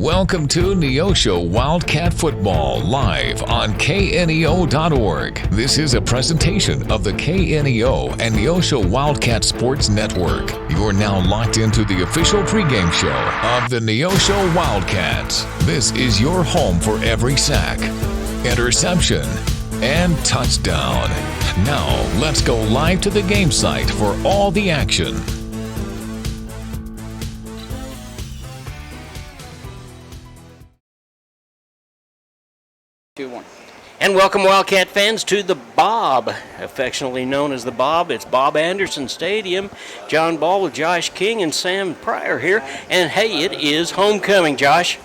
Welcome to Neosho Wildcat Football live on KNEO.org. This is a presentation of the KNEO and Neosho Wildcat Sports Network. You're now locked into the official pregame show of the Neosho Wildcats. This is your home for every sack, interception, and touchdown. Now, let's go live to the game site for all the action. And welcome, Wildcat fans, to the Bob, affectionately known as the Bob. It's Bob Anderson Stadium. John Ball with Josh King and Sam Pryor here. And hey, it is homecoming, Josh.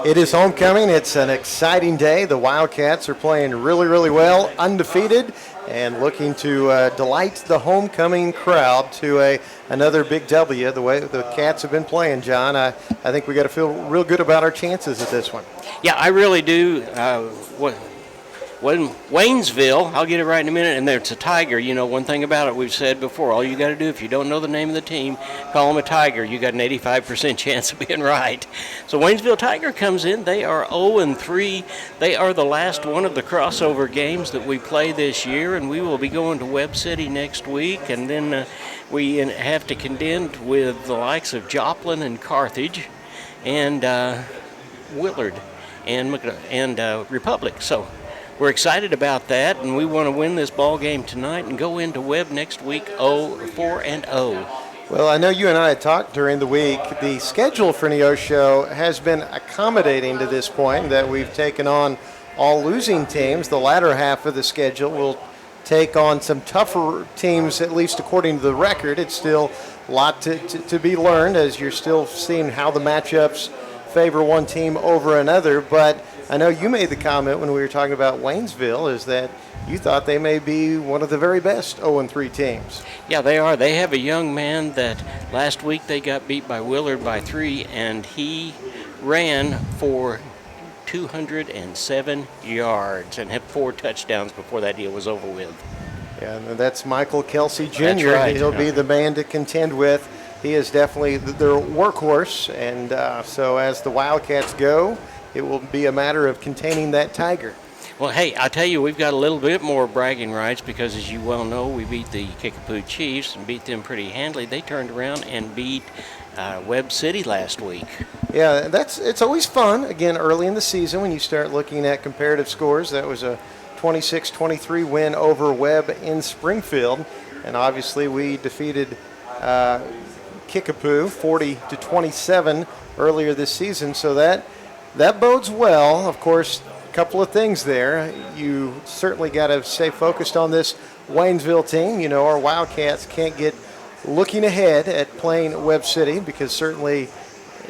It is homecoming. It's an exciting day. The Wildcats are playing really, really well, undefeated, and looking to delight the homecoming crowd to another big W. The way the Cats have been playing, John, I think we got to feel real good about our chances at this one. Yeah, I really do. Waynesville, I'll get it right in a minute, and it's a Tiger. You know, one thing about it we've said before, all you got to do if you don't know the name of the team, call them a Tiger. You got an 85% chance of being right. So Waynesville Tiger comes in. They are 0-3. They are the last one of the crossover games that we play this year, and we will be going to Webb City next week, and then we have to contend with the likes of Joplin and Carthage and Willard and Republic. So we're excited about that, and we want to win this ball game tonight and go into Webb next week 4-0. Well, I know you and I had talked during the week. The schedule for Neosho has been accommodating to this point, that we've taken on all losing teams. The latter half of the schedule will take on some tougher teams, at least according to the record. It's still a lot to be learned, as you're still seeing how the matchups favor one team over another. But I know you made the comment when we were talking about Waynesville, is that you thought they may be one of the very best 0-3 teams. Yeah, they are. They have a young man that last week they got beat by Willard by 3, and he ran for 207 yards and had 4 touchdowns before that deal was over with. Yeah, and that's Michael Kelsey Jr. That's right. He'll be the man to contend with. He is definitely their workhorse, and so as the Wildcats go, it will be a matter of containing that Tiger. Well, hey, I'll tell you, we've got a little bit more bragging rights because, as you well know, we beat the Kickapoo Chiefs and beat them pretty handily. They turned around and beat Webb City last week. Yeah, it's always fun, again, early in the season when you start looking at comparative scores. That was a 26-23 win over Webb in Springfield, and obviously we defeated Kickapoo 40-27 earlier this season, so that bodes well. Of course, a couple of things there. You certainly got to stay focused on this Waynesville team. You know, our Wildcats can't get looking ahead at playing Webb City, because certainly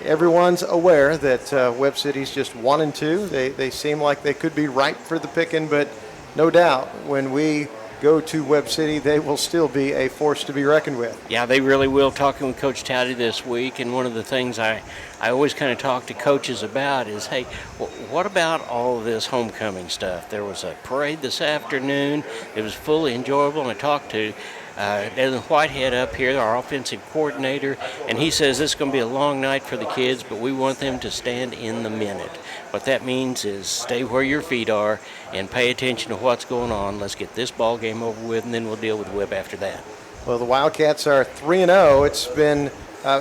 everyone's aware that Webb City's just 1-2. They seem like they could be ripe for the picking, but no doubt when we go to Webb City, they will still be a force to be reckoned with. Yeah, they really will. Talking with Coach Towdy this week, and one of the things I always kind of talk to coaches about is, hey, what about all of this homecoming stuff? There was a parade this afternoon. It was fully enjoyable, and I talked to Desmond Whitehead up here, our offensive coordinator, and he says this is going to be a long night for the kids, but we want them to stand in the minute. What that means is stay where your feet are and pay attention to what's going on. Let's get this ball game over with, and then we'll deal with Webb after that. Well, the Wildcats are 3-0. It's been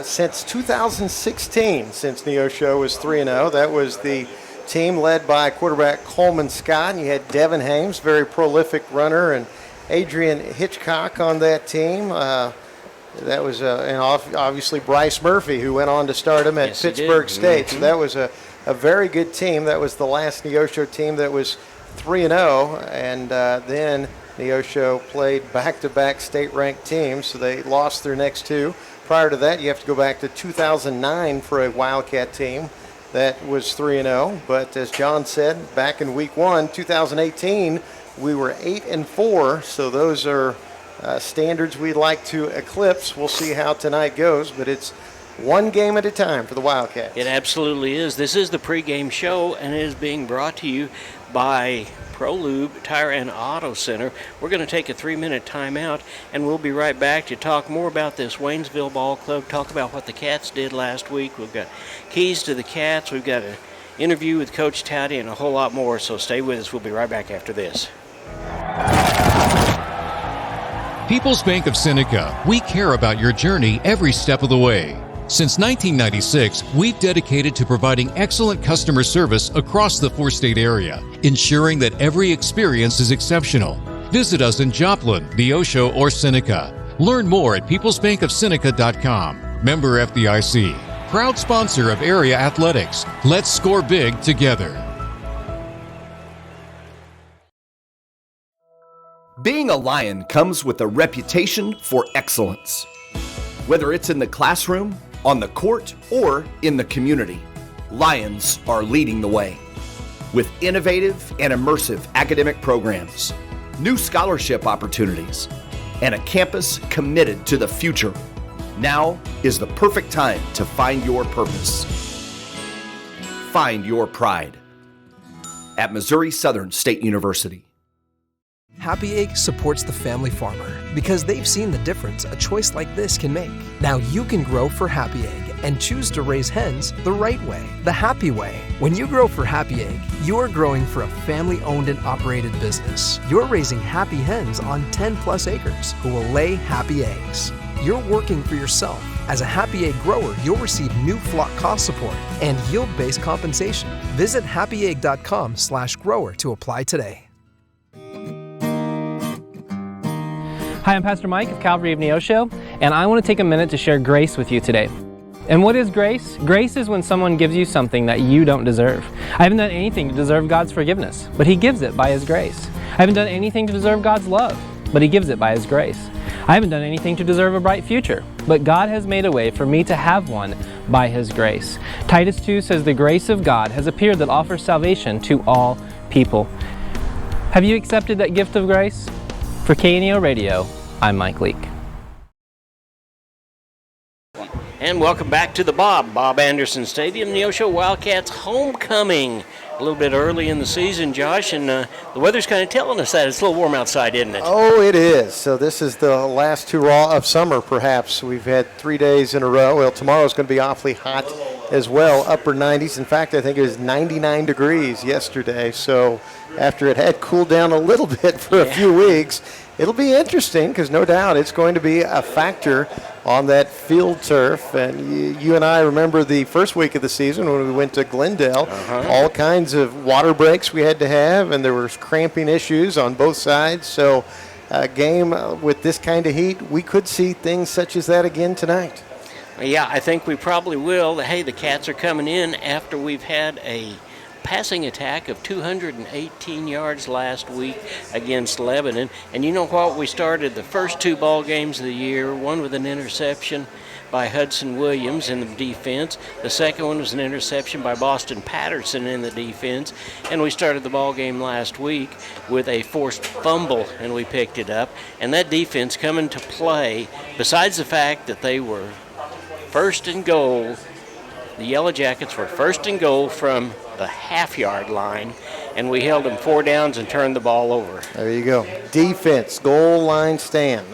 since 2016 since Neosho was 3-0. That was the team led by quarterback Coleman Scott, and you had Devin Hames, very prolific runner, and Adrian Hitchcock on that team. That was and obviously Bryce Murphy, who went on to start him at Pittsburgh State. Mm-hmm. So that was a very good team. That was the last Neosho team that was 3-0, and then Neosho played back-to-back state-ranked teams, so they lost their next 2. Prior to that, you have to go back to 2009 for a Wildcat team that was 3-0. But as John said, back in week 1, 2018, we were 8-4, so those are standards we'd like to eclipse. We'll see how tonight goes, but it's one game at a time for the Wildcats. It absolutely is. This is the pregame show, and it is being brought to you by Pro Lube Tire and Auto Center. We're going to take a 3-minute timeout, and we'll be right back to talk more about this Waynesville Ball Club, talk about what the Cats did last week. We've got keys to the Cats. We've got an interview with Coach Towdy and a whole lot more, so stay with us. We'll be right back after this. People's Bank of Seneca, we care about your journey every step of the way. Since 1996, we've dedicated to providing excellent customer service across the 4-state area, ensuring that every experience is exceptional. Visit us in Joplin, Neosho, or Seneca. Learn more at peoplesbankofseneca.com. Member FDIC. Proud sponsor of area athletics. Let's score big together. Being a Lion comes with a reputation for excellence. Whether it's in the classroom, on the court, or in the community, Lions are leading the way. With innovative and immersive academic programs, new scholarship opportunities, and a campus committed to the future, now is the perfect time to find your purpose. Find your pride at Missouri Southern State University. Happy Egg supports the family farmer because they've seen the difference a choice like this can make. Now you can grow for Happy Egg and choose to raise hens the right way, the happy way. When you grow for Happy Egg, you are growing for a family-owned and operated business. You're raising happy hens on 10+ acres who will lay happy eggs. You're working for yourself. As a Happy Egg grower, you'll receive new flock cost support and yield-based compensation. Visit happyegg.com/grower to apply today. Hi, I'm Pastor Mike of Calvary of Neosho, and I want to take a minute to share grace with you today. And what is grace? Grace is when someone gives you something that you don't deserve. I haven't done anything to deserve God's forgiveness, but He gives it by His grace. I haven't done anything to deserve God's love, but He gives it by His grace. I haven't done anything to deserve a bright future, but God has made a way for me to have one by His grace. Titus 2 says the grace of God has appeared that offers salvation to all people. Have you accepted that gift of grace? For KNEO Radio, I'm Mike Leake. And welcome back to the Bob Anderson Stadium, Neosho Wildcats homecoming. A little bit early in the season, Josh, and the weather's kind of telling us that. It's a little warm outside, isn't it? Oh, it is. So this is the last hurrah of summer, perhaps. We've had 3 days in a row. Well, tomorrow's going to be awfully hot as well, upper 90s. In fact, I think it was 99 degrees yesterday. So after it had cooled down a little bit for a few weeks, it'll be interesting because no doubt it's going to be a factor on that field turf. And you and I remember the first week of the season when we went to Glendale, all kinds of water breaks we had to have, and there were cramping issues on both sides. So a game with this kind of heat, we could see things such as that again tonight. Yeah, I think we probably will. Hey, the Cats are coming in after we've had a passing attack of 218 yards last week against Lebanon. And you know what? We started the first 2 ball games of the year, one with an interception by Hudson Williams in the defense. The second one was an interception by Boston Patterson in the defense. And we started the ball game last week with a forced fumble, and we picked it up. And that defense coming to play, besides the fact that they were first and goal, the Yellow Jackets were first and goal from the half-yard line, and we held them 4 downs and turned the ball over. There you go. Defense, goal line stand.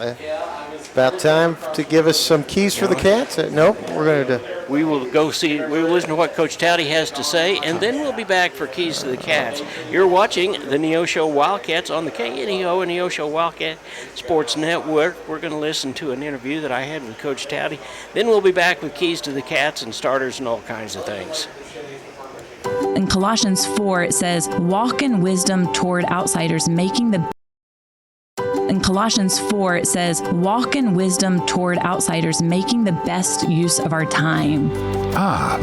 About time to give us some keys for the Cats? Nope, we're going to do. We will listen to what Coach Towdy has to say, and then we'll be back for Keys to the Cats. You're watching the Neosho Wildcats on the KNEO and Neosho Wildcat Sports Network. We're going to listen to an interview that I had with Coach Towdy. Then we'll be back with Keys to the Cats and starters and all kinds of things. In Colossians 4, it says, walk in wisdom toward outsiders, making the In Colossians 4, it says, walk in wisdom toward outsiders, making the best use of our time.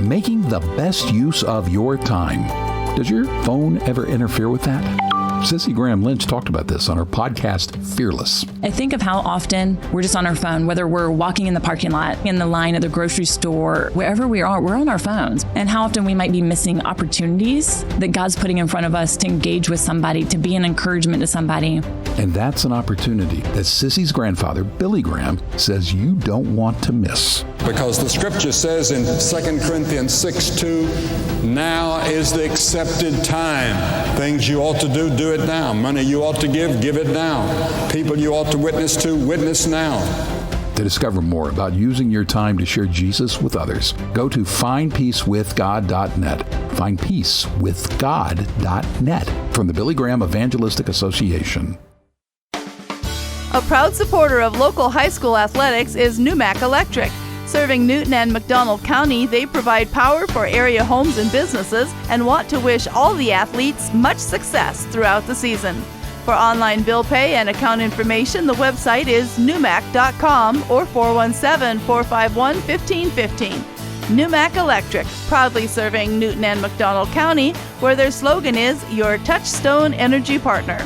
Making the best use of your time. Does your phone ever interfere with that? Sissy Graham Lynch talked about this on her podcast, Fearless. I think of how often we're just on our phone, whether we're walking in the parking lot, in the line at the grocery store, wherever we are, we're on our phones. And how often we might be missing opportunities that God's putting in front of us to engage with somebody, to be an encouragement to somebody. And that's an opportunity that Sissy's grandfather, Billy Graham, says you don't want to miss. Because the scripture says in 2 Corinthians 6:2, Now is the accepted time. Things you ought to do it now. Money you ought to give it now. People you ought to witness now. To discover more about using your time to share Jesus with others, go to findpeacewithgod.net. Findpeacewithgod.net from the Billy Graham Evangelistic Association. A proud supporter of local high school athletics is Numac Electric. Serving Newton and McDonald County, they provide power for area homes and businesses and want to wish all the athletes much success throughout the season. For online bill pay and account information, the website is numac.com or 417-451-1515. Numac Electric, proudly serving Newton and McDonald County, where their slogan is your touchstone energy partner.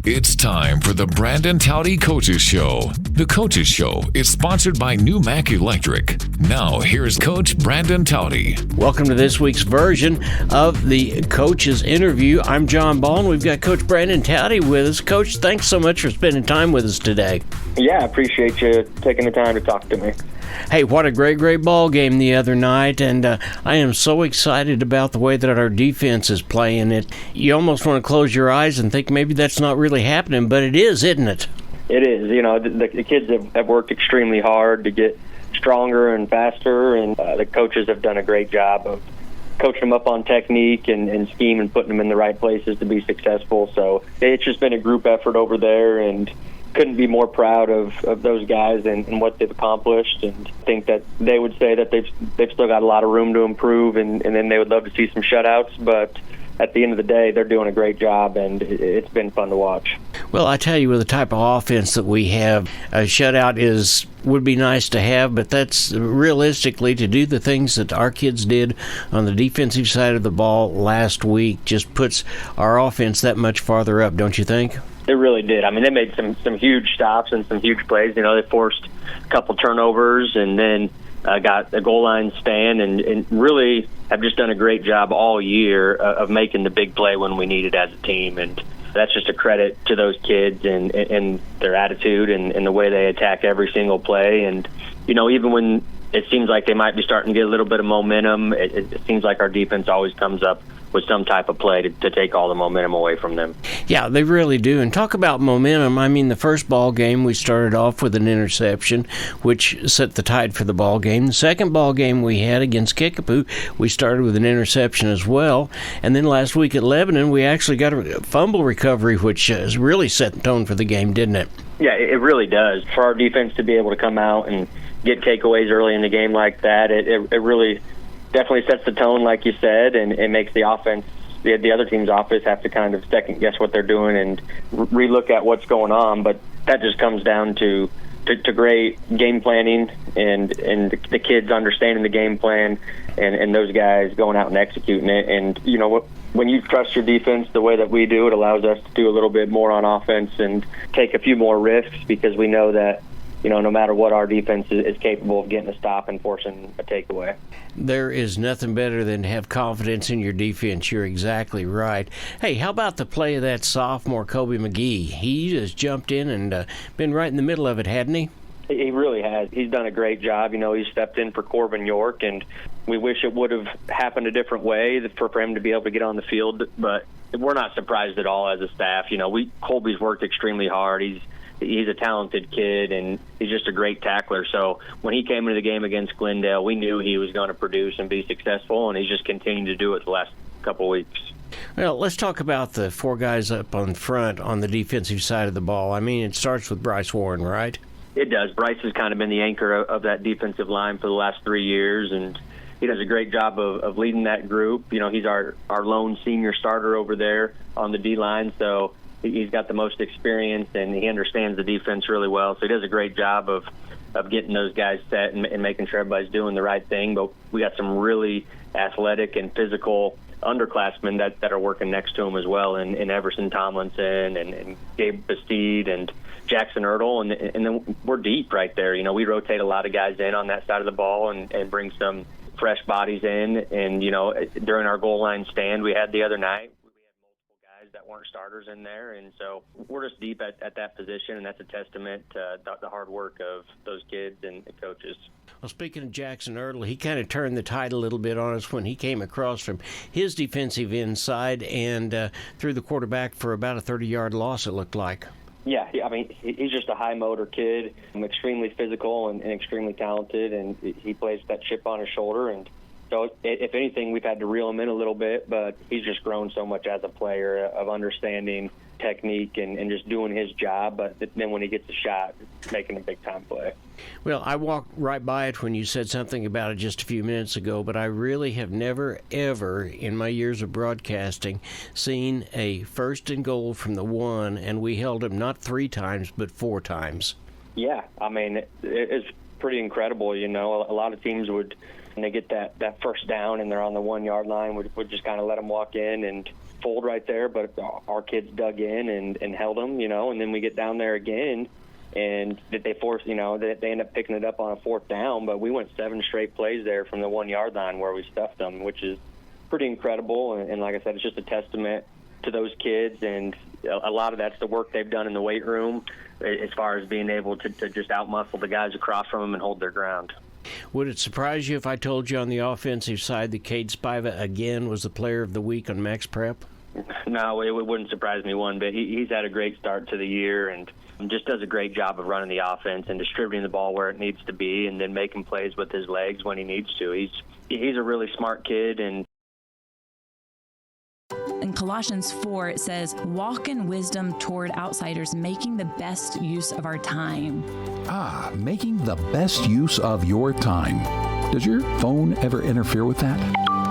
It's time for the Brandon Towdy Coaches Show. The Coaches Show is sponsored by Numac Electric. Now, here's Coach Brandon Towdy. Welcome to this week's version of the Coaches Interview. I'm John Ball, and we've got Coach Brandon Towdy with us. Coach, thanks so much for spending time with us today. Yeah, I appreciate you taking the time to talk to me. Hey, what a great ball game the other night, and I am so excited about the way that our defense is playing it. You almost want to close your eyes and think maybe that's not really happening, but it is, isn't it? It is. You know, the kids have worked extremely hard to get stronger and faster, and the coaches have done a great job of coaching them up on technique and scheme and putting them in the right places to be successful. So it's just been a group effort over there, and couldn't be more proud of those guys and what they've accomplished, and think that they would say that they've still got a lot of room to improve, and then they would love to see some shutouts, but at the end of the day, they're doing a great job, and it's been fun to watch. Well, I tell you, with the type of offense that we have, a shutout would be nice to have, but that's realistically to do the things that our kids did on the defensive side of the ball last week just puts our offense that much farther up, don't you think? It really did. I mean, they made some huge stops and some huge plays. You know, they forced a couple turnovers and then got a goal line stand and really have just done a great job all year of making the big play when we need it as a team. And that's just a credit to those kids and their attitude and the way they attack every single play. And, you know, even when it seems like they might be starting to get a little bit of momentum, it seems like our defense always comes up with some type of play to take all the momentum away from them. Yeah, they really do. And talk about momentum. I mean, the first ball game, we started off with an interception, which set the tide for the ball game. The second ball game we had against Kickapoo, we started with an interception as well. And then last week at Lebanon, we actually got a fumble recovery, which has really set the tone for the game, didn't it? Yeah, it really does. For our defense to be able to come out and get takeaways early in the game like that, it really definitely sets the tone, like you said, and it makes the offense, the other team's offense, have to kind of second guess what they're doing and relook at what's going on. But that just comes down to great game planning and the kids understanding the game plan and those guys going out and executing it. And, you know, when you trust your defense the way that we do, it allows us to do a little bit more on offense and take a few more risks, because we know that, you know, no matter what, our defense is capable of getting a stop and forcing a takeaway. There is nothing better than to have confidence in your defense. You're exactly right. Hey, how about the play of that sophomore, Kobe McGee? He just jumped in and been right in the middle of it, hadn't he? He really has. He's done a great job. You know, he stepped in for Corbin York, and we wish it would have happened a different way for him to be able to get on the field. But we're not surprised at all as a staff. You know, Colby's worked extremely hard. He's a talented kid, and he's just a great tackler. So when he came into the game against Glendale, we knew he was going to produce and be successful, and he's just continued to do it the last couple of weeks. Well, let's talk about the four guys up on front on the defensive side of the ball. I mean, it starts with Bryce Warren, right? It does. Bryce has kind of been the anchor of that defensive line for the last 3 years, and he does a great job of leading that group. You know, he's our lone senior starter over there on the D-line, so he's got the most experience, and he understands the defense really well. So he does a great job of getting those guys set and making sure everybody's doing the right thing. But we got some really athletic and physical underclassmen that are working next to him as well, in Everson Tomlinson and Gabe Bastide and Jackson Ertl. And then we're deep right there. You know, we rotate a lot of guys in on that side of the ball and bring some fresh bodies in. And, you know, during our goal line stand we had the other night, that weren't starters in there. And so we're just deep at that position, and that's a testament to the hard work of those kids and the coaches. Well, speaking of Jackson Erdl, he kind of turned the tide a little bit on us when he came across from his defensive inside and threw the quarterback for about a 30-yard loss, it looked like. Yeah, I mean, he's just a high-motor kid, extremely physical and extremely talented, and he plays with that chip on his shoulder. And so, if anything, we've had to reel him in a little bit, but he's just grown so much as a player of understanding technique and just doing his job. But then when he gets a shot, making a big-time play. Well, I walked right by it when you said something about it just a few minutes ago, but I really have never, ever, in my years of broadcasting, seen a 1st and goal from the 1, and we held him not 3 times, but 4 times. Yeah, I mean, it's pretty incredible. You know, a lot of teams would, when they get that first down and they're on the 1-yard line, would just kind of let them walk in and fold right there, but our kids dug in and held them, you know, and then we get down there again, and they force, you know, they end up picking it up on a 4th down, but we went 7 straight plays there from the 1-yard line where we stuffed them, which is pretty incredible. And like I said, it's just a testament to those kids, and a lot of that's the work they've done in the weight room as far as being able to just out-muscle the guys across from them and hold their ground. Would it surprise you if I told you on the offensive side that Cade Spiva again was the player of the week on Max Prep? No, it wouldn't surprise me one bit. He's had a great start to the year and just does a great job of running the offense and distributing the ball where it needs to be and then making plays with his legs when he needs to. He's a really smart kid. And in Colossians 4, it says, walk in wisdom toward outsiders, making the best use of our time. Making the best use of your time. Does your phone ever interfere with that?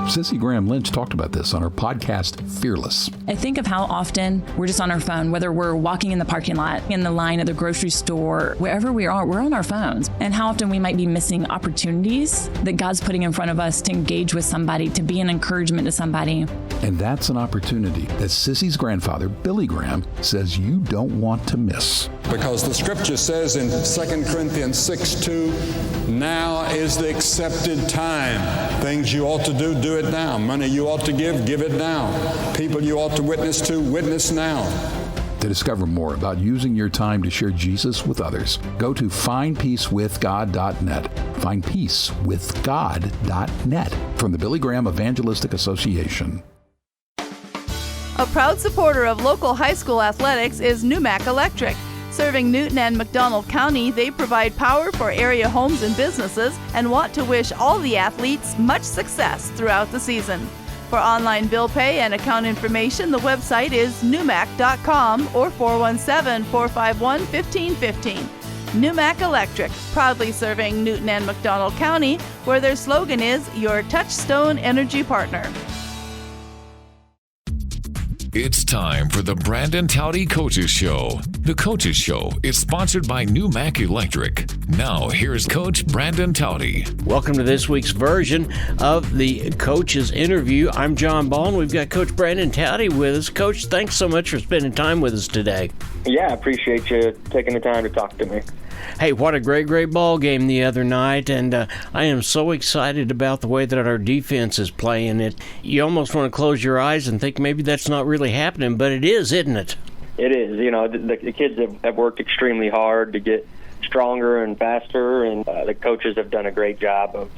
Sissy Graham Lynch talked about this on her podcast, Fearless. I think of how often we're just on our phone, whether we're walking in the parking lot, in the line at the grocery store, wherever we are, we're on our phones. And how often we might be missing opportunities that God's putting in front of us to engage with somebody, to be an encouragement to somebody. And that's an opportunity that Sissy's grandfather, Billy Graham, says you don't want to miss. Because the scripture says in 2 Corinthians 6:2, now is the accepted time. Things you ought to do it now. Money you ought to give it now. People you ought to witness now. To discover more about using your time to share Jesus with others, go to findpeacewithgod.net. Findpeacewithgod.net from the Billy Graham Evangelistic Association. A proud supporter of local high school athletics is Numac Electric. Serving Newton and McDonald County, they provide power for area homes and businesses and want to wish all the athletes much success throughout the season. For online bill pay and account information, the website is numac.com or 417-451-1515. Numac Electric, proudly serving Newton and McDonald County, where their slogan is your touchstone energy partner. It's time for the Brandon Towdy Coaches Show. The Coaches Show is sponsored by Numac Electric. Now, here's Coach Brandon Towdy. Welcome to this week's version of the Coaches Interview. I'm John Ball, and we've got Coach Brandon Towdy with us. Coach, thanks so much for spending time with us today. Yeah, I appreciate you taking the time to talk to me. Hey, what a great ball game the other night, and I am so excited about the way that our defense is playing it. You almost want to close your eyes and think maybe that's not really happening, but it is, isn't it? It is. You know, the kids have worked extremely hard to get stronger and faster, and the coaches have done a great job of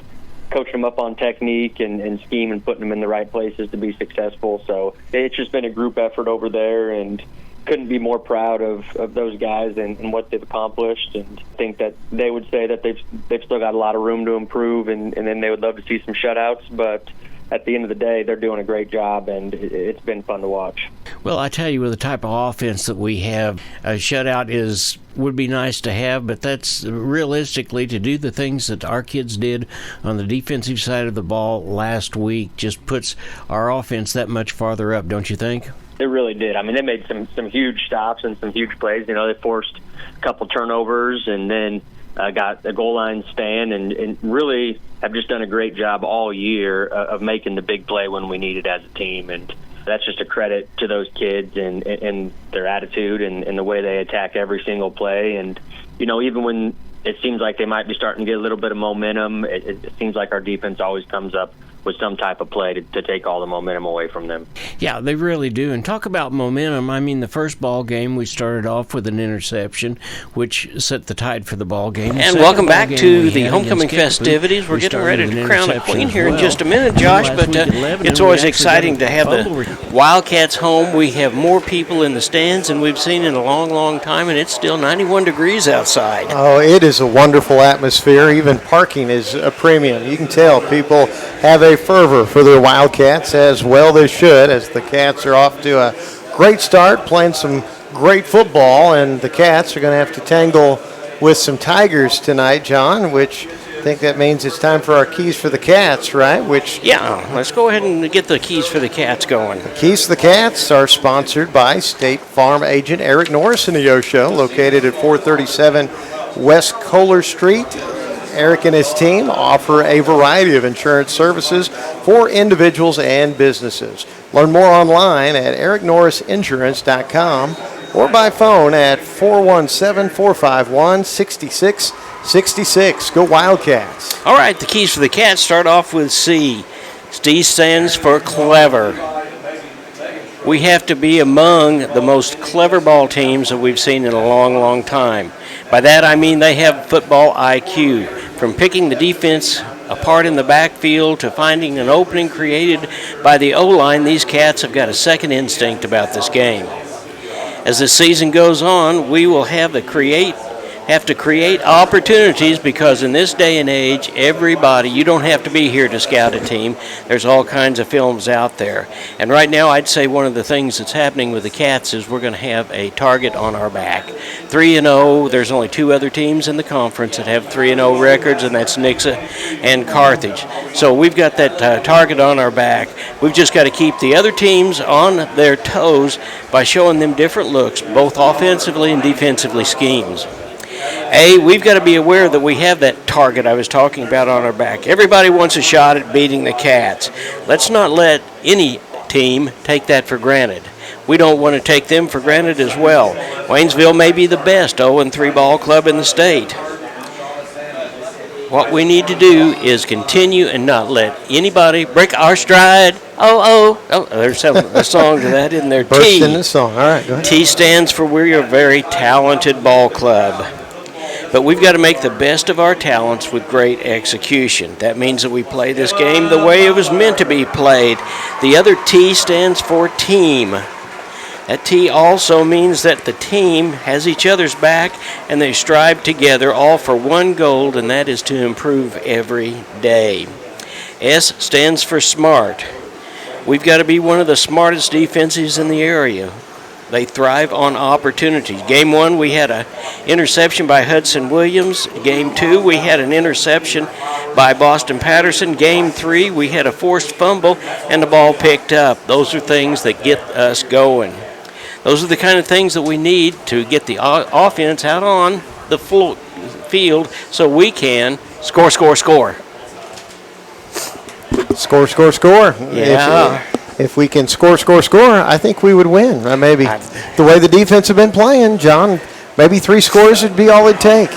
coaching them up on technique and scheme and putting them in the right places to be successful. So it's just been a group effort over there, and couldn't be more proud of those guys and what they've accomplished, and think that they would say that they've still got a lot of room to improve, and then they would love to see some shutouts, but at the end of the day, they're doing a great job, and it's been fun to watch. Well, I tell you, with the type of offense that we have, a shutout would be nice to have, but that's realistically to do the things that our kids did on the defensive side of the ball last week just puts our offense that much farther up, don't you think? It really did. I mean, they made some huge stops and some huge plays. You know, they forced a couple turnovers and then got a goal line stand and really have just done a great job all year of making the big play when we need it as a team. And that's just a credit to those kids and their attitude and the way they attack every single play. And, you know, even when it seems like they might be starting to get a little bit of momentum, it seems like our defense always comes up some type of play to take all the momentum away from them. Yeah, they really do. And talk about momentum. I mean, the first ball game, we started off with an interception, which set the tide for the ball game. And welcome back to the homecoming festivities. We're getting ready to crown a queen here in just a minute, Josh, but it's always exciting to have the Wildcats home. We have more people in the stands than we've seen in a long, long time, and it's still 91 degrees outside. Oh, it is a wonderful atmosphere. Even parking is a premium. You can tell people have a fervor for their Wildcats, as well they should, as the Cats are off to a great start, playing some great football, and the Cats are going to have to tangle with some Tigers tonight, John, which I think that means it's time for our Keys for the Cats, right? Yeah, let's go ahead and get the Keys for the Cats going. The Keys for the Cats are sponsored by State Farm agent Eric Norris in Neosho, located at 437 West Kohler Street. Eric and his team offer a variety of insurance services for individuals and businesses. Learn more online at ericnorrisinsurance.com or by phone at 417-451-6666. Go Wildcats. All right, the Keys for the Cats start off with C. C stands for clever. We have to be among the most clever ball teams that we've seen in a long, long time. By that I mean they have football IQ. From picking the defense apart in the backfield to finding an opening created by the O-line, these Cats have got a second instinct about this game. As the season goes on, we will have to create opportunities, because in this day and age, everybody, you don't have to be here to scout a team. There's all kinds of films out there. And right now, I'd say one of the things that's happening with the Cats is we're going to have a target on our back. 3-0, there's only two other teams in the conference that have 3-0 records, and that's Nixa and Carthage. So we've got that target on our back. We've just got to keep the other teams on their toes by showing them different looks, both offensively and defensively schemes. We've got to be aware that we have that target I was talking about on our back. Everybody wants a shot at beating the Cats. Let's not let any team take that for granted. We don't want to take them for granted as well. Waynesville may be the best 0-3 ball club in the state. What we need to do is continue and not let anybody break our stride. Oh, there's a song to that, isn't there? Burst in the song. All right, go ahead. T stands for we're a very talented ball club. But we've got to make the best of our talents with great execution. That means that we play this game the way it was meant to be played. The other T stands for team. That T also means that the team has each other's back and they strive together all for one goal, and that is to improve every day. S stands for smart. We've got to be one of the smartest defenses in the area. They thrive on opportunities. Game 1, we had an interception by Hudson Williams. Game 2, we had an interception by Boston Patterson. Game 3, we had a forced fumble and the ball picked up. Those are things that get us going. Those are the kind of things that we need to get the offense out on the field so we can score. Score. Yeah. If we can score, I think we would win. Maybe the way the defense have been playing, John, maybe 3 scores would be all it'd take.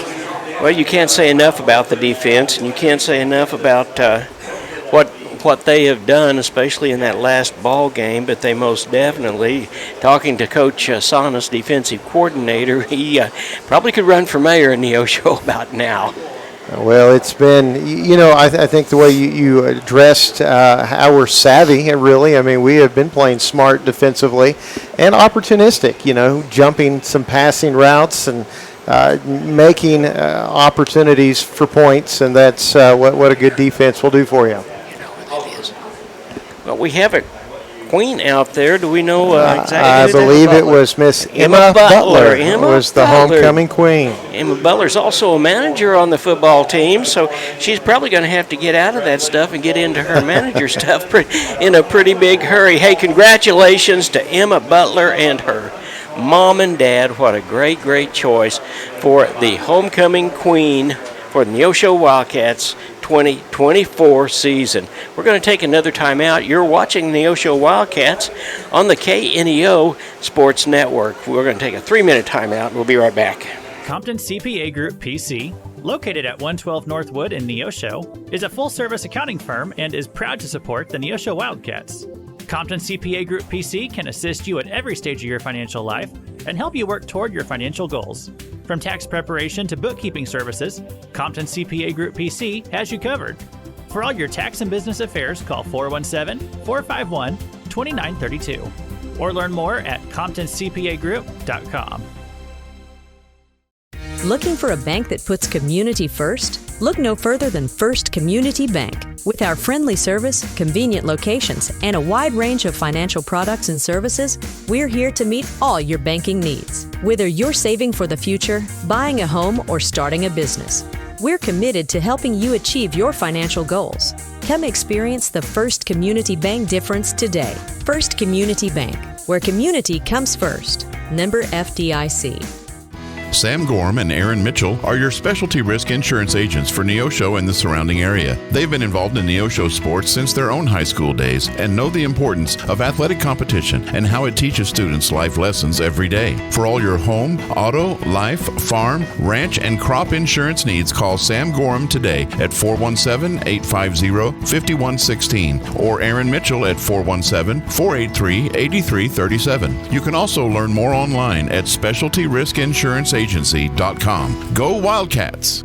Well, you can't say enough about the defense, and you can't say enough about what they have done, especially in that last ball game. But they most definitely, talking to Coach Sanas, defensive coordinator, he probably could run for mayor in Neosho about now. Well, it's been, I think the way you addressed how we're savvy, really. I mean, we have been playing smart defensively and opportunistic, jumping some passing routes and making opportunities for points, and that's what a good defense will do for you. You know what that is. Well, we have a queen out there. Do we know exactly? I believe it was Miss Emma Butler. Was the homecoming queen. Emma Butler's also a manager on the football team, so she's probably going to have to get out of that stuff and get into her manager stuff in a pretty big hurry. Hey, congratulations to Emma Butler and her mom and dad. What a great, great choice for the homecoming queen for the Neosho Wildcats 2024 season. We're going to take another time out. You're watching Neosho Wildcats on the KNEO Sports Network. We're going to take a 3-minute time out. We'll be right back. Compton CPA Group PC, located at 112 Northwood in Neosho, is a full-service accounting firm and is proud to support the Neosho Wildcats. Compton CPA Group PC can assist you at every stage of your financial life and help you work toward your financial goals. From tax preparation to bookkeeping services, Compton CPA Group PC has you covered. For all your tax and business affairs, call 417-451-2932 or learn more at ComptonCPAGroup.com. Looking for a bank that puts community first? Look no further than First Community Bank. With our friendly service, convenient locations, and a wide range of financial products and services, we're here to meet all your banking needs. Whether you're saving for the future, buying a home, or starting a business, we're committed to helping you achieve your financial goals. Come experience the First Community Bank difference today. First Community Bank, where community comes first. Member FDIC. Sam Gorham and Aaron Mitchell are your specialty risk insurance agents for Neosho and the surrounding area. They've been involved in Neosho sports since their own high school days and know the importance of athletic competition and how it teaches students life lessons every day. For all your home, auto, life, farm, ranch, and crop insurance needs, call Sam Gorham today at 417-850-5116 or Aaron Mitchell at 417-483-8337. You can also learn more online at specialtyriskinsuranceagency.com. Go Wildcats!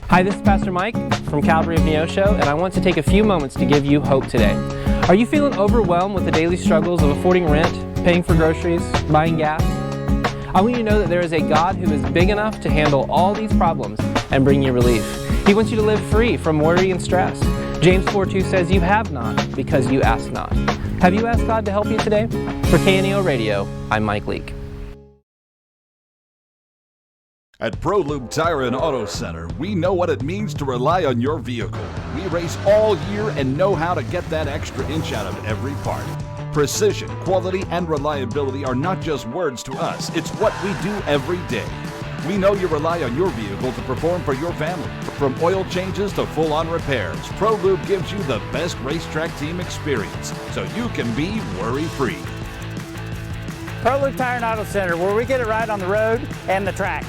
Hi, this is Pastor Mike from Calvary of Neosho, and I want to take a few moments to give you hope today. Are you feeling overwhelmed with the daily struggles of affording rent, paying for groceries, buying gas? I want you to know that there is a God who is big enough to handle all these problems and bring you relief. He wants you to live free from worry and stress. James 4:2 says, "You have not because you ask not." Have you asked God to help you today? For KNEO Radio, I'm Mike Leake. At ProLube Tire and Auto Center, we know what it means to rely on your vehicle. We race all year and know how to get that extra inch out of every part. Precision, quality, and reliability are not just words to us. It's what we do every day. We know you rely on your vehicle to perform for your family. From oil changes to full-on repairs, ProLube gives you the best racetrack team experience, so you can be worry-free. ProLube Tire and Auto Center, where we get it right on the road and the track.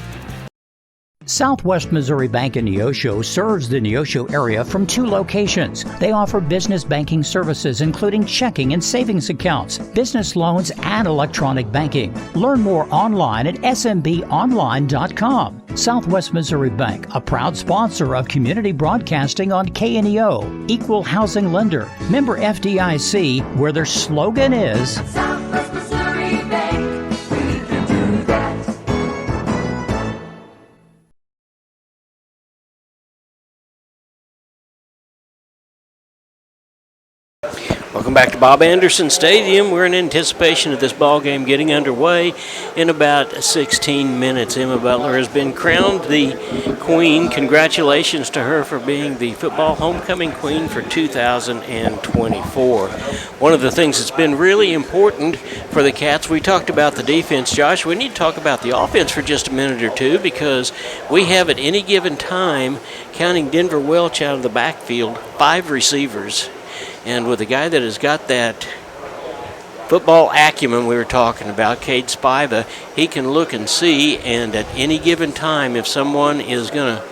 Southwest Missouri Bank in Neosho serves the Neosho area from 2 locations. They offer business banking services including checking and savings accounts, business loans, and electronic banking. Learn more online at smbonline.com. Southwest Missouri Bank, a proud sponsor of community broadcasting on KNEO, equal housing lender, member FDIC, where their slogan is Southwest Missouri Bank, we can do that. Welcome back to Bob Anderson Stadium. We're in anticipation of this ball game getting underway in about 16 minutes. Emma Butler has been crowned the queen. Congratulations to her for being the football homecoming queen for 2024. One of the things that's been really important for the Cats, we talked about the defense, Josh. We need to talk about the offense for just a minute or two because we have at any given time, counting Denver Welch out of the backfield, 5 receivers. And with a guy that has got that football acumen we were talking about, Cade Spiva, he can look and see, and at any given time, if someone is going to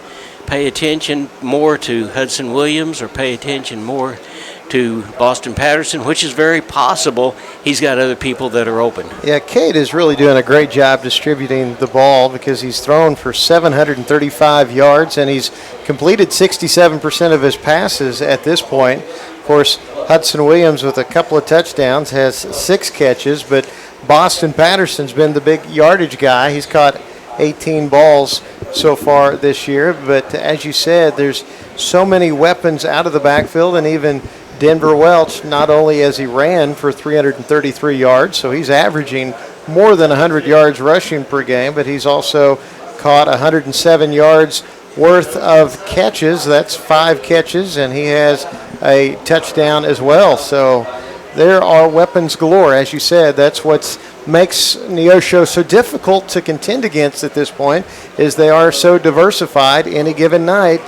pay attention more to Hudson Williams or pay attention more to Boston Patterson, which is very possible, he's got other people that are open. Yeah, Cade is really doing a great job distributing the ball because he's thrown for 735 yards and he's completed 67% of his passes at this point. Of course, Hudson Williams with a couple of touchdowns has 6 catches, but Boston Patterson's been the big yardage guy. He's caught 18 balls so far this year, but as you said, there's so many weapons out of the backfield, and even Denver Welch, not only has he ran for 333 yards, so he's averaging more than 100 yards rushing per game, but he's also caught 107 yards worth of catches. That's 5 catches, and he has a touchdown as well. So there are weapons galore. As you said, that's what makes Neosho so difficult to contend against at this point, is they are so diversified. Any given night,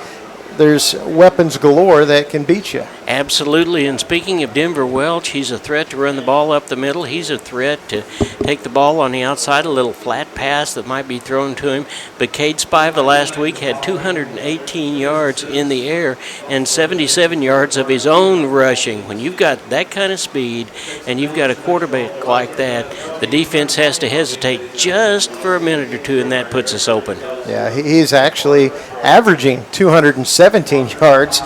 there's weapons galore that can beat you. Absolutely, and speaking of Denver Welch, he's a threat to run the ball up the middle. He's a threat to take the ball on the outside, a little flat pass that might be thrown to him. But Cade Spiva last week had 218 yards in the air and 77 yards of his own rushing. When you've got that kind of speed and you've got a quarterback like that, the defense has to hesitate just for a minute or two, and that puts us open. Yeah, he's actually averaging 217 yards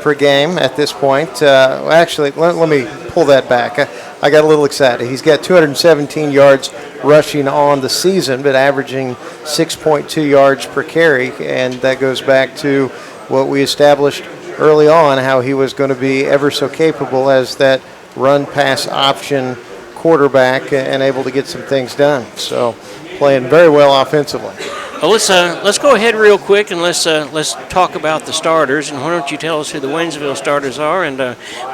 per game at this point. Actually, let me pull that back. I got a little excited. He's got 217 yards rushing on the season, but averaging 6.2 yards per carry, and that goes back to what we established early on, how he was going to be ever so capable as that run-pass option quarterback and able to get some things done. So playing very well offensively. Well, let's go ahead real quick and let's talk about the starters. And why don't you tell us who the Waynesville starters are, and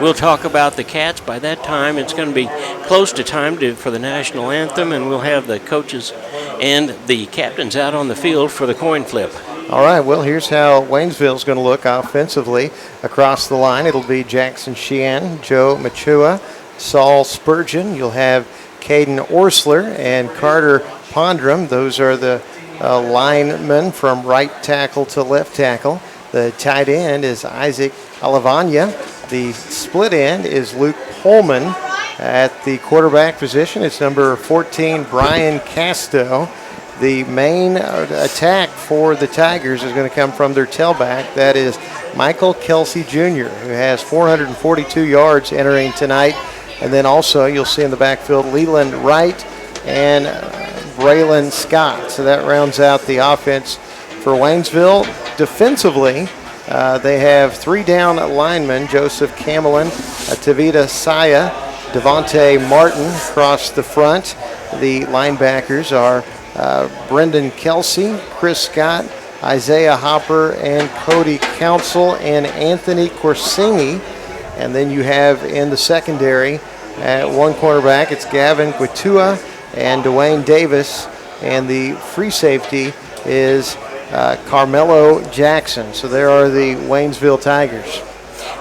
we'll talk about the Cats. By that time, it's going to be close to time for the national anthem, and we'll have the coaches and the captains out on the field for the coin flip. All right, well, here's how Waynesville's going to look offensively across the line. It'll be Jackson Sheehan, Joe Machua, Saul Spurgeon. You'll have Caden Orsler and Carter Pondrum. Those are the linemen from right tackle to left tackle. The tight end is Isaac Alavanya. The split end is Luke Pullman. At the quarterback position, it's number 14, Brian Casto. The main attack for the Tigers is going to come from their tailback. That is Michael Kelsey Jr., who has 442 yards entering tonight. And then also you'll see in the backfield Leland Wright and Braylon Scott. So that rounds out the offense for Waynesville. Defensively, they have three down linemen, Joseph Camelin, Tavita Saya, Devontae Martin across the front. The linebackers are Brendan Kelsey, Chris Scott, Isaiah Hopper, and Cody Council, and Anthony Corsini. And then you have in the secondary at one cornerback, it's Gavin Guitua and Dwayne Davis, and the free safety is Carmelo Jackson. So there are the Waynesville Tigers.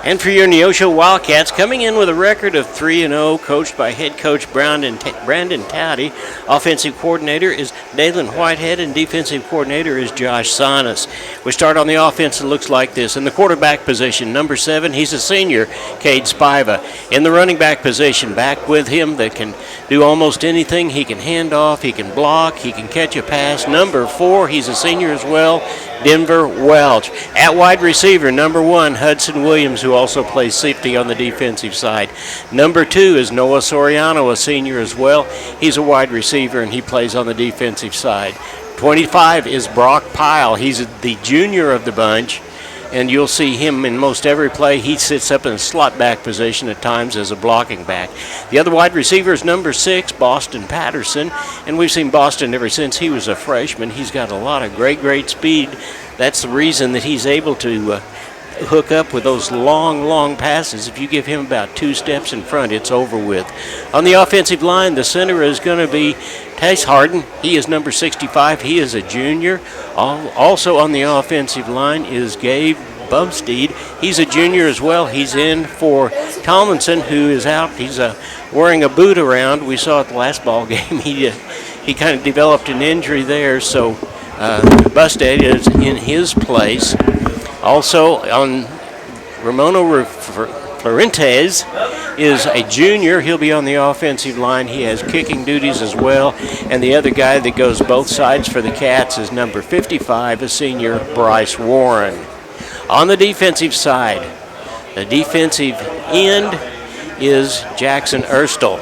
And for your Neosho Wildcats, coming in with a record of 3-0, coached by head coach Brandon Towdy. Offensive coordinator is Dalen Whitehead, and defensive coordinator is Josh Sonis. We start on the offense, it looks like this. In the quarterback position, number 7, he's a senior, Cade Spiva. In the running back position, back with him that can do almost anything. He can hand off, he can block, he can catch a pass. Number 4, he's a senior as well, Denver Welch. At wide receiver, number 1, Hudson Williams, who also plays safety on the defensive side. Number 2 is Noah Soriano, a senior as well. He's a wide receiver, and he plays on the defensive side. 25 is Brock Pyle. He's the junior of the bunch, and you'll see him in most every play. He sits up in a slot back position at times as a blocking back. The other wide receiver is number 6, Boston Patterson, and we've seen Boston ever since he was a freshman. He's got a lot of great speed. That's the reason that he's able to hook up with those long passes. If you give him about 2 steps in front, it's over with. On the offensive line, the center is going to be Tace Harden. He is number 65. He is a junior. Also on the offensive line is Gabe Bumstead. He's a junior as well. He's in for Tomlinson, who is out. He's wearing a boot around. We saw at the last ball game he kind of developed an injury there, so Bumstead is in his place. Also on Ramono Florentes is a junior. He'll be on the offensive line. He has kicking duties as well. And the other guy that goes both sides for the Cats is number 55, a senior, Bryce Warren. On the defensive side, the defensive end is Jackson Erstel.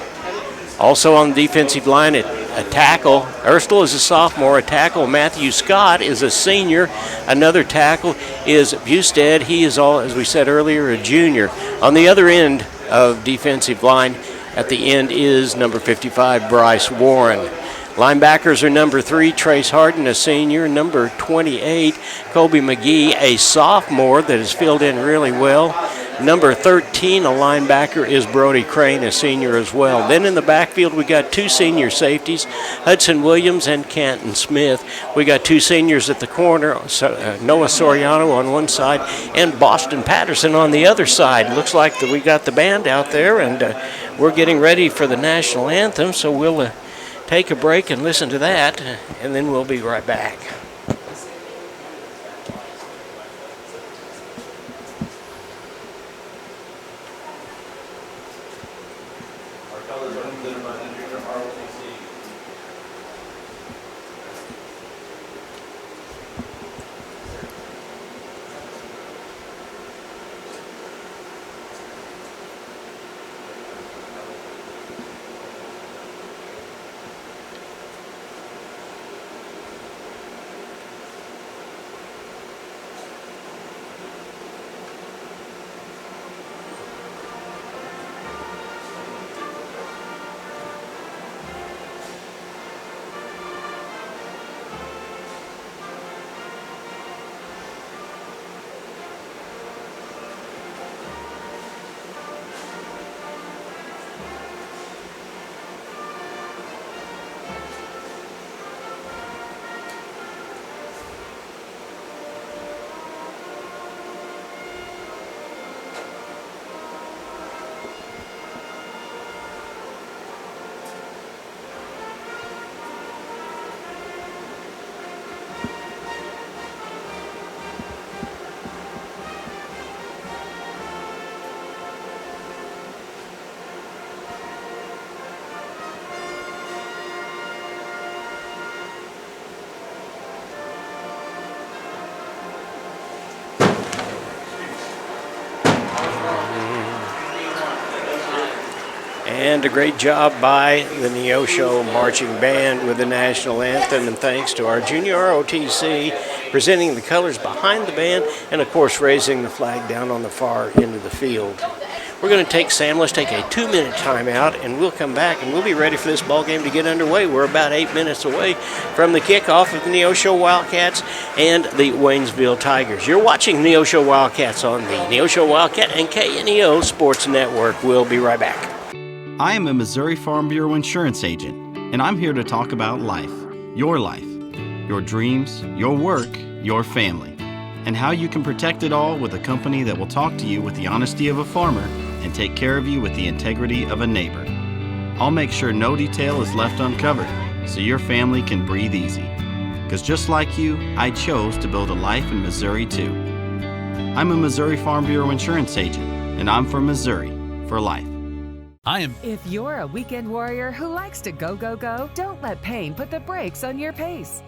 Also on the defensive line, a tackle, Erstel is a sophomore. A tackle, Matthew Scott, is a senior. Another tackle is Bustad. He is, as we said earlier, a junior. On the other end of defensive line, at the end is number 55, Bryce Warren. Linebackers are number 3, Trace Harden, a senior. Number 28, Colby McGee, a sophomore that has filled in really well. Number 13, a linebacker, is Brody Crane, a senior as well. Then in the backfield, we got two senior safeties, Hudson Williams and Canton Smith. We got two seniors at the corner, Noah Soriano on one side and Boston Patterson on the other side. Looks like that we got the band out there, and we're getting ready for the national anthem, so we'll take a break and listen to that, and then we'll be right back. And a great job by the Neosho Marching Band with the national anthem, and thanks to our junior ROTC presenting the colors behind the band and, of course, raising the flag down on the far end of the field. We're going to take let's take a 2-minute timeout, and we'll come back, and we'll be ready for this ball game to get underway. We're about 8 minutes away from the kickoff of the Neosho Wildcats and the Waynesville Tigers. You're watching Neosho Wildcats on the Neosho Wildcat and KNEO Sports Network. We'll be right back. I am a Missouri Farm Bureau insurance agent, and I'm here to talk about life, your dreams, your work, your family, and how you can protect it all with a company that will talk to you with the honesty of a farmer and take care of you with the integrity of a neighbor. I'll make sure no detail is left uncovered so your family can breathe easy. Because just like you, I chose to build a life in Missouri too. I'm a Missouri Farm Bureau insurance agent, and I'm from Missouri for life. If you're a weekend warrior who likes to go, don't let pain put the brakes on your pace.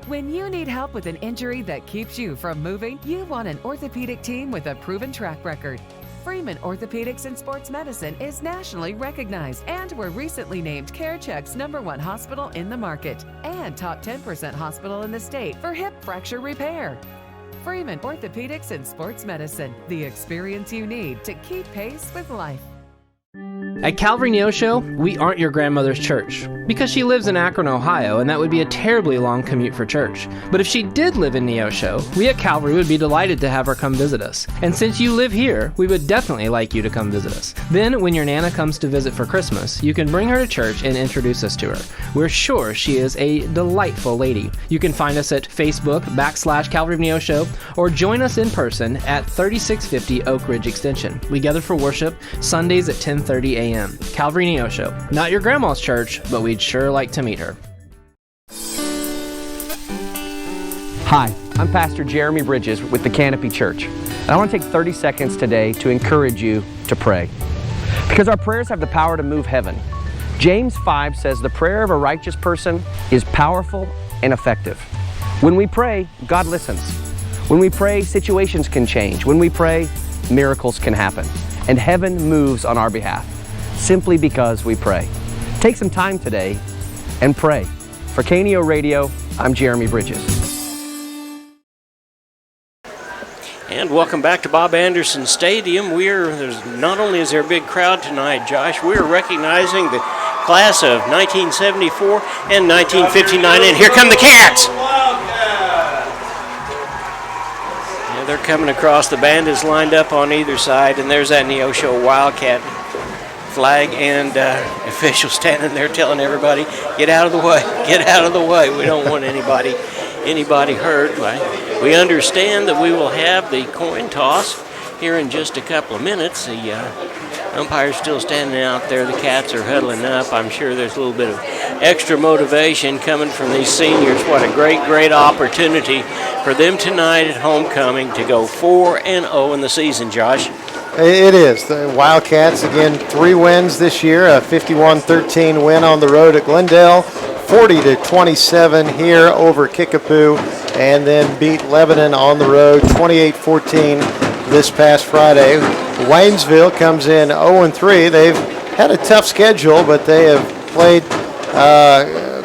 When you need help with an injury that keeps you from moving, you want an orthopedic team with a proven track record. Freeman Orthopedics and Sports Medicine is nationally recognized, and were recently named CareCheck's #1 hospital in the market and top 10% hospital in the state for hip fracture repair. Freeman Orthopedics and Sports Medicine, the experience you need to keep pace with life. At Calvary Neosho, we aren't your grandmother's church, because she lives in Akron, Ohio, and that would be a terribly long commute for church. But if she did live in Neosho, we at Calvary would be delighted to have her come visit us. And since you live here, we would definitely like you to come visit us. Then, when your Nana comes to visit for Christmas, you can bring her to church and introduce us to her. We're sure she is a delightful lady. You can find us at Facebook/Calvary of Neosho, or join us in person at 3650 Oak Ridge Extension. We gather for worship Sundays at 10:30 a.m. Calvary Neosho. Not your grandma's church, but we'd sure like to meet her. Hi, I'm Pastor Jeremy Bridges with the Canopy Church, and I want to take 30 seconds today to encourage you to pray, because our prayers have the power to move heaven. James 5 says the prayer of a righteous person is powerful and effective. When we pray, God listens. When we pray, situations can change. When we pray, miracles can happen, and heaven moves on our behalf, simply because we pray. Take some time today and pray. For KNEO Radio, I'm Jeremy Bridges. And welcome back to Bob Anderson Stadium. Not only is there a big crowd tonight, Josh, we're recognizing the class of 1974 and 1959, and here come the Cats. they're coming across. The band is lined up on either side, and there's that Neosho Wildcat flag, and officials standing there telling everybody, get out of the way, get out of the way. We don't want anybody hurt. We understand that we will have the coin toss here in just a couple of minutes. The umpire's still standing out there. The Cats are huddling up. I'm sure there's a little bit of extra motivation coming from these seniors. What a great opportunity for them tonight at homecoming to go 4-0 in the season, Josh. It is. The Wildcats, again, 3 wins this year, a 51-13 win on the road at Glendale, 40-27 here over Kickapoo, and then beat Lebanon on the road 28-14 this past Friday. Waynesville comes in 0-3. They've had a tough schedule, but they have played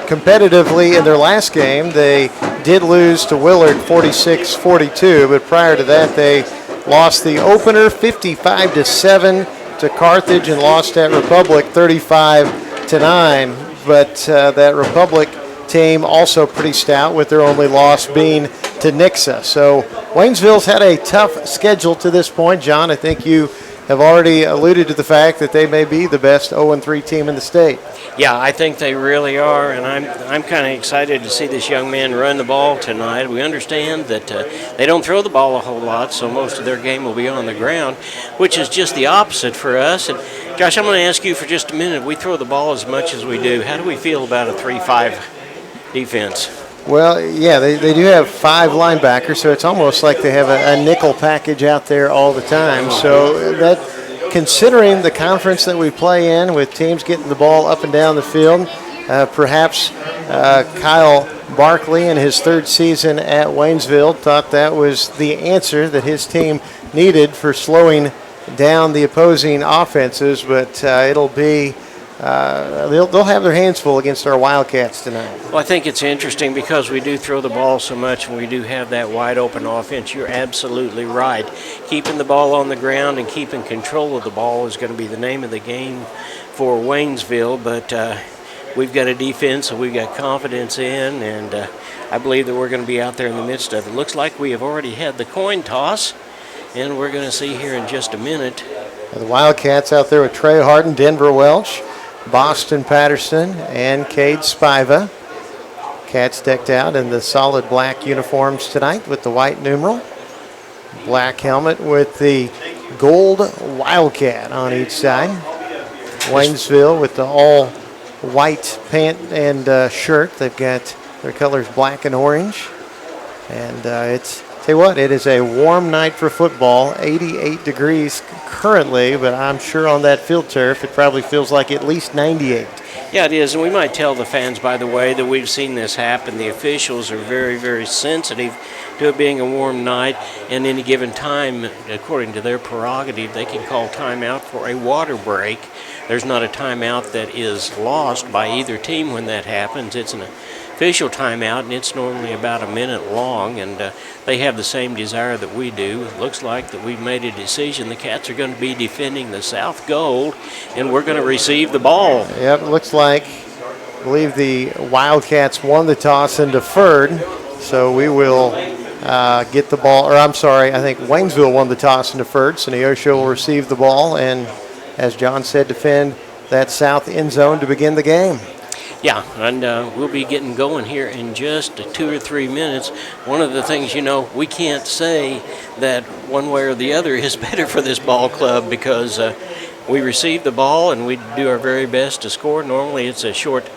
competitively in their last game. They did lose to Willard 46-42, but prior to that they lost the opener 55-7 to Carthage and lost at Republic 35-9. But that Republic team also pretty stout, with their only loss being to Nixa. So Waynesville's had a tough schedule to this point. John, I think you have already alluded to the fact that they may be the best 0-3 team in the state. Yeah, I think they really are, and I'm kind of excited to see this young man run the ball tonight. We understand that they don't throw the ball a whole lot, so most of their game will be on the ground, which is just the opposite for us. And Josh, I'm going to ask you for just a minute. We throw the ball as much as we do. How do we feel about a 3-5 defense? Well, yeah, they do have 5 linebackers, so it's almost like they have a nickel package out there all the time. So that, considering the conference that we play in, with teams getting the ball up and down the field, perhaps Kyle Barkley in his 3rd season at Waynesville thought that was the answer that his team needed for slowing down the opposing offenses, but it'll be they'll have their hands full against our Wildcats tonight. Well, I think it's interesting because we do throw the ball so much and we do have that wide open offense. You're absolutely right. Keeping the ball on the ground and keeping control of the ball is going to be the name of the game for Waynesville, but we've got a defense that we've got confidence in, and I believe that we're going to be out there in the midst of it. Looks like we have already had the coin toss, and we're going to see here in just a minute. The Wildcats out there with Trey Harden, Denver Welch, Boston Patterson, and Cade Spiva. Cats decked out in the solid black uniforms tonight with the white numeral. Black helmet with the gold Wildcat on each side. Waynesville with the all white pant and shirt. They've got their colors black and orange. And it's, tell you what, it is a warm night for football. 88 degrees currently, but I'm sure on that field turf it probably feels like at least 98. Yeah, it is, and we might tell the fans, by the way, that we've seen this happen. The officials are very, very sensitive to it being a warm night, and any given time, according to their prerogative, they can call timeout for a water break. There's not a timeout that is lost by either team when that happens. It's an official timeout, and it's normally about a minute long, and they have the same desire that we do. It looks like that we've made a decision. The Cats are going to be defending the South Gold, and we're going to receive the ball. Yep, it looks like, I believe the Wildcats won the toss and deferred, so we will get the ball, or I'm sorry, I think Waynesville won the toss and deferred, so Neosho will receive the ball, and as John said, defend that south end zone to begin the game. Yeah, and we'll be getting going here in just 2 or 3 minutes. One of the things, we can't say that one way or the other is better for this ball club, because we receive the ball and we do our very best to score. Normally it's a short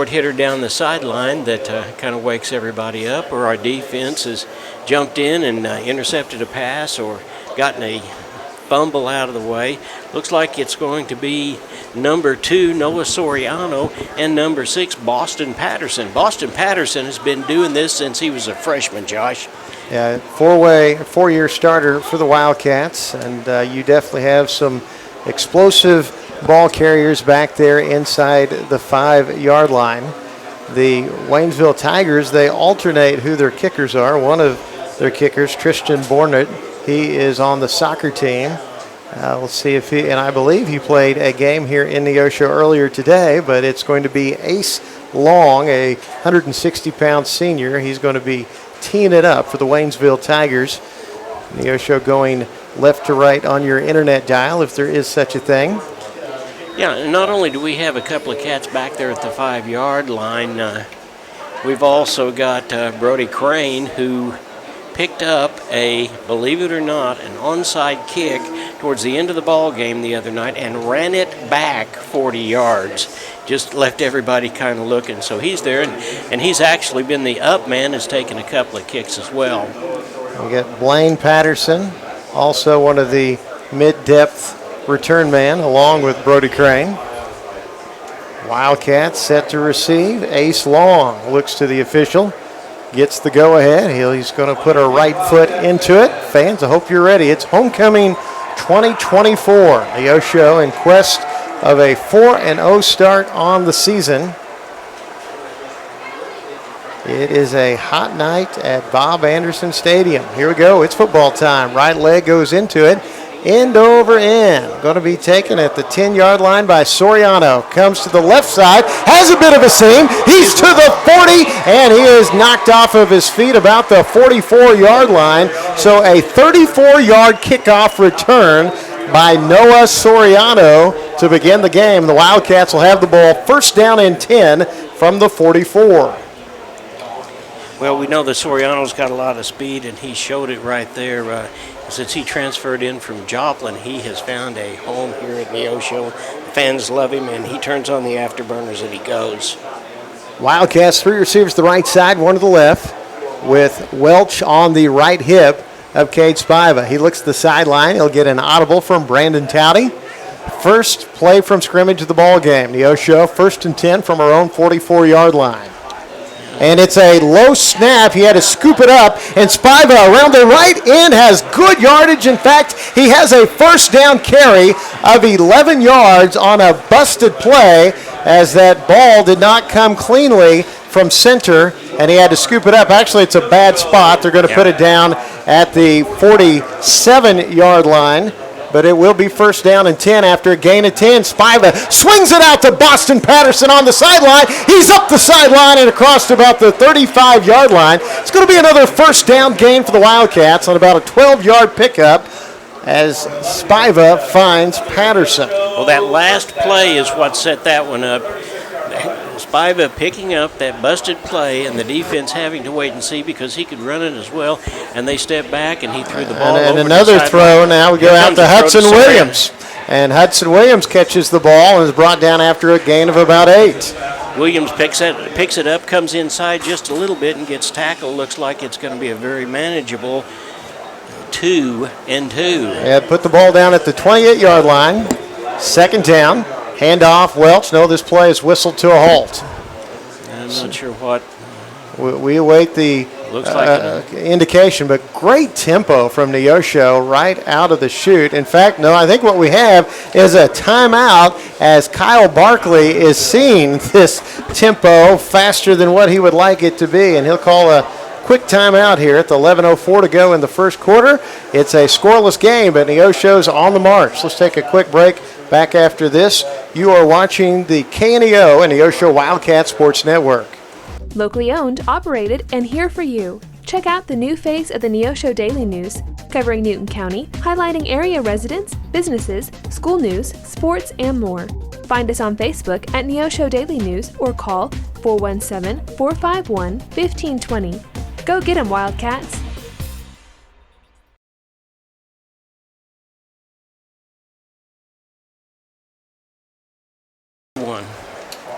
hitter down the sideline that kind of wakes everybody up, or our defense has jumped in and intercepted a pass or gotten a fumble out of the way. Looks like it's going to be number 2, Noah Soriano, and number 6, Boston Patterson. Boston Patterson has been doing this since he was a freshman, Josh. Yeah, 4-year starter for the Wildcats, and you definitely have some explosive ball carriers back there inside the 5-yard line. The Waynesville Tigers, they alternate who their kickers are. One of their kickers, Tristan Bornett, he is on the soccer team. We'll see if he, and I believe he played a game here in Neosho earlier today, but it's going to be Ace Long, a 160-pound senior. He's going to be teeing it up for the Waynesville Tigers. Neosho going left to right on your internet dial, if there is such a thing. Yeah, and not only do we have a couple of cats back there at the 5-yard line, we've also got Brody Crane, who picked up believe it or not, an onside kick towards the end of the ball game the other night and ran it back 40 yards. Just left everybody kind of looking. So he's there, and he's actually been the up man, has taken a couple of kicks as well. We got Blaine Patterson, also one of the mid-depth return man, along with Brody Crane. Wildcats set to receive. Ace Long looks to the official, gets the go-ahead. He's going to put a right foot into it. Fans, I hope you're ready. It's homecoming 2024. Neosho in quest of a 4-0 start on the season. It is a hot night at Bob Anderson Stadium. Here we go. It's football time. Right leg goes into it. End over end. Going to be taken at the 10-yard line by Soriano. Comes to the left side. Has a bit of a seam. He's to the 40, and he is knocked off of his feet about the 44-yard line. So a 34-yard kickoff return by Noah Soriano to begin the game. The Wildcats will have the ball first down and 10 from the 44. Well, we know that Soriano's got a lot of speed, and he showed it right there. Since he transferred in from Joplin, he has found a home here at Neosho. The fans love him, and he turns on the afterburners and he goes. Wildcats, 3 receivers to the right side, 1 to the left, with Welch on the right hip of Cade Spiva. He looks to the sideline. He'll get an audible from Brandon Towdy. First play from scrimmage of the ball game. Neosho, 1st and 10 from our own 44-yard line. And it's a low snap. He had to scoop it up. And Spiva around the right end has good yardage. In fact, he has a first down carry of 11 yards on a busted play, as that ball did not come cleanly from center, and he had to scoop it up. Actually, it's a bad spot. They're going to put it down at the 47-yard line. But it will be first down and 10 after a gain of 10. Spiva swings it out to Boston Patterson on the sideline. He's up the sideline and across to about the 35-yard line. It's going to be another first down gain for the Wildcats on about a 12-yard pickup as Spiva finds Patterson. Well, that last play is what set that one up. Spiva picking up that busted play, and the defense having to wait and see because he could run it as well. And they stepped back, and he threw the ball over. And another throw. Now we go out to Hudson Williams. And Hudson Williams catches the ball and is brought down after a gain of about 8. Williams picks it up, comes inside just a little bit, and gets tackled. Looks like it's going to be a very manageable 2 and 2. Yeah, put the ball down at the 28-yard line. Second down. Handoff, Welch. No, this play is whistled to a halt. I'm not sure what. We await the indication, but great tempo from Neosho right out of the chute. In fact, no, I think what we have is a timeout as Kyle Barkley is seeing this tempo faster than what he would like it to be, and he'll call a quick timeout here at the 11:04 to go in the first quarter. It's a scoreless game, but Neosho's on the march. Let's take a quick break. Back after this, you are watching the KNEO and Neosho Wildcat Sports Network. Locally owned, operated, and here for you. Check out the new face of the Neosho Daily News, covering Newton County, highlighting area residents, businesses, school news, sports, and more. Find us on Facebook at Neosho Daily News or call 417-451-1520. Go get 'em, Wildcats!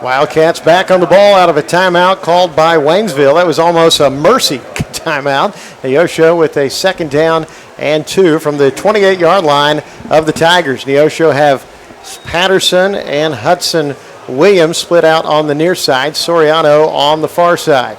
Wildcats back on the ball out of a timeout called by Waynesville. That was almost a mercy timeout. Neosho with a second down and 2 from the 28-yard line of the Tigers. Neosho have Patterson and Hudson Williams split out on the near side, Soriano on the far side.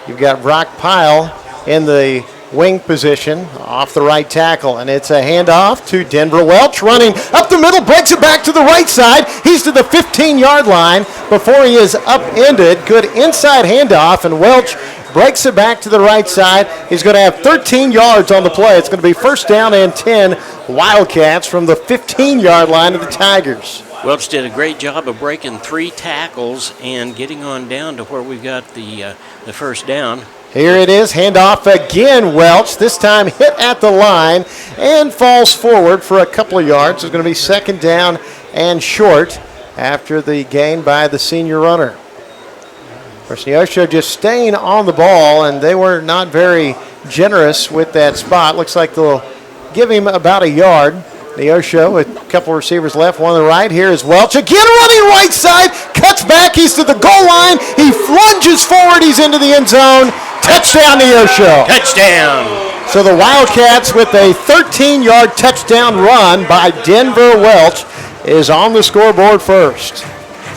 You've got Brock Pyle in the wing position off the right tackle, and it's a handoff to Denver Welch, running up the middle, breaks it back to the right side. He's to the 15-yard line before he is upended. Good inside handoff, and Welch breaks it back to the right side. He's going to have 13 yards on the play. It's going to be first down and 10 Wildcats from the 15-yard line of the Tigers. Welch did a great job of breaking 3 tackles and getting on down to where we got the first down. Here it is, handoff again, Welch. This time hit at the line and falls forward for a couple of yards. It's going to be second down and short after the gain by the senior runner. Of course, Neosho just staying on the ball, and they were not very generous with that spot. Looks like they'll give him about a yard. Neosho with a couple receivers left, one on the right. Here is Welch again running right side, cuts back, he's to the goal line, he lunges forward, he's into the end zone. Touchdown, Neosho. Touchdown. So the Wildcats with a 13-yard touchdown run by Denver Welch is on the scoreboard first.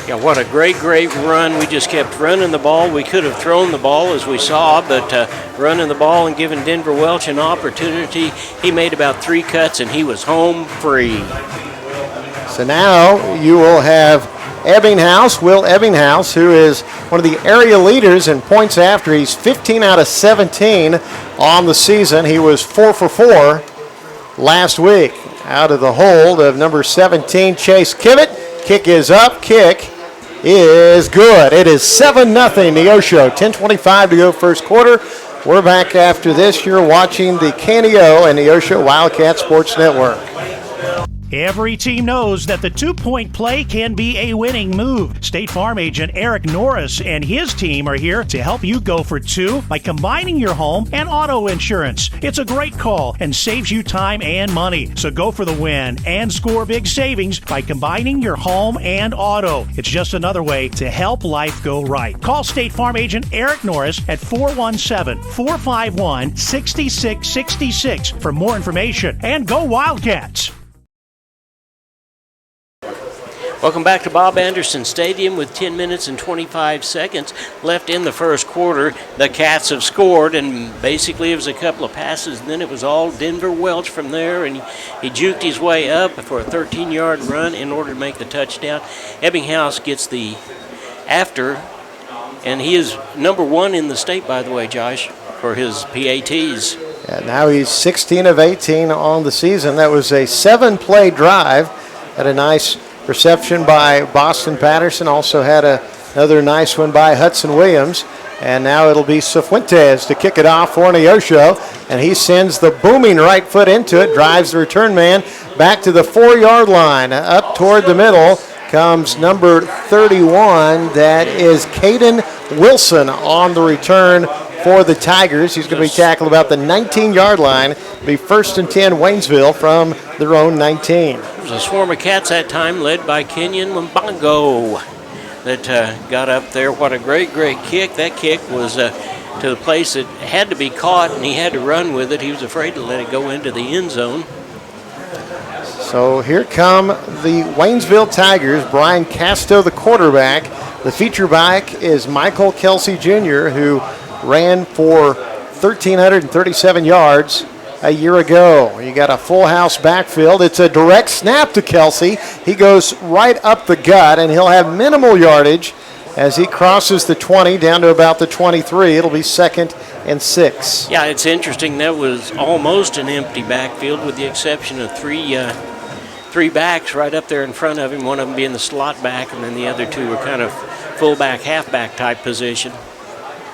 Yeah, what a great run. We just kept running the ball. We could have thrown the ball, as we saw, but running the ball and giving Denver Welch an opportunity. He made about 3 cuts, and he was home free. So now you will have Will Ebbinghaus, who is one of the area leaders in points after. He's 15 out of 17 on the season. He was 4 for 4 last week. Out of the hold of number 17, Chase Kivett. Kick is up. Kick is good. It is 7-0 Neosho. 10:25 to go first quarter. We're back after this. You're watching the KNEO and Neosho Wildcat Sports Network. Every team knows that the two-point play can be a winning move. State Farm agent Eric Norris and his team are here to help you go for 2 by combining your home and auto insurance. It's a great call and saves you time and money. So go for the win and score big savings by combining your home and auto. It's just another way to help life go right. Call State Farm agent Eric Norris at 417-451-6666 for more information. And go Wildcats! Welcome back to Bob Anderson Stadium with 10 minutes and 25 seconds left in the first quarter. The Cats have scored, and basically it was a couple of passes, and then it was all Denver Welch from there, and he juked his way up for a 13-yard run in order to make the touchdown. Ebbinghaus gets the after, and he is number 1 in the state, by the way, Josh, for his PATs. Yeah, now he's 16 of 18 on the season. That was a 7-play drive. Had a nice reception by Boston Patterson. Also had another nice one by Hudson Williams. And now it'll be Cifuentes to kick it off for Neosho. And he sends the booming right foot into it, drives the return man back to the 4-yard line. Up toward the middle comes number 31. That is Caden Wilson on the return for the Tigers. He's going to be tackled about the 19-yard line. It'll be 1st and 10 Waynesville from their own 19. There was a swarm of Cats that time led by Kenyon Mbongo that got up there. What a great kick. That kick was to the place that had to be caught, and he had to run with it. He was afraid to let it go into the end zone. So here come the Waynesville Tigers. Brian Casto, the quarterback. The feature back is Michael Kelsey Jr., who ran for 1,337 yards a year ago. You got a full house backfield. It's a direct snap to Kelsey. He goes right up the gut, and he'll have minimal yardage as he crosses the 20 down to about the 23. It'll be 2nd and 6. Yeah, it's interesting. That was almost an empty backfield with the exception of three backs right up there in front of him, one of them being the slot back, and then the other 2 were kind of fullback, halfback type position.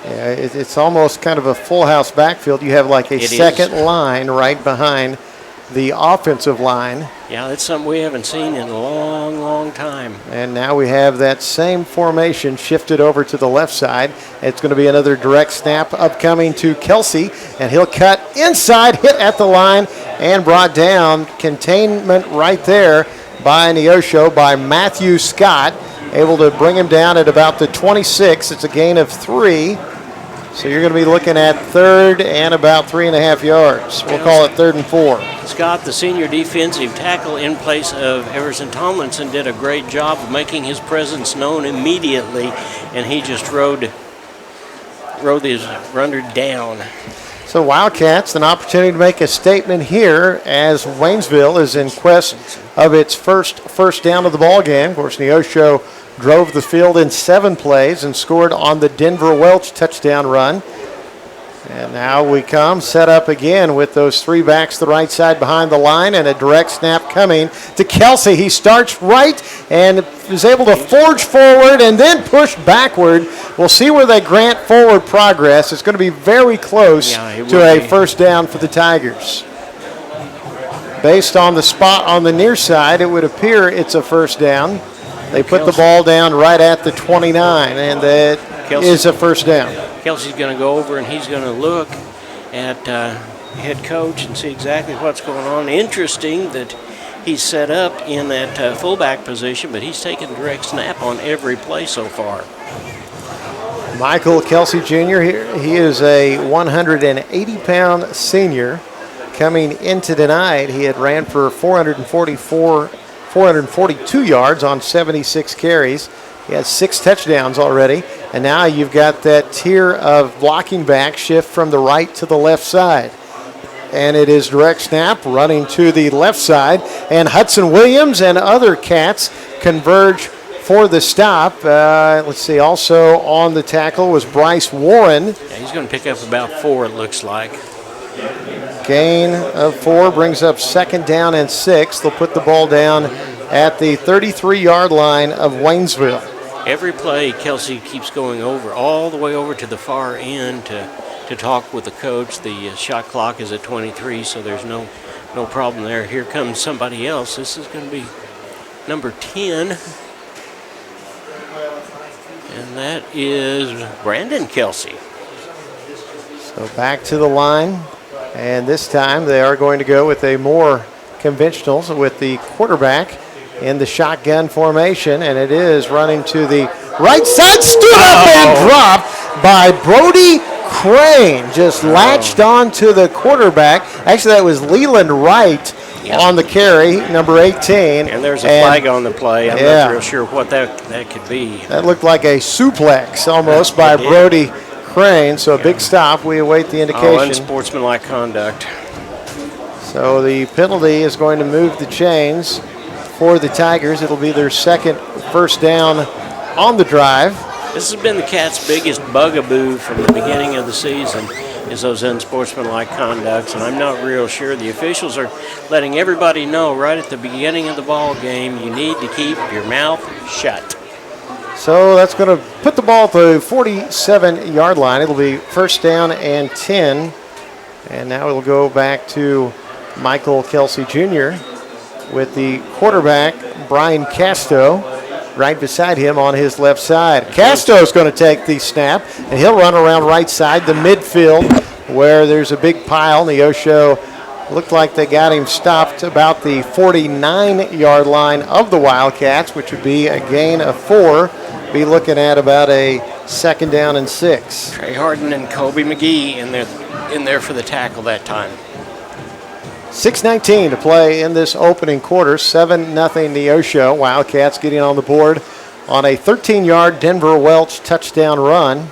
Yeah, it's almost kind of a full house backfield. You have like a second line right behind the offensive line. Yeah, that's something we haven't seen in a long time. And now we have that same formation shifted over to the left side. It's going to be another direct snap upcoming to Kelsey, and he'll cut inside, hit at the line, and brought down. Containment right there by Neosho by Matthew Scott, able to bring him down at about the 26. It's a gain of 3. So you're going to be looking at 3rd and about 3.5 yards. We'll call it 3rd and 4. Scott, the senior defensive tackle in place of Everson Tomlinson, did a great job of making his presence known immediately, and he just rode his runner down. So Wildcats, an opportunity to make a statement here as Waynesville is in quest of its first down of the ball game. Of course, Neosho drove the field in 7 plays and scored on the Denver Welch touchdown run. And now we come set up again with those three backs the right side behind the line, and a direct snap coming to Kelsey. He starts right and is able to forge forward and then push backward. We'll see where they grant forward progress. It's going to be very close to a first down for the Tigers. Based on the spot on the near side, it would appear it's a first down. They put the ball down right at the 29, and that is a first down. Kelsey's going to go over and he's going to look at head coach and see exactly what's going on. Interesting that he's set up in that fullback position, but he's taken direct snap on every play so far. Michael Kelsey Jr. here, he is a 180-pound senior. Coming into tonight, he had ran for 442 yards on 76 carries. He has 6 touchdowns already, and now you've got that tier of blocking back shift from the right to the left side. And it is direct snap running to the left side, and Hudson Williams and other Cats converge for the stop. Let's see, also on the tackle was Bryce Warren. Yeah, he's going to pick up about 4, it looks like. Gain of 4 brings up second down and 6. They'll put the ball down at the 33-yard line of Waynesville. Every play, Kelsey keeps going over, all the way over to the far end to talk with the coach. The shot clock is at 23, so there's no problem there. Here comes somebody else. This is going to be number 10. And that is Brandon Kelsey. So back to the line. And this time they are going to go with a more conventional with the quarterback in the shotgun formation, and it is running to the right side, stood up and dropped by Brody Crane. Just latched on to the quarterback. Actually, that was Leland Wright on the carry, number 18. And there's a flag on the play. I'm not real sure what that could be. That looked like a suplex almost by Brody Crane, so a big stop. We await the indication. Unsportsmanlike conduct. So the penalty is going to move the chains for the Tigers. It'll be their second first down on the drive. This has been the Cats' biggest bugaboo from the beginning of the season, is those unsportsmanlike conducts, and I'm not real sure. The officials are letting everybody know right at the beginning of the ball game, you need to keep your mouth shut. So that's going to put the ball at the 47-yard line. It'll be first down and 10. And now it'll go back to Michael Kelsey Jr. with the quarterback, Brian Casto, right beside him on his left side. Casto's going to take the snap, and he'll run around right side, the midfield, where there's a big pile. Neosho looked like they got him stopped about the 49-yard line of the Wildcats, which would be a gain of 4. Be looking at about a second down and 6. Trey Harden and Kobe McGee in there for the tackle that time. 6:19 to play in this opening quarter. 7-0 Neosho. Wildcats getting on the board on a 13-yard Denver Welch touchdown run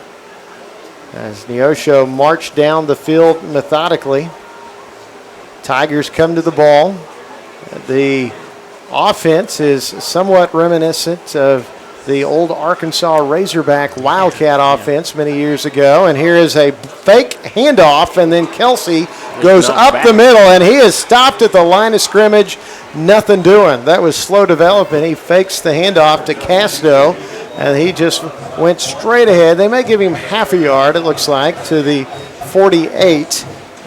as Neosho marched down the field methodically. Tigers come to the ball. The offense is somewhat reminiscent of the old Arkansas Razorback Wildcat offense many years ago. And here is a fake handoff, and then Kelsey goes up the middle, and he is stopped at the line of scrimmage. Nothing doing. That was slow development. He fakes the handoff to Casto, and he just went straight ahead. They may give him half a yard, it looks like, to the 48.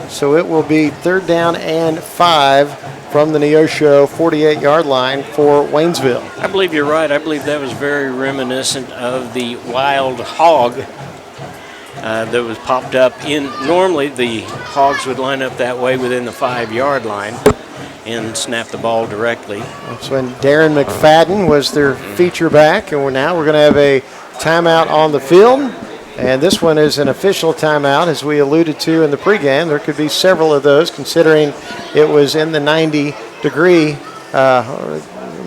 So it will be third down and 5 from the Neosho 48-yard line for Waynesville. I believe you're right. I believe that was very reminiscent of the wild hog that was popped up in. Normally the hogs would line up that way within the 5-yard line and snap the ball directly. That's when Darren McFadden was their feature back, and now we're going to have a timeout on the field. And this one is an official timeout, as we alluded to in the pregame. There could be several of those, considering it was in the 90-degree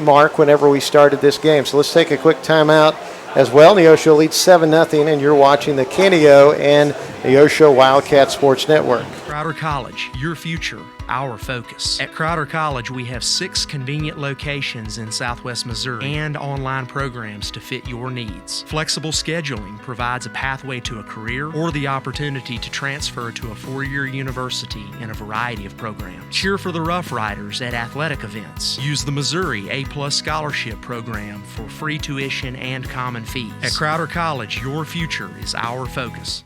mark whenever we started this game. So let's take a quick timeout as well. Neosho leads 7-0, and you're watching the Keneo and Neosho Wildcat Sports Network. Crowder College, your future, our focus. At Crowder College, we have 6 convenient locations in Southwest Missouri and online programs to fit your needs. Flexible scheduling provides a pathway to a career or the opportunity to transfer to a 4-year university in a variety of programs. Cheer for the Rough Riders at athletic events. Use the Missouri A+ Scholarship Program for free tuition and common fees. At Crowder College, your future is our focus.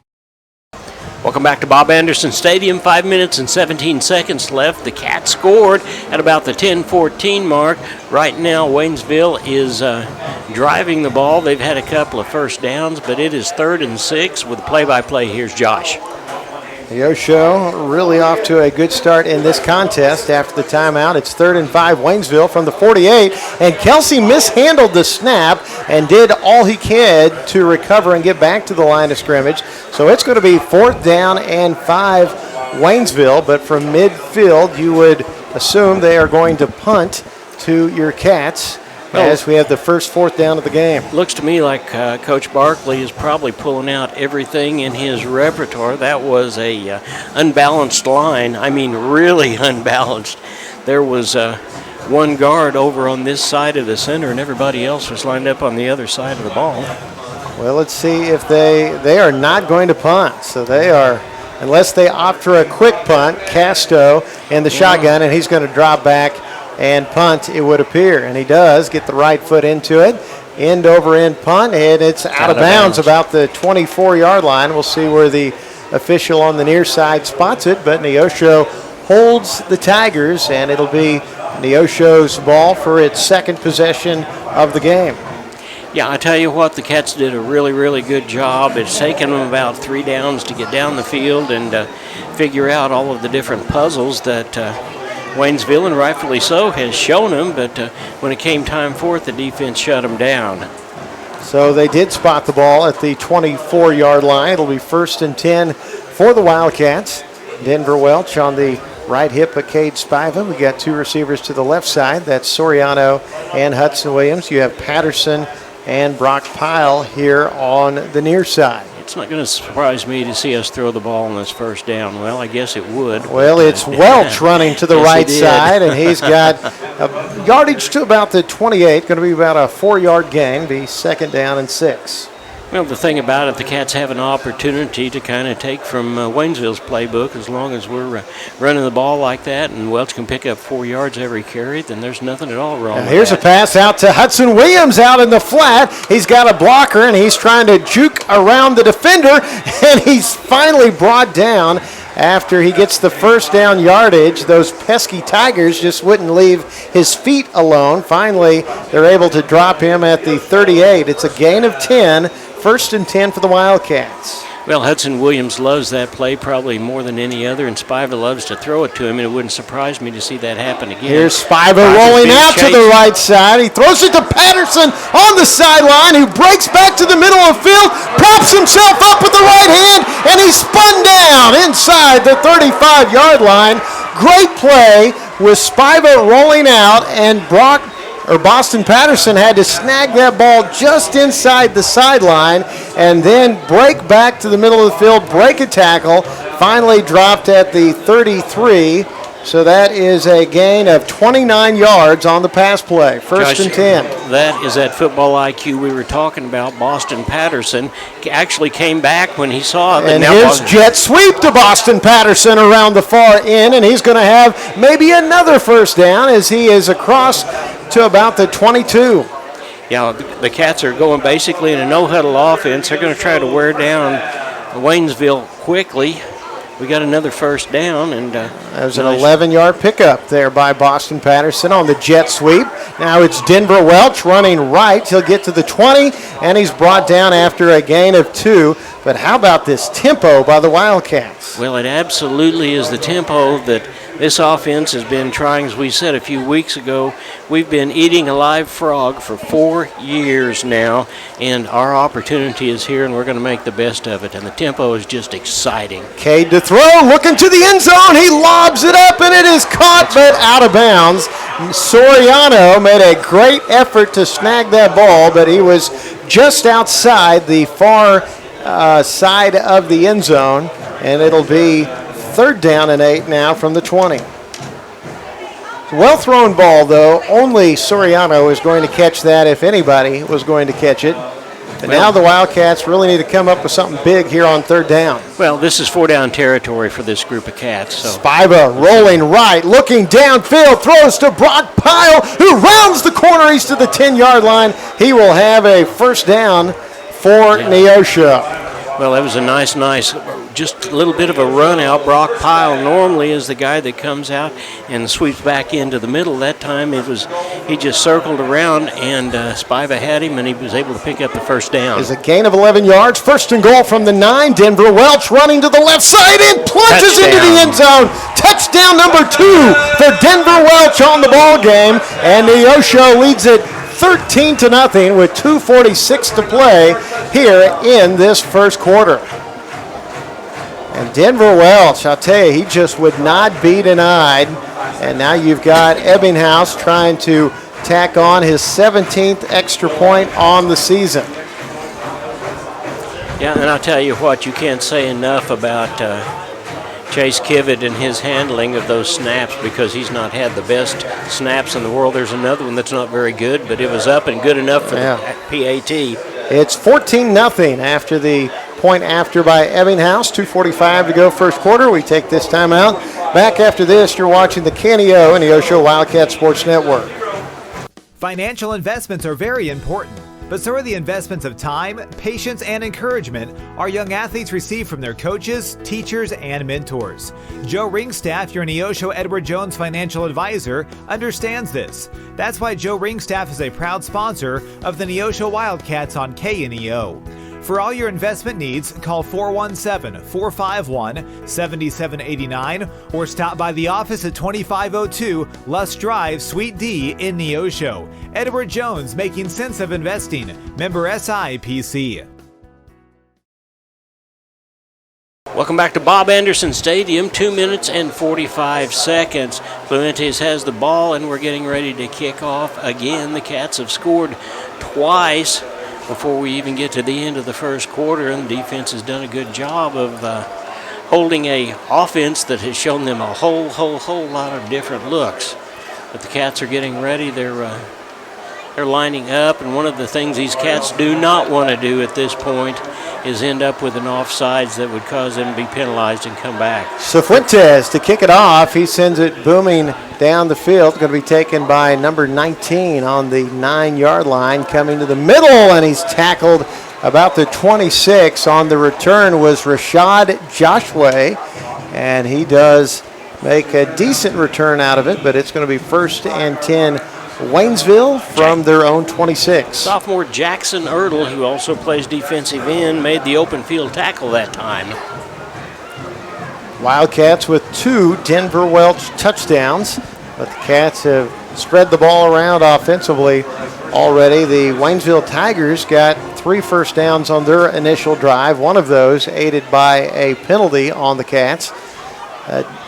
Welcome back to Bob Anderson Stadium. 5 minutes and 17 seconds left. The Cats scored at about the 10-14 mark. Right now, Waynesville is driving the ball. They've had a couple of first downs, but it is 3rd and 6 with play-by-play. Here's Josh. Neosho really off to a good start in this contest after the timeout. It's 3rd and 5, Waynesville from the 48, and Kelsey mishandled the snap and did all he could to recover and get back to the line of scrimmage. So it's going to be 4th down and 5, Waynesville, but from midfield you would assume they are going to punt to your Cats as we have the first 4th down of the game. Looks to me like Coach Barkley is probably pulling out everything in his repertoire. That was a unbalanced line. I mean, really unbalanced. There was one guard over on this side of the center, and everybody else was lined up on the other side of the ball. Well, let's see if they are not going to punt. So they are, unless they opt for a quick punt, Casto in the shotgun, and he's going to drop back and punt, it would appear. And he does get the right foot into it. End over end punt, and it's out of bounds about the 24-yard line. We'll see where the official on the near side spots it, but Neosho holds the Tigers, and it'll be Neosho's ball for its 2nd possession of the game. Yeah, I tell you what, the Cats did a really, really good job. It's taken them about 3 downs to get down the field and figure out all of the different puzzles that Waynesville, and rightfully so, has shown them, but when it came time for it, the defense shut them down. So they did spot the ball at the 24-yard line. It'll be 1st and 10 for the Wildcats. Denver Welch on the right hip of Cade Spiva. We got 2 receivers to the left side. That's Soriano and Hudson Williams. You have Patterson and Brock Pyle here on the near side. It's not going to surprise me to see us throw the ball on this 1st down. Well, I guess it would. Well, it's Welch running to the right side, and he's got a yardage to about the 28. Going to be about a 4-yard gain, be 2nd down and 6. Well, the thing about it, the Cats have an opportunity to kind of take from Waynesville's playbook. As long as we're running the ball like that and Welch can pick up 4 yards every carry, then there's nothing at all wrong with here's that. A pass out to Hudson Williams out in the flat. He's got a blocker, and he's trying to juke around the defender, and he's finally brought down after he gets the 1st down yardage. Those pesky Tigers just wouldn't leave his feet alone. Finally, they're able to drop him at the 38. It's a gain of 10. 1st and 10 for the Wildcats. Well, Hudson Williams loves that play probably more than any other, and Spiva loves to throw it to him, and it wouldn't surprise me to see that happen again. Here's Spiva rolling out to the right side. He throws it to Patterson on the sideline, who breaks back to the middle of the field, props himself up with the right hand, and he's spun down inside the 35-yard line. Great play with Spiva rolling out, and Boston Patterson had to snag that ball just inside the sideline and then break back to the middle of the field, break a tackle, finally dropped at the 33. So that is a gain of 29 yards on the pass play. 1st and 10. That is that football IQ we were talking about. Boston Patterson actually came back when he saw it. And here's jet sweep to Boston Patterson around the far end, and he's going to have maybe another 1st down as he is across to about the 22. Yeah, the Cats are going basically in a no-huddle offense. They're going to try to wear down Waynesville quickly. We got another 1st down, and there's an 11-yard pickup there by Boston Patterson on the jet sweep. Now it's Denver Welch running right. He'll get to the 20, and he's brought down after a gain of 2. But how about this tempo by the Wildcats? Well, it absolutely is the tempo that this offense has been trying. As we said a few weeks ago, we've been eating a live frog for 4 years now, and our opportunity is here, and we're going to make the best of it. And the tempo is just exciting. Cade to throw, looking to the end zone. He lobs it up, and it is caught, but out of bounds. Soriano made a great effort to snag that ball, but he was just outside the far side of the end zone, and it'll be 3rd down and 8 now from the 20. Well thrown ball, though. Only Soriano is going to catch that if anybody was going to catch it. And now the Wildcats really need to come up with something big here on 3rd down. Well, this is 4-down territory for this group of Cats. So. Spiva rolling right, looking downfield, throws to Brock Pyle, who rounds the corner. He's to the 10-yard line. He will have a 1st down for Neosho. Well, that was a nice, just a little bit of a run out. Brock Pyle normally is the guy that comes out and sweeps back into the middle. That time he just circled around, and Spiva had him, and he was able to pick up the 1st down. There's a gain of 11 yards. 1st and goal from the 9. Denver Welch running to the left side and plunges into the end zone. Touchdown number 2 for Denver Welch on the ball game, and Neosho leads it 13-0 with 2:46 to play here in this 1st quarter. And Denver Welch, I'll tell you, he just would not be denied. And now you've got Ebbinghaus trying to tack on his 17th extra point on the season. Yeah, and I'll tell you what, you can't say enough about Chase Kivitt and his handling of those snaps, because he's not had the best snaps in the world. There's another one that's not very good, but it was up and good enough for the PAT. It's 14-0 after the point after by Ebbinghaus. 2:45 to go 1st quarter. We take this time out. Back after this, you're watching the KNEO and Neosho Wildcat Sports Network. Financial investments are very important, but so are the investments of time, patience, and encouragement our young athletes receive from their coaches, teachers, and mentors. Joe Ringstaff, your Neosho Edward Jones financial advisor, understands this. That's why Joe Ringstaff is a proud sponsor of the Neosho Wildcats on KNEO. For all your investment needs, call 417-451-7789 or stop by the office at 2502 Lusk Drive, Suite D in Neosho. Edward Jones, making sense of investing. Member SIPC. Welcome back to Bob Anderson Stadium. 2 minutes and 45 seconds. Fuentes has the ball, and we're getting ready to kick off again. The Cats have scored twice before we even get to the end of the 1st quarter, and the defense has done a good job of holding a offense that has shown them a whole lot of different looks. But the Cats are getting ready. They're lining up, and one of the things these Cats do not want to do at this point is end up with an offsides that would cause them to be penalized and come back. Fuentes to kick it off. He sends it booming down the field. Going to be taken by number 19 on the 9-yard line. Coming to the middle, and he's tackled about the 26. On the return was Rashad Joshua, and he does make a decent return out of it, but it's going to be 1st and 10 Waynesville from their own 26. Sophomore Jackson Erdl, who also plays defensive end, made the open field tackle that time. Wildcats with 2 Denver Welch touchdowns, but the Cats have spread the ball around offensively already. The Waynesville Tigers got 3 first downs on their initial drive, one of those aided by a penalty on the Cats.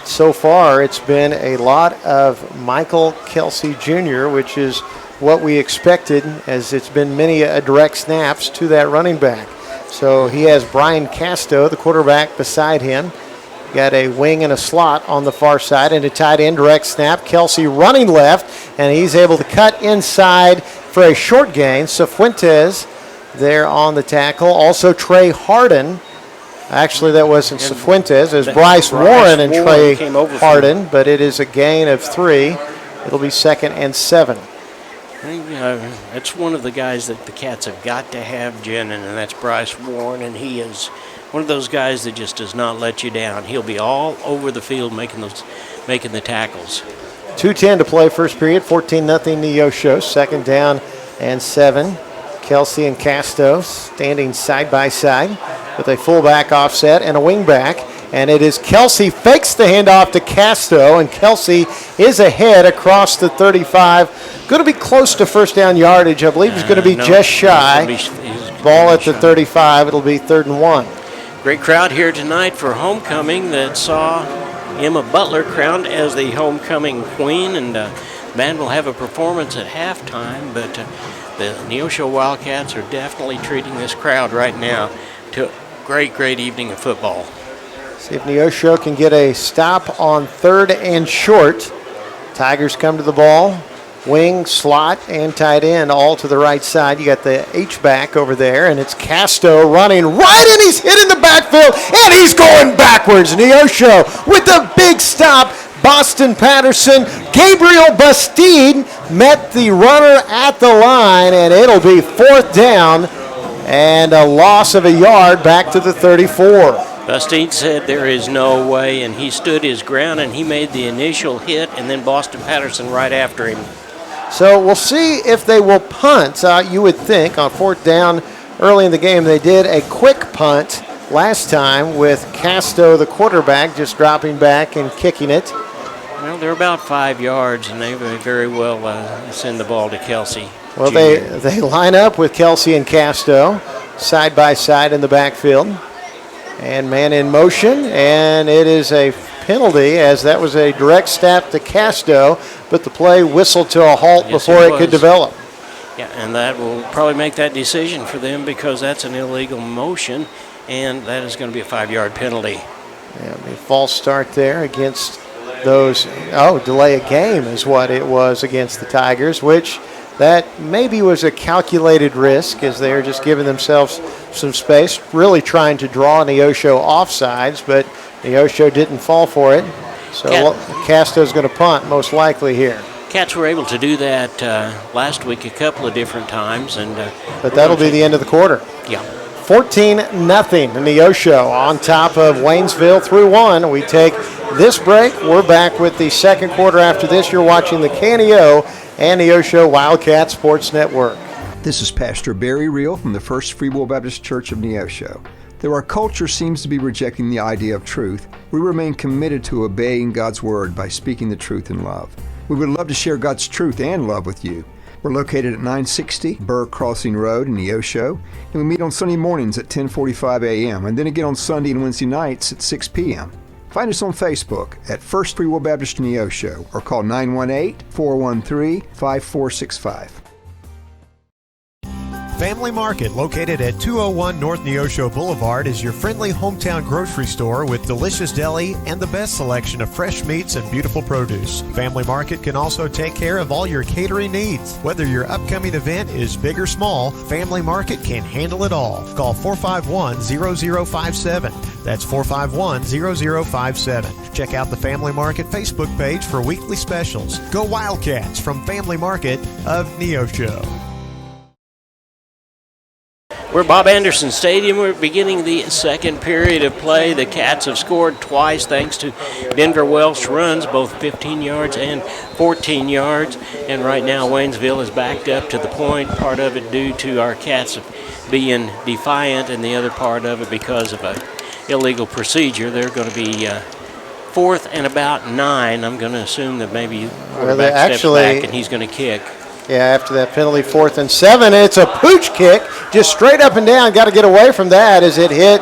So far, it's been a lot of Michael Kelsey Jr., which is what we expected, as it's been many direct snaps to that running back. So he has Brian Casto, the quarterback, beside him. Got a wing and a slot on the far side, and a tight end direct snap. Kelsey running left, and he's able to cut inside for a short gain. Cifuentes there on the tackle. Also Trey Harden. Actually, that wasn't Cifuentes. It was Bryce Warren and Trey Harden, but it is a gain of 3. It'll be 2nd and 7. It's one of the guys that the Cats have got to have, Jen, and that's Bryce Warren, and he is one of those guys that just does not let you down. He'll be all over the field making the tackles. 2:10 to play, first period. 14-0 Neosho. 2nd down and 7. Kelsey and Casto standing side by side with a fullback offset and a wingback. And it is Kelsey fakes the handoff to Casto, and Kelsey is ahead across the 35. Going to be close to first down yardage. I believe he's going to be just shy. Ball at the 35. It'll be 3rd and 1. Great crowd here tonight for homecoming that saw Emma Butler crowned as the homecoming queen, and the band will have a performance at halftime, but the Neosho Wildcats are definitely treating this crowd right now to a great evening of football. See if Neosho can get a stop on 3rd and short. Tigers come to the ball. Wing, slot, and tight end all to the right side. You got the H-back over there, and it's Casto running right, and he's hitting the backfield, and he's going backwards. Neosho with a big stop. Boston Patterson, Gabriel Bastide met the runner at the line, and it'll be 4th down and a loss of a yard back to the 34. Bastide said there is no way, and he stood his ground, and he made the initial hit, and then Boston Patterson right after him. So we'll see if they will punt. You would think on 4th down early in the game they did a quick punt last time with Casto, the quarterback, just dropping back and kicking it. Well, they're about 5 yards, and they may very well send the ball to Kelsey. Well, they line up with Kelsey and Casto side by side in the backfield. And man in motion, and it is a penalty as that was a direct snap to Casto, but the play whistled to a halt before it could develop. Yeah, and that will probably make that decision for them because that's an illegal motion, and that is going to be a 5-yard penalty. Yeah, a false start there against those. Oh, delay a game is what it was against the Tigers, which that maybe was a calculated risk as they are just giving themselves some space, really trying to draw Neosho offsides, but Neosho didn't fall for it. So Casto's going to punt most likely here. Cats were able to do that last week a couple of different times, and but that'll be the end of the quarter. Yeah. 14-0 Neosho on top of Waynesville through 1. We take this break. We're back with the second quarter after this. You're watching the KNEO and Neosho Wildcat Sports Network. This is Pastor Barry Reel from the First Free Will Baptist Church of Neosho. Though our culture seems to be rejecting the idea of truth, we remain committed to obeying God's Word by speaking the truth in love. We would love to share God's truth and love with you. We're located at 960 Burr Crossing Road in Neosho, and we meet on Sunday mornings at 10:45 a.m. and then again on Sunday and Wednesday nights at 6 p.m. Find us on Facebook at First Free Will Baptist Neosho or call 918-413-5465. Family Market, located at 201 North Neosho Boulevard, is your friendly hometown grocery store with delicious deli and the best selection of fresh meats and beautiful produce. Family Market can also take care of all your catering needs. Whether your upcoming event is big or small, Family Market can handle it all. Call 451-0057. That's 451-0057. Check out the Family Market Facebook page for weekly specials. Go Wildcats from Family Market of Neosho. We're at Bob Anderson Stadium. We're beginning the second period of play. The Cats have scored twice thanks to Denver Welsh runs, both 15 yards and 14 yards. And right now Waynesville is backed up to the point, part of it due to our Cats being defiant and the other part of it because of an illegal procedure. They're going to be 4th and about 9. I'm going to assume that maybe quarterback steps back and he's going to kick. Yeah, after that penalty, 4th and 7. It's a pooch kick, just straight up and down. Got to get away from that as it hit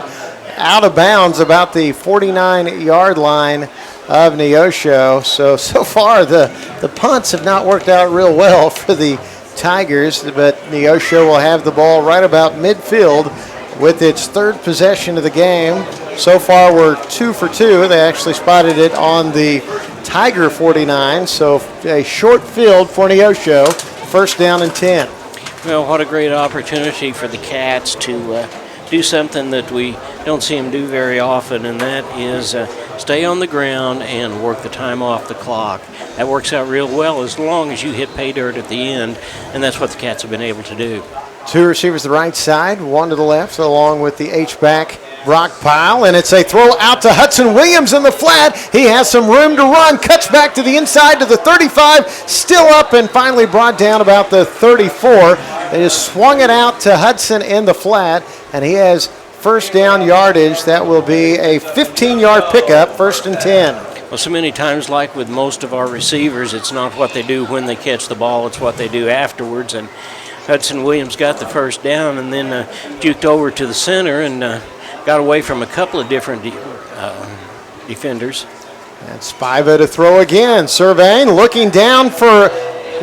out of bounds about the 49-yard line of Neosho. So far, the punts have not worked out real well for the Tigers, but Neosho will have the ball right about midfield with its 3rd possession of the game. So far, we're 2 for 2. They actually spotted it on the Tiger 49, so a short field for Neosho. 1st down and 10. Well, what a great opportunity for the Cats to do something that we don't see them do very often, and that is stay on the ground and work the time off the clock. That works out real well as long as you hit pay dirt at the end, and that's what the Cats have been able to do. 2 receivers to the right side, 1 to the left, along with the H-back Brock Pyle, and it's a throw out to Hudson Williams in the flat. He has some room to run, cuts back to the inside to the 35, still up and finally brought down about the 34. They just swung it out to Hudson in the flat, and he has 1st down yardage. That will be a 15-yard pickup, 1st and 10. Well, so many times, like with most of our receivers, it's not what they do when they catch the ball, it's what they do afterwards, and Hudson Williams got the 1st down and then juked over to the center and got away from a couple of different defenders. And Spiva to throw again. Surveying, looking down for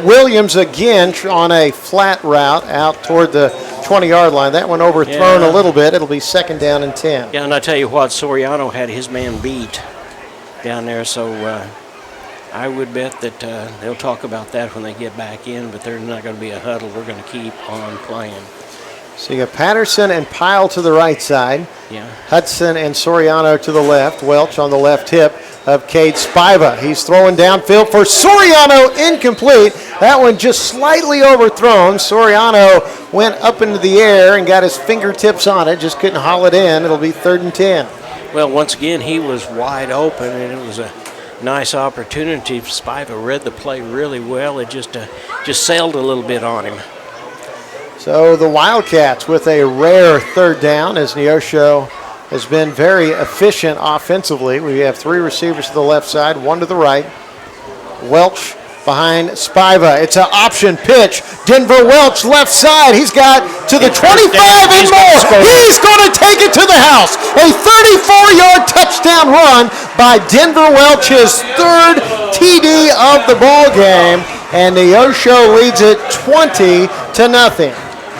Williams again on a flat route out toward the 20-yard line. That one overthrown a little bit. It'll be 2nd down and 10. Yeah, and I tell you what, Soriano had his man beat down there, so I would bet that they'll talk about that when they get back in, but there's not going to be a huddle. We're going to keep on playing. So you got Patterson and Pyle to the right side. Yeah. Hudson and Soriano to the left. Welch on the left hip of Cade Spiva. He's throwing downfield for Soriano, incomplete. That one just slightly overthrown. Soriano went up into the air and got his fingertips on it, just couldn't haul it in. It'll be 3rd and 10. Well, once again, he was wide open, and it was a nice opportunity. Spiva read the play really well. It just sailed a little bit on him. So the Wildcats with a rare 3rd down, as Neosho has been very efficient offensively. We have 3 receivers to the left side, 1 to the right. Welch behind Spiva. It's an option pitch. Denver Welch left side. He's got to the 25 and more. He's going to take it to the house. A 34-yard touchdown run by Denver Welch, his 3rd TD of the ball game, and Neosho leads it 20-0.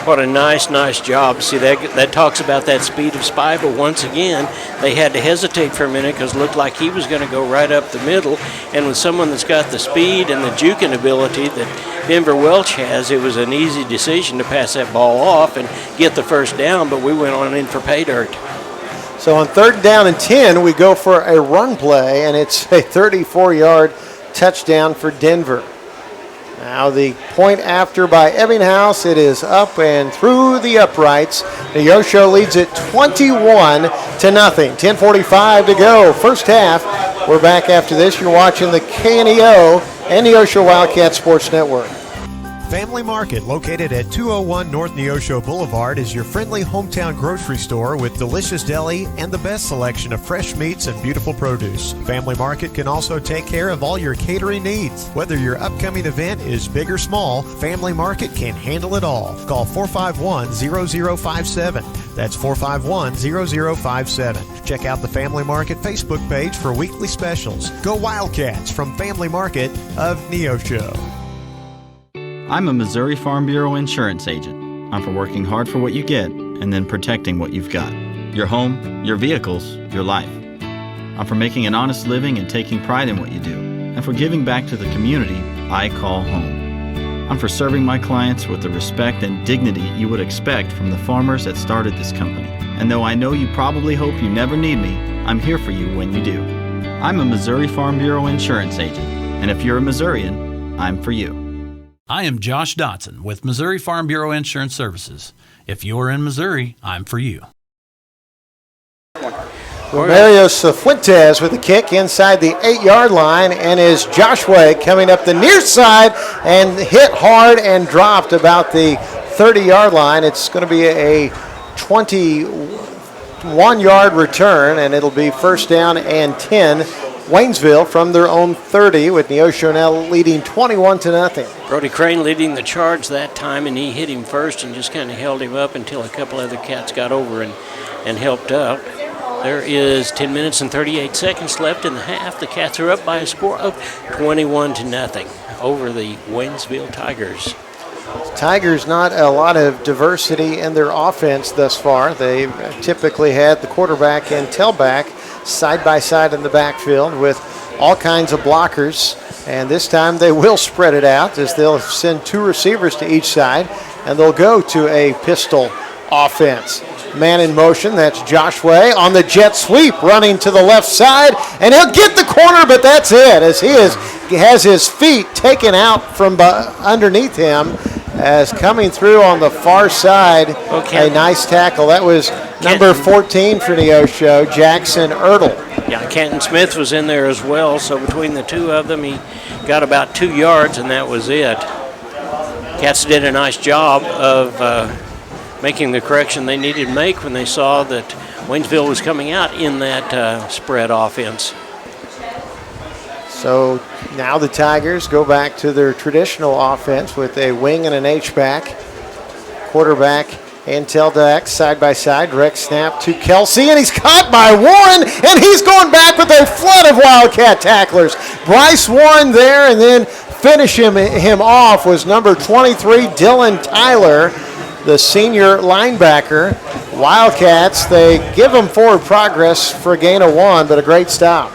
What a nice job. See, that talks about that speed of Spiva. Once again, they had to hesitate for a minute because it looked like he was going to go right up the middle. And with someone that's got the speed and the juking ability that Denver Welch has, it was an easy decision to pass that ball off and get the 1st down, but we went on in for pay dirt. So on 3rd down and 10, we go for a run play, and it's a 34-yard touchdown for Denver. Now the point after by Ebbinghaus. It is up and through the uprights. Neosho leads it 21-0. 10:45 to go. First half. We're back after this. You're watching the KNEO and Neosho Wildcat Sports Network. Family Market, located at 201 North Neosho Boulevard, is your friendly hometown grocery store with delicious deli and the best selection of fresh meats and beautiful produce. Family Market can also take care of all your catering needs. Whether your upcoming event is big or small, Family Market can handle it all. Call 451-0057. That's 451-0057. Check out the Family Market Facebook page for weekly specials. Go Wildcats from Family Market of Neosho. I'm a Missouri Farm Bureau insurance agent. I'm for working hard for what you get and then protecting what you've got. Your home, your vehicles, your life. I'm for making an honest living and taking pride in what you do, and for giving back to the community I call home. I'm for serving my clients with the respect and dignity you would expect from the farmers that started this company. And though I know you probably hope you never need me, I'm here for you when you do. I'm a Missouri Farm Bureau insurance agent, and if you're a Missourian, I'm for you. I am Josh Dotson with Missouri Farm Bureau Insurance Services. If you're in Missouri, I'm for you. Mario Fuentes with a kick inside the 8-yard line, and is Joshua coming up the near side and hit hard and dropped about the 30-yard line. It's going to be a 21-yard return, and it'll be 1st down and 10. Waynesville from their own 30, with Neosho now leading 21-0. Brody Crane leading the charge that time, and he hit him first and just kind of held him up until a couple other cats got over and helped out. There is 10 minutes and 38 seconds left in the half. The Cats are up by a score of 21-0 over the Waynesville Tigers. Tigers, not a lot of diversity in their offense thus far. They've typically had the quarterback and tailback side by side in the backfield with all kinds of blockers, and this time they will spread it out as they'll send 2 receivers to each side, and they'll go to a pistol offense. Man in motion, that's Joshua on the jet sweep, running to the left side, and he'll get the corner, but that's it, as he has his feet taken out from underneath him, as coming through on the far side. A nice tackle. That was number 14 for Neosho, Jackson Ertl. Yeah, Canton Smith was in there as well, so between the two of them, he got about 2 yards, and that was it. Cats did a nice job of making the correction they needed to make when they saw that Waynesville was coming out in that spread offense. So now the Tigers go back to their traditional offense with a wing and an H-back. Quarterback and tailback side by side. Direct snap to Kelsey, and he's caught by Warren, and he's going back with a flood of Wildcat tacklers. Bryce Warren there, and then finishing him off was number 23, Dylan Tyler. the senior linebacker. Wildcats, they give them forward progress for a gain of 1, but a great stop.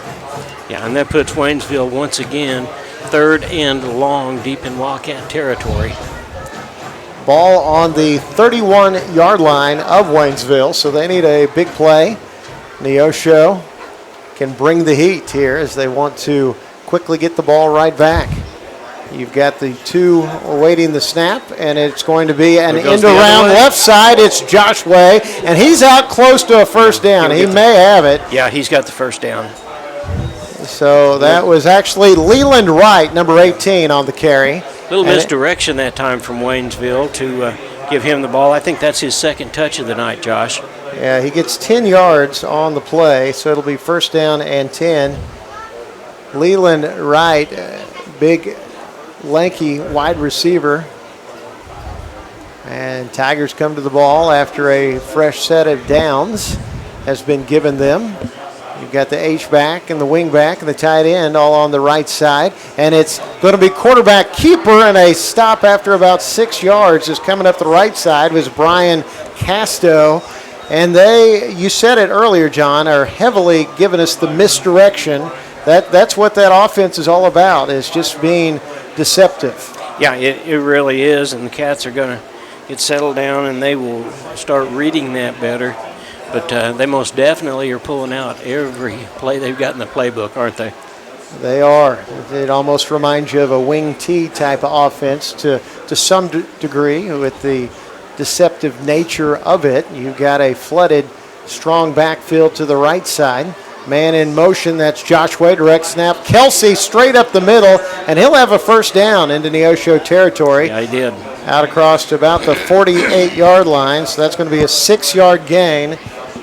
Yeah, and that puts Waynesville once again 3rd and long deep in Wildcat territory. Ball on the 31-yard line of Waynesville, so they need a big play. Neosho can bring the heat here as they want to quickly get the ball right back. You've got the two awaiting the snap, and it's going to be an end around left side. It's Josh Way, and he's out close to a first down. He may have it. Yeah, he's got the first down. So that was actually Leland Wright, number 18, on the carry. Little misdirection that time from Waynesville to give him the ball. I think that's his second touch of the night, Josh. Yeah, he gets 10 yards on the play, so it'll be first down and 10. Leland Wright, big, lanky wide receiver. And Tigers come to the ball after a fresh set of downs has been given them. You've got the H-back and the wing-back and the tight end all on the right side. And it's going to be quarterback keeper, and a stop after about 6 yards is coming up the right side was Brian Casto. And they, you said it earlier, John, are heavily giving us the misdirection. That's what that offense is all about, is just being deceptive. Yeah, it really is, and the Cats are going to get settled down, and they will start reading that better. But they most definitely are pulling out every play they've got in the playbook, aren't they? They are. It almost reminds you of a wing T type of offense to some degree with the deceptive nature of it. You've got a flooded, strong backfield to the right side. Man in motion, that's Josh Way, direct snap. Kelsey straight up the middle, and he'll have a first down into Neosho territory. Yeah, he did. Out across to about the 48-yard line, so that's going to be a 6-yard gain.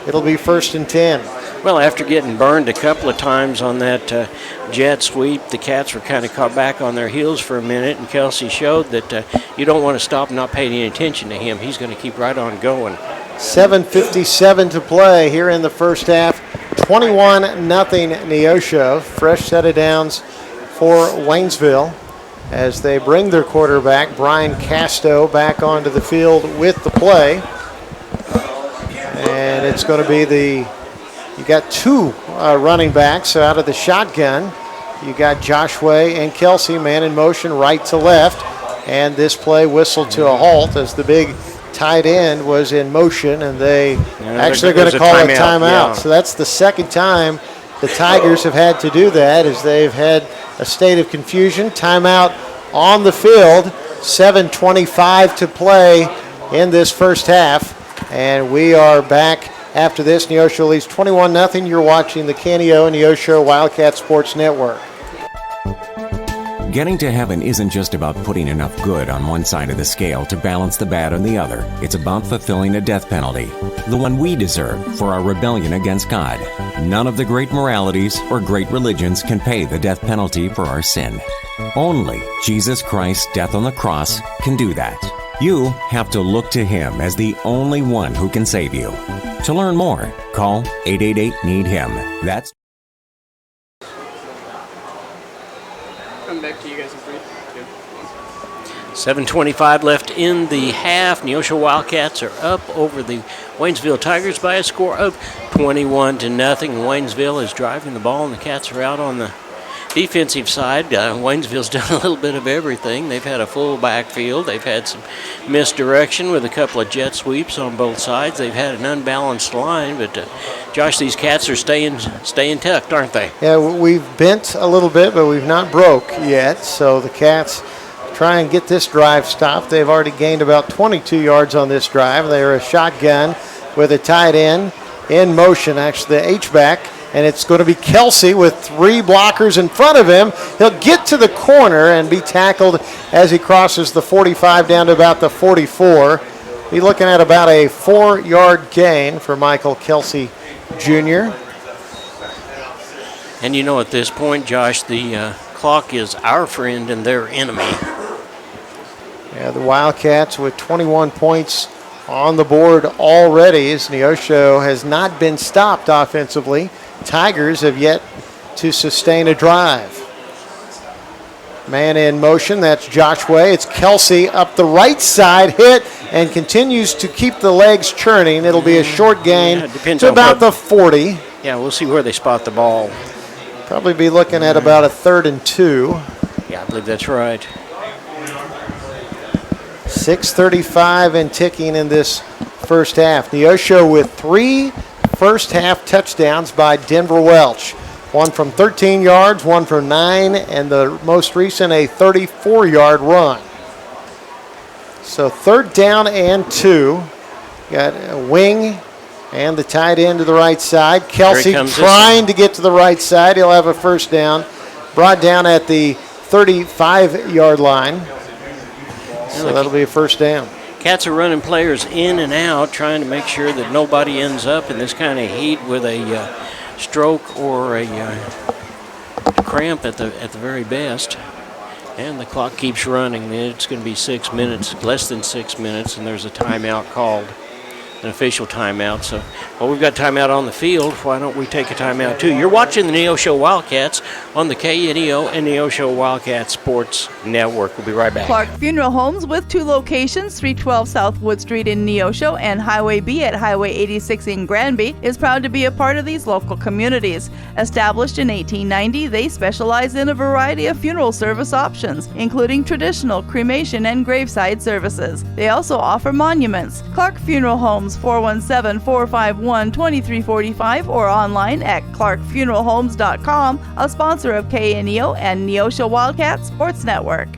It'll be first and 10. Well, after getting burned a couple of times on that jet sweep, the Cats were kind of caught back on their heels for a minute, and Kelsey showed that you don't want to stop and not pay any attention to him. He's going to keep right on going. 7:57 to play here in the first half. 21-0 Neosho. Fresh set of downs for Waynesville as they bring their quarterback, Brian Casto, back onto the field with the play. And it's going to be you got two running backs, so out of the shotgun, you got Josh Way and Kelsey, man in motion right to left. And this play whistled to a halt as the big tight end was in motion, and they actually are going to call a timeout. Yeah. So that's the second time the Tigers have had to do that, as they've had a state of confusion. Timeout on the field, 7:25 to play in this first half. And we are back after this. Neosho leads 21-0. You're watching the Canio and Neosho Wildcat Sports Network. Getting to heaven isn't just about putting enough good on one side of the scale to balance the bad on the other. It's about fulfilling a death penalty, the one we deserve for our rebellion against God. None of the great moralities or great religions can pay the death penalty for our sin. Only Jesus Christ's death on the cross can do that. You have to look to Him as the only one who can save you. To learn more, call 888-NEED-HIM. That's back to you guys in 3, 2, 7:25 left in the half. Neosho Wildcats are up over the Waynesville Tigers by a score of 21-0. Waynesville is driving the ball, and the Cats are out on the defensive side. Waynesville's done a little bit of everything. They've had a full backfield. They've had some misdirection with a couple of jet sweeps on both sides. They've had an unbalanced line, but Josh, these Cats are staying tucked, aren't they? Yeah, we've bent a little bit, but we've not broke yet. So the Cats try and get this drive stopped. They've already gained about 22 yards on this drive. They're a shotgun with a tight end in motion, actually the H-back. And it's going to be Kelsey with 3 blockers in front of him. He'll get to the corner and be tackled as he crosses the 45 down to about the 44. Be looking at about a 4-yard gain for Michael Kelsey Jr. And you know, at this point, Josh, the clock is our friend and their enemy. Yeah, the Wildcats with 21 points on the board already, as Neosho has not been stopped offensively. Tigers have yet to sustain a drive. Man in motion, that's Joshua. It's Kelsey up the right side, hit, and continues to keep the legs churning. It'll be a short gain to about the 40. Yeah, we'll see where they spot the ball. Probably be looking at about a 3rd and 2. Yeah, I believe that's right. 6:35 and ticking in this first half. Neosho with 3 first-half touchdowns by Denver Welch. One from 13 yards, one from 9, and the most recent a 34-yard run. So 3rd down and 2. Got a wing and the tight end to the right side. Kelsey trying to get to the right side. He'll have a first down. Brought down at the 35-yard line. So that'll be a first down. Cats are running players in and out, trying to make sure that nobody ends up in this kind of heat with a stroke or a cramp at the very best. And the clock keeps running. It's going to be 6 minutes, less than 6 minutes, and there's a timeout called, an official timeout. So, well, we've got timeout on the field. Why don't we take a timeout too? You're watching the Neosho Wildcats on the KNEO and Neosho Wildcats Sports Network. We'll be right back. Clark Funeral Homes with 2 locations, 312 South Wood Street in Neosho and Highway B at Highway 86 in Granby, is proud to be a part of these local communities. Established in 1890, they specialize in a variety of funeral service options, including traditional, cremation, and graveside services. They also offer monuments. Clark Funeral Homes, 417-451-2345, or online at clarkfuneralhomes.com, a sponsor of KNEO and Neosho Wildcat Sports Network.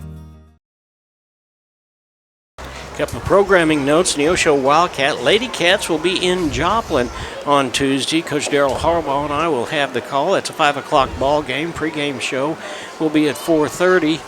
Couple of programming notes. Neosho Wildcat Lady Cats will be in Joplin on Tuesday. Coach Darrell Harbaugh and I will have the call. It's a 5 o'clock ball game. Pregame show will be at 4:30.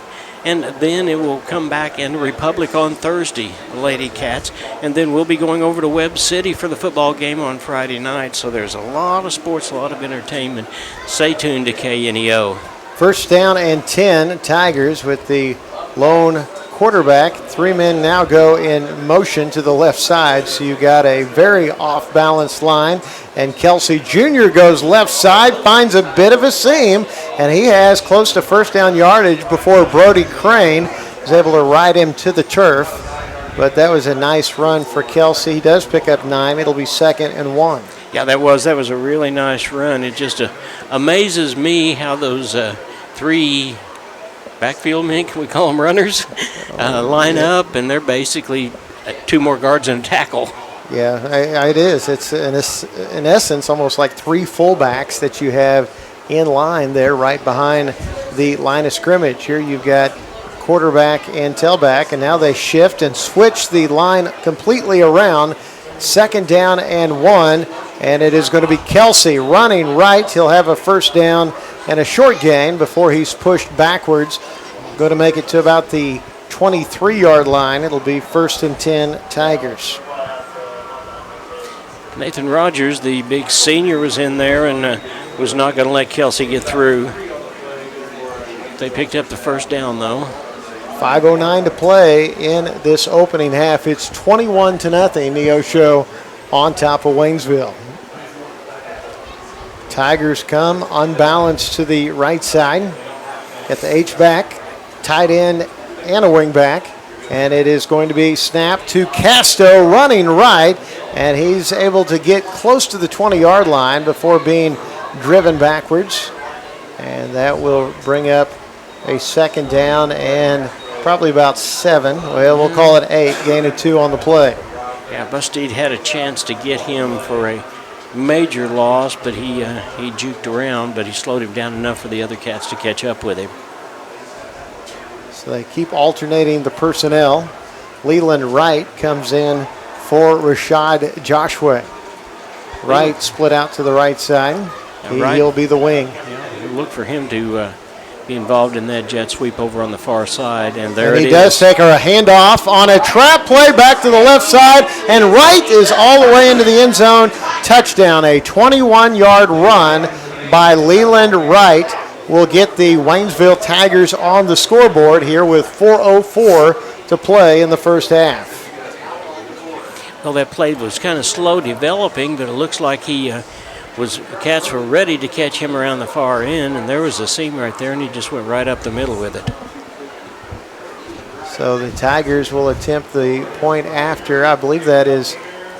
And then it will come back in Republic on Thursday, Lady Cats. And then we'll be going over to Webb City for the football game on Friday night. So there's a lot of sports, a lot of entertainment. Stay tuned to KNEO. First down and 10, Tigers with the lone quarterback. 3 men now go in motion to the left side. So you got a very off-balanced line. And Kelsey Jr. goes left side, finds a bit of a seam, and he has close to first down yardage before Brody Crane is able to ride him to the turf. But that was a nice run for Kelsey. He does pick up 9. It'll be 2nd and 1. Yeah, that was a really nice run. It just amazes me how those 3 backfield men, can we call them runners, line up, and they're basically 2 more guards and a tackle. Yeah, it is. It's in essence almost like 3 fullbacks that you have in line there right behind the line of scrimmage. Here you've got quarterback and tailback, and now they shift and switch the line completely around. 2nd down and 1, and it is going to be Kelsey running right. He'll have a first down and a short gain before he's pushed backwards. Going to make it to about the 23-yard line. It'll be 1st and 10 Tigers. Nathan Rogers, the big senior, was in there and was not going to let Kelsey get through. They picked up the first down, though. 5:09 to play in this opening half. It's 21-0, Neosho on top of Waynesville. Tigers come unbalanced to the right side. Get the H-back, tight end, and a wing back. And it is going to be snapped to Casto running right. And he's able to get close to the 20-yard line before being driven backwards. And that will bring up a 2nd down and probably about 7. Well, we'll call it 8, gain of 2 on the play. Yeah, Bustede had a chance to get him for a major loss, but he juked around, but he slowed him down enough for the other Cats to catch up with him. So they keep alternating the personnel. Leland Wright comes in for Rashad Joshua. Wright split out to the right side. He'll be the wing. Yeah, look for him to be involved in that jet sweep over on the far side, and there it is. He does take a handoff on a trap play back to the left side, and Wright is all the way into the end zone. Touchdown, a 21-yard run by Leland Wright will get the Waynesville Tigers on the scoreboard here with 4:04 to play in the first half. Well, that play was kind of slow developing, but it looks like the Cats were ready to catch him around the far end, and there was a seam right there, and he just went right up the middle with it. So the Tigers will attempt the point after. I believe that is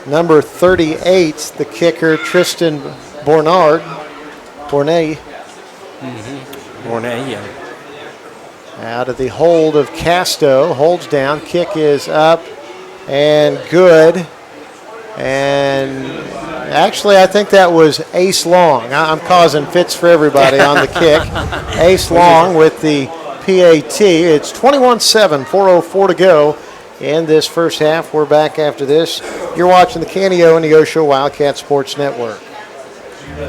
number 38, the kicker, Tristan Bornay. Bornay, yeah. Out of the hold of Casto. Holds down. Kick is up and good. And actually, I think that was Ace Long. I'm causing fits for everybody on the kick. Ace Long with the PAT. It's 21-7, 4:04 to go in this first half. We're back after this. You're watching the Canio and Neosho Wildcat Sports Network.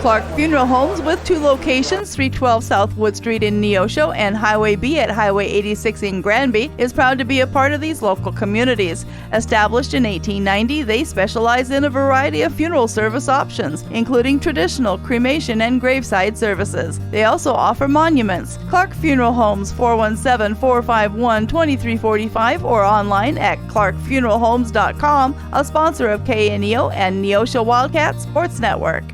Clark Funeral Homes with 2 locations, 312 South Wood Street in Neosho and Highway B at Highway 86 in Granby, is proud to be a part of these local communities. Established in 1890, they specialize in a variety of funeral service options, including traditional, cremation, and graveside services. They also offer monuments. Clark Funeral Homes, 417-451-2345 or online at clarkfuneralhomes.com, a sponsor of KNEO and Neosho Wildcat Sports Network.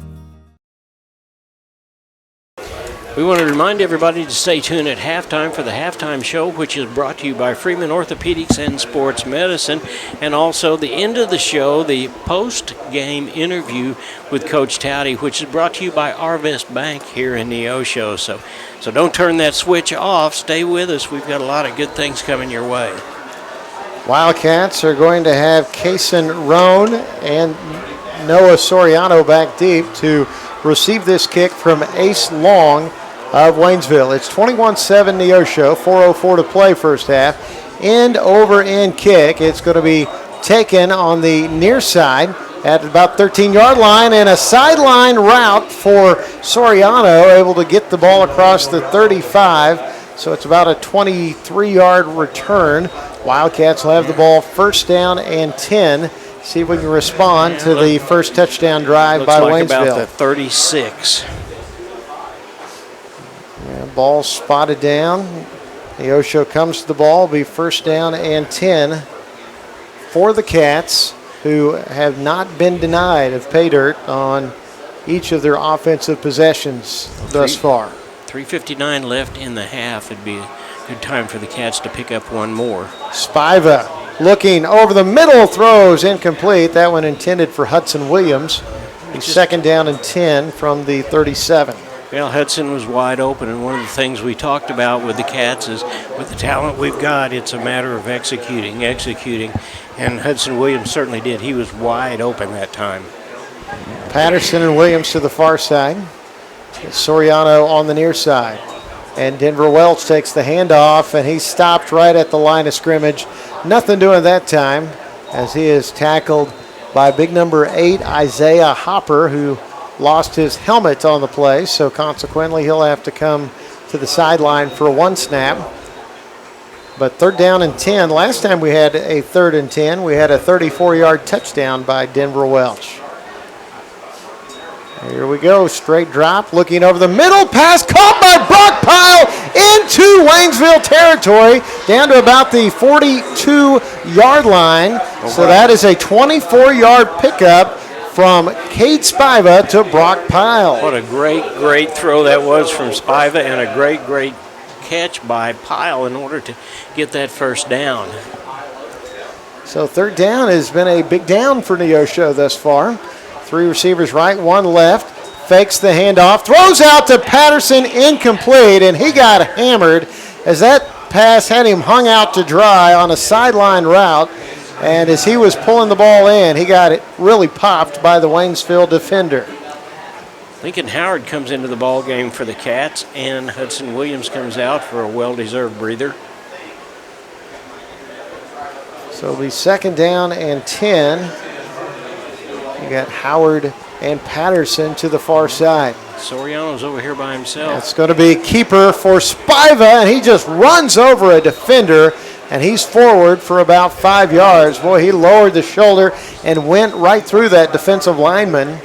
We want to remind everybody to stay tuned at halftime for the halftime show, which is brought to you by Freeman Orthopedics and Sports Medicine, and also the end of the show, the post-game interview with Coach Towdy, which is brought to you by Arvest Bank here in Neosho. So don't turn that switch off. Stay with us. We've got a lot of good things coming your way. Wildcats are going to have Kason Roan and Noah Soriano back deep to receive this kick from Ace Long of Waynesville. It's 21-7 Neosho, 4:04 to play first half. End over end kick. It's going to be taken on the near side at about 13-yard line, and a sideline route for Soriano, able to get the ball across the 35. So it's about a 23-yard return. Wildcats will have the ball first down and 10. See if we can respond to the first touchdown drive by Waynesville. Waynesville. About the 36. Ball spotted down. Neosho comes to the ball. Be first down and 10 for the Cats, who have not been denied of pay dirt on each of their offensive possessions thus far. 3:59 left in the half. It'd be a good time for the Cats to pick up one more. Spiva looking over the middle, throws incomplete. That one intended for Hudson Williams. Second down and 10 from the 37. Well, Hudson was wide open, and one of the things we talked about with the Cats is with the talent we've got, it's a matter of executing, and Hudson Williams certainly did. He was wide open that time. Patterson and Williams to the far side. Soriano on the near side. And Denver Welch takes the handoff, and he's stopped right at the line of scrimmage. Nothing doing that time, as he is tackled by big number 8, Isaiah Hopper, who lost his helmet on the play, so consequently he'll have to come to the sideline for one snap. But third down and 10. Last time we had a third and 10, we had a 34-yard touchdown by Denver Welch. Here we go, straight drop, looking over the middle, pass caught by Brock Pyle into Waynesville territory, down to about the 42-yard line. So that is a 24-yard pickup from Cade Spiva to Brock Pyle. What a great throw that was from Spiva, and a great catch by Pyle in order to get that first down. So third down has been a big down for Neosho thus far. 3 receivers right, 1 left. Fakes the handoff, throws out to Patterson, incomplete, and he got hammered as that pass had him hung out to dry on a sideline route. And as he was pulling the ball in, he got it really popped by the Waynesville defender. Lincoln Howard comes into the ball game for the Cats, and Hudson Williams comes out for a well-deserved breather. So it'll be second down and 10. You got Howard and Patterson to the far side. Soriano's over here by himself. It's going to be a keeper for Spiva, and he just runs over a defender, and he's forward for about 5 yards. Boy, he lowered the shoulder and went right through that defensive lineman.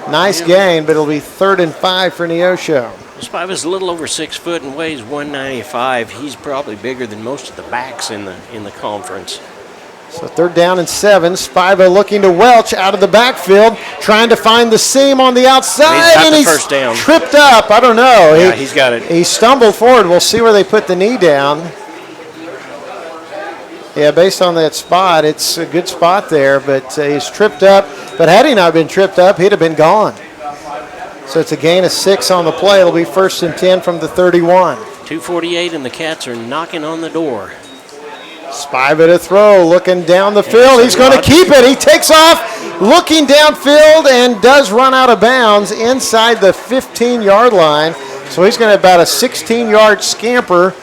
Nice gain, but it'll be 3rd and 5 for Neosho. Spiva's a little over 6 foot and weighs 195. He's probably bigger than most of the backs in the conference. So third down and 7. Spiva looking to Welch out of the backfield, trying to find the seam on the outside. And he's got the first down. Tripped up. I don't know. Yeah, he's got it. He stumbled forward. We'll see where they put the knee down. Yeah, based on that spot, it's a good spot there, but he's tripped up. But had he not been tripped up, he'd have been gone. So it's a gain of 6 on the play. It'll be 1st and 10 from the 31. 2:48, and the Cats are knocking on the door. Spiva to throw, looking down the field. He's going to keep it. He takes off, looking downfield, and does run out of bounds inside the 15-yard line. So he's going to have about a 16-yard scamper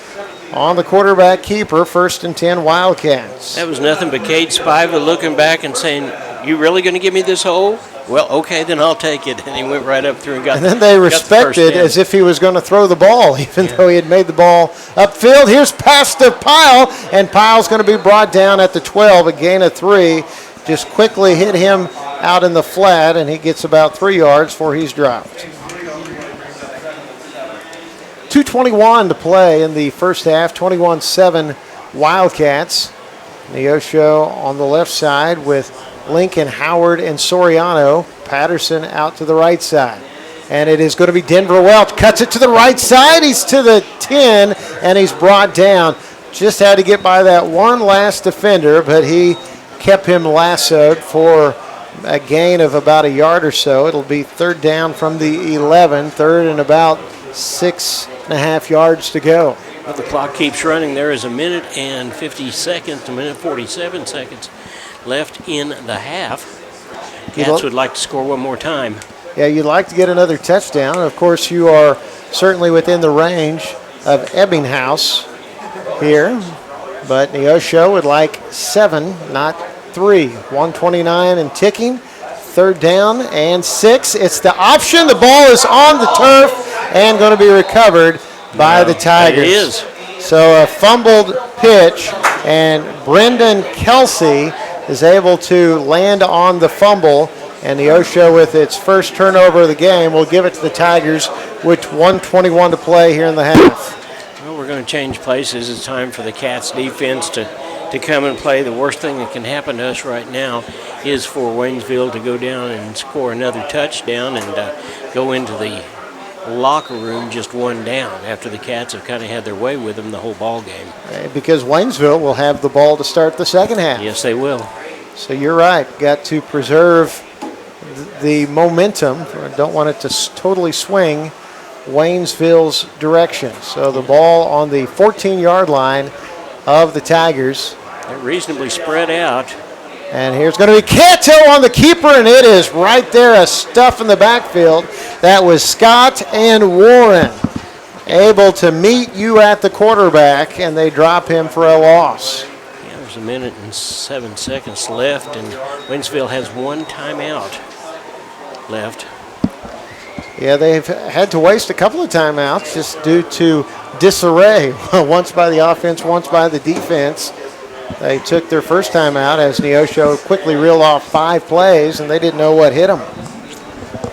on the quarterback keeper. 1st and 10 Wildcats. That was nothing but Cade Spiva looking back and saying, "You really going to give me this hole? Well, okay, then I'll take it." And he went right up through and got. And then they respected as if he was going to throw the ball, even though he had made the ball upfield. Here's pass to Pyle, and Pyle's going to be brought down at the 12, a gain of 3. Just quickly hit him out in the flat, and he gets about 3 yards before he's dropped. 2:21 to play in the first half, 21-7 Wildcats. Neosho on the left side with Lincoln, Howard, and Soriano. Patterson out to the right side. And it is going to be Denver Welch. Cuts it to the right side. He's to the 10, and he's brought down. Just had to get by that one last defender, but he kept him lassoed for a gain of about a yard or so. It'll be 3rd down from the 11, 3rd and about 6.5 yards to go. Well, the clock keeps running. There is a minute and 50 seconds, a minute 47 seconds left in the half. Cats would like to score one more time. Yeah, you'd like to get another touchdown. Of course, you are certainly within the range of Ebbinghaus here, but Neosho would like 7, not 3. 129 and ticking. 3rd down and 6. It's the option. The ball is on the turf and going to be recovered by the Tigers. It is. So a fumbled pitch, and Brendan Kelsey is able to land on the fumble, and Neosho, with its first turnover of the game, will give it to the Tigers with 1:21 to play here in the half. Well, we're going to change places. It's time for the Cats defense to come and play. The worst thing that can happen to us right now is for Waynesville to go down and score another touchdown and go into the locker room just one down after the Cats have kind of had their way with them the whole ball game. Because Waynesville will have the ball to start the second half. Yes, they will. So you're right. Got to preserve the momentum. Don't want it to totally swing Waynesville's direction. So the ball on the 14-yard line of the Tigers. They're reasonably spread out. And here's going to be Cato on the keeper, and it is right there, a stuff in the backfield. That was Scott and Warren able to meet you at the quarterback, and they drop him for a loss. Yeah, there's a minute and 7 seconds left, and Waynesville has one timeout left. Yeah, they've had to waste a couple of timeouts just due to disarray, once by the offense, once by the defense. They took their first time out as Neosho quickly reeled off 5 plays, and they didn't know what hit them.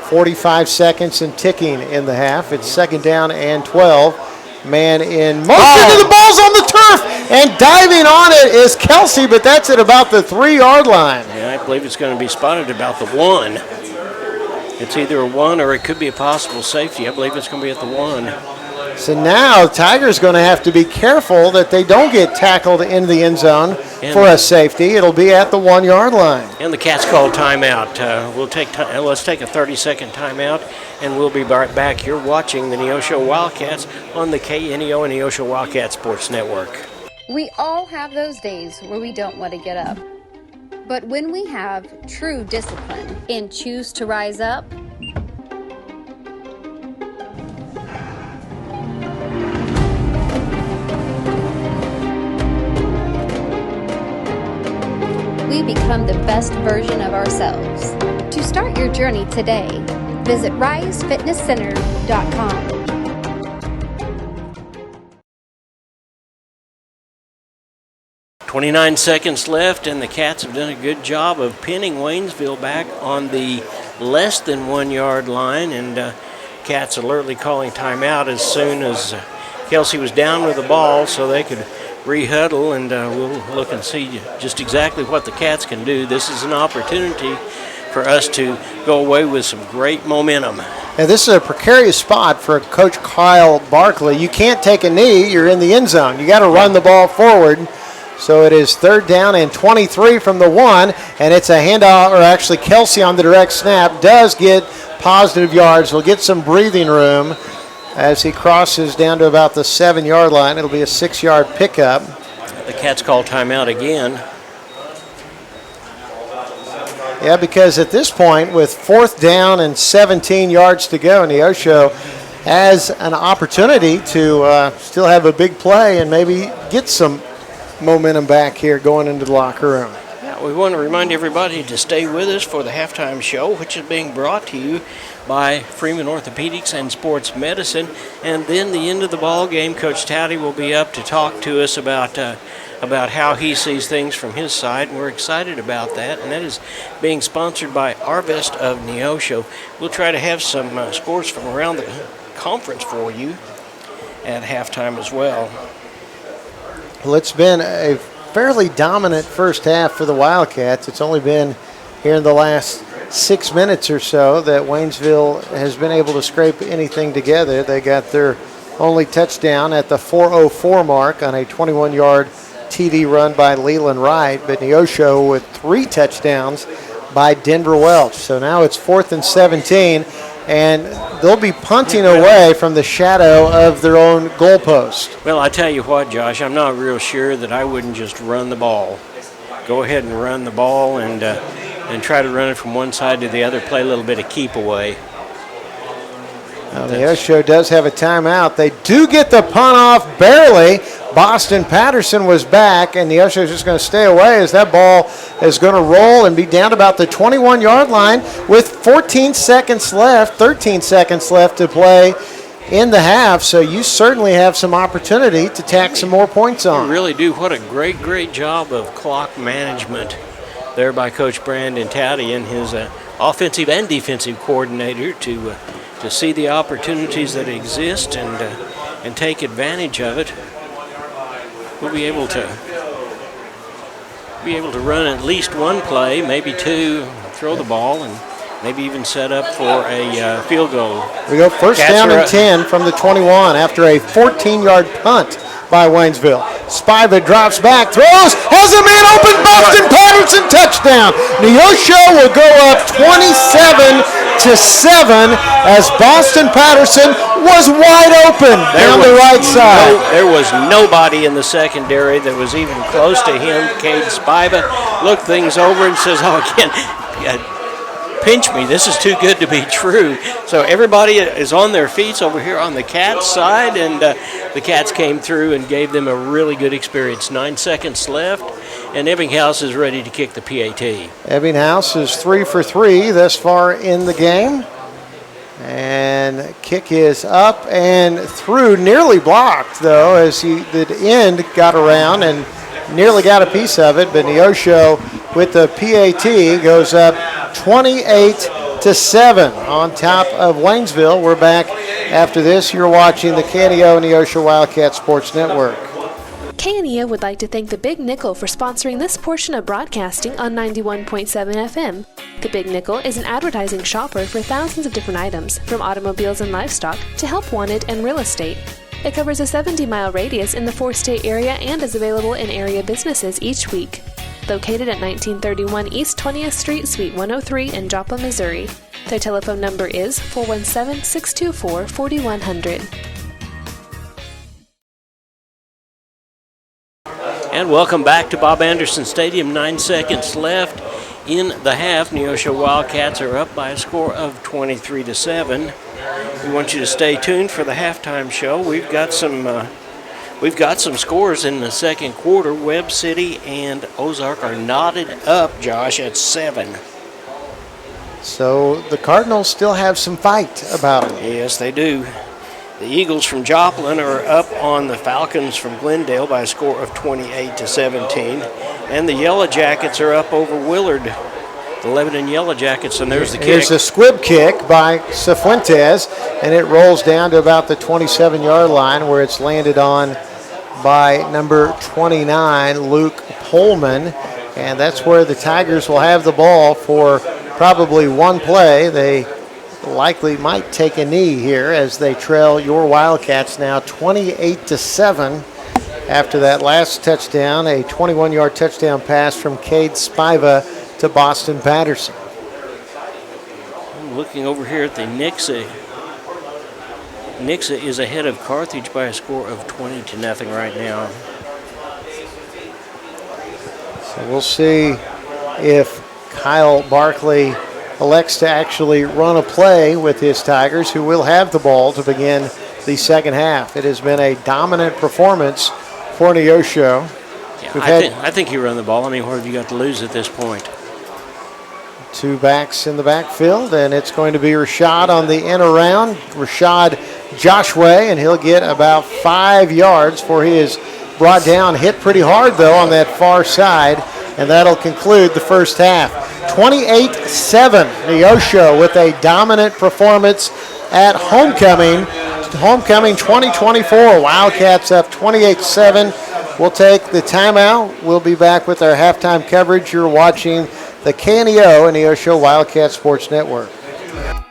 45 seconds and ticking in the half. It's 2nd down and 12. Man in motion, and the ball's on the turf, and diving on it is Kelsey, but that's at about the 3-yard line. Yeah, I believe it's going to be spotted about the 1. It's either a 1 or it could be a possible safety. I believe it's going to be at the 1. So now Tigers going to have to be careful that they don't get tackled in the end zone for a safety. It'll be at the 1-yard line. And the Cats call timeout. Let's take a 30-second timeout, and we'll be right back. You're watching the Neosho Wildcats on the KNEO and Neosho Wildcat Sports Network. We all have those days where we don't want to get up. But when we have true discipline and choose to rise up, we become the best version of ourselves. To start your journey today, visit risefitnesscenter.com. 29 seconds left, and the Cats have done a good job of pinning Waynesville back on the less than 1-yard line, and Cats alertly calling timeout as soon as Kelsey was down with the ball so they could rehuddle, and we'll look and see just exactly what the Cats can do. This is an opportunity for us to go away with some great momentum. Now, this is a precarious spot for Coach Kyle Barkley. You can't take a knee. You're in the end zone. You got to run the ball forward. So it is 3rd down and 23 from the 1, and it's a handoff, or actually Kelsey on the direct snap does get positive yards. Will get some breathing room as he crosses down to about the 7-yard line. It'll be a 6-yard pickup. The Cats call timeout again. Yeah, because at this point, with 4th down and 17 yards to go, Neosho has an opportunity to still have a big play and maybe get some momentum back here going into the locker room. Yeah, we want to remind everybody to stay with us for the halftime show, which is being brought to you by Freeman Orthopedics and Sports Medicine. And then the end of the ball game, Coach Towdy will be up to talk to us about how he sees things from his side, and we're excited about that. And that is being sponsored by Arvest of Neosho. We'll try to have some scores from around the conference for you at halftime as well. Well, it's been a fairly dominant first half for the Wildcats. It's only been here in the last 6 minutes or so that Waynesville has been able to scrape anything together. They got their only touchdown at the 4:04 mark on a 21-yard TD run by Leland Wright, but Neosho with 3 touchdowns by Denver Welch. So now it's 4th and 17, and they'll be punting away from the shadow of their own goalpost. Well, I tell you what, Josh, I'm not real sure that I wouldn't just run the ball. Go ahead and run the ball and try to run it from one side to the other, play a little bit of keep away. Now, Neosho does have a timeout. They do get the punt off barely. Boston Patterson was back, and Neosho is just going to stay away as that ball is going to roll and be down about the 21-yard line with 13 seconds left to play in the half. So you certainly have some opportunity to tack some more points on. You really do. What a great job of clock management there by Coach Brandon Towdy and his offensive and defensive coordinator to see the opportunities that exist and take advantage of it. We'll be able to run at least one play, maybe 2, throw the ball, and maybe even set up for a field goal. We go first down and 10 from the 21 after a 14-yard punt by Waynesville. Spiva drops back, throws, has a man open, Boston Patterson, touchdown. Neosho will go up 27-7 as Boston Patterson was wide open down the right side. There was nobody in the secondary that was even close to him. Cade Spiva looked things over and says, pinch me, this is too good to be true. So everybody is on their feet over here on the Cats side, and the Cats came through and gave them a really good experience. 9 seconds left, and Ebbinghaus is ready to kick the PAT. Ebbinghaus is 3 for 3 thus far in the game. And kick is up and through, nearly blocked though, as the end got around and nearly got a piece of it, but Neosho with the PAT goes up 28-7 on top of Waynesville. We're back after this. You're watching the KNEO Neosho Wildcat Sports Network. KNEO would like to thank the Big Nickel for sponsoring this portion of broadcasting on 91.7 FM. The Big Nickel is an advertising shopper for thousands of different items, from automobiles and livestock to help wanted and real estate. It covers a 70-mile radius in the 4-state area and is available in area businesses each week. Located at 1931 East 20th Street, Suite 103 in Joplin, Missouri. Their telephone number is 417-624-4100. And welcome back to Bob Anderson Stadium. 9 seconds left in the half. Neosho Wildcats are up by a score of 23-7. We want you to stay tuned for the halftime show. We've got some scores in the second quarter. Webb City and Ozark are knotted up, Josh, at 7. So the Cardinals still have some fight about them. Yes, they do. The Eagles from Joplin are up on the Falcons from Glendale by a score of 28-17. And the Yellow Jackets are up over Willard. The Lebanon Yellow Jackets, and there's the kick. Here's a squib kick by Cifuentes, and it rolls down to about the 27-yard line where it's landed on by number 29, Luke Pullman. And that's where the Tigers will have the ball for probably one play. They likely might take a knee here as they trail your Wildcats now 28-7 after that last touchdown, a 21-yard touchdown pass from Cade Spiva to Boston Patterson. I'm looking over here at the Nixa. Nixa is ahead of Carthage by a score of 20-0 right now. So we'll see if Kyle Barkley elects to actually run a play with his Tigers, who will have the ball to begin the second half. It has been a dominant performance for Neosho. Yeah, I think you run the ball. I mean, what have you got to lose at this point? Two backs in the backfield, and it's going to be Rashad on the in around. Rashad Joshua, and he'll get about 5 yards for his brought down. Hit pretty hard, though, on that far side, and that'll conclude the first half. 28-7, Neosho with a dominant performance at homecoming. Homecoming 2024, Wildcats up 28-7. We'll take the timeout. We'll be back with our halftime coverage. You're watching the KNEO and Neosho Wildcat Sports Network.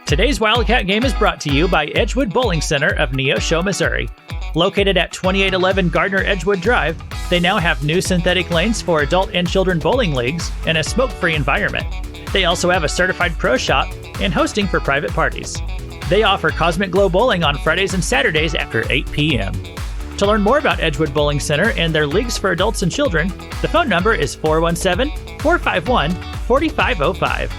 Today's Wildcat game is brought to you by Edgewood Bowling Center of Neosho, Missouri. Located at 2811 Gardner Edgewood Drive, they now have new synthetic lanes for adult and children bowling leagues and a smoke-free environment. They also have a certified pro shop and hosting for private parties. They offer Cosmic Glow Bowling on Fridays and Saturdays after 8 p.m. To learn more about Edgewood Bowling Center and their leagues for adults and children, the phone number is 417-451-4505.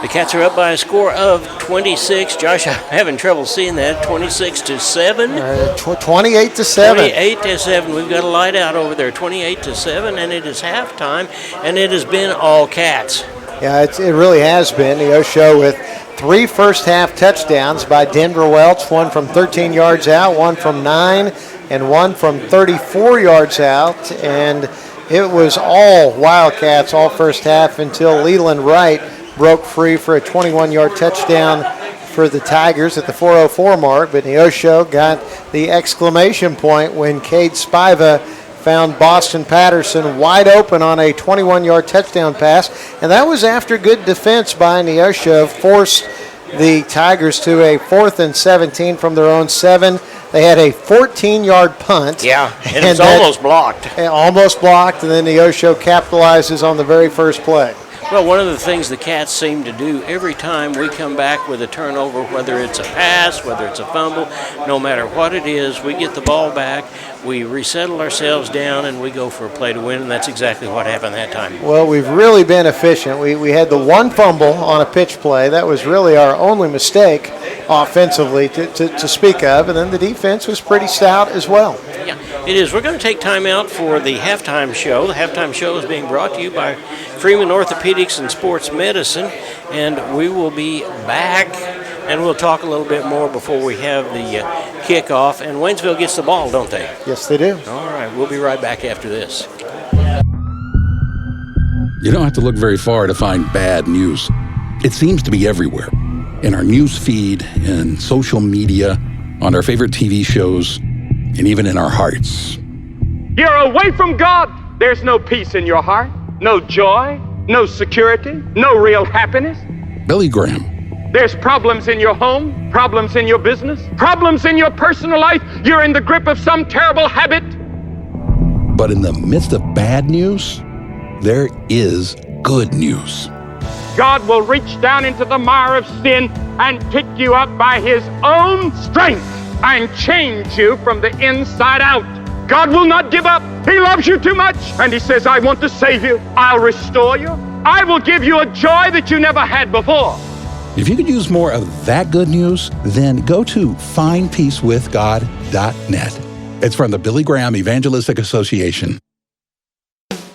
The Cats are up by a score of 26. Josh, I'm having trouble seeing that. 26-7. 28-7. 28-7. We've got a light out over there. 28-7, and it is halftime, and it has been all Cats. Yeah, it really has been. Neosho with 3 first-half touchdowns by Denver Welch, one from 13 yards out, one from 9, and one from 34 yards out. And it was all Wildcats all first half until Leland Wright broke free for a 21-yard touchdown for the Tigers at the 4:04 mark. But Neosho got the exclamation point when Cade Spiva found Boston Patterson wide open on a 21-yard touchdown pass. And that was after good defense by Neosho forced the Tigers to a 4th and 17 from their own 7. They had a 14-yard punt. Yeah, it was almost blocked. Almost blocked, and then Neosho capitalizes on the very first play. Well, one of the things the Cats seem to do every time we come back with a turnover, whether it's a pass, whether it's a fumble, no matter what it is, we get the ball back, we resettle ourselves down, and we go for a play to win, and that's exactly what happened that time. Well, we've really been efficient. We had the one fumble on a pitch play. That was really our only mistake offensively to speak of, and then the defense was pretty stout as well. Yeah, it is. We're going to take time out for the halftime show. The halftime show is being brought to you by Freeman Orthopedics and Sports Medicine, and we will be back, and we'll talk a little bit more before we have the kickoff. And Waynesville gets the ball, don't they? Yes, they do. All right, we'll be right back after this. You don't have to look very far to find bad news. It seems to be everywhere. In our news feed, in social media, on our favorite TV shows, and even in our hearts. You're away from God. There's no peace in your heart, no joy, no security, no real happiness. Billy Graham. There's problems in your home, problems in your business, problems in your personal life. You're in the grip of some terrible habit. But in the midst of bad news, there is good news. God will reach down into the mire of sin and pick you up by his own strength and change you from the inside out. God will not give up. He loves you too much. And he says, I want to save you. I'll restore you. I will give you a joy that you never had before. If you could use more of that good news, then go to findpeacewithgod.net. It's from the Billy Graham Evangelistic Association.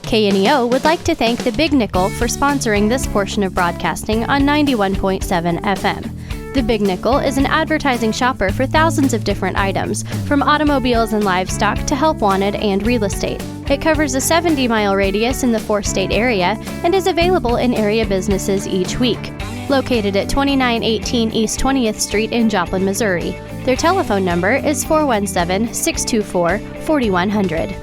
KNEO would like to thank the Big Nickel for sponsoring this portion of broadcasting on 91.7 FM. The Big Nickel is an advertising shopper for thousands of different items, from automobiles and livestock to help wanted and real estate. It covers a 70-mile radius in the 4-state area and is available in area businesses each week. Located at 2918 East 20th Street in Joplin, Missouri. Their telephone number is 417-624-4100.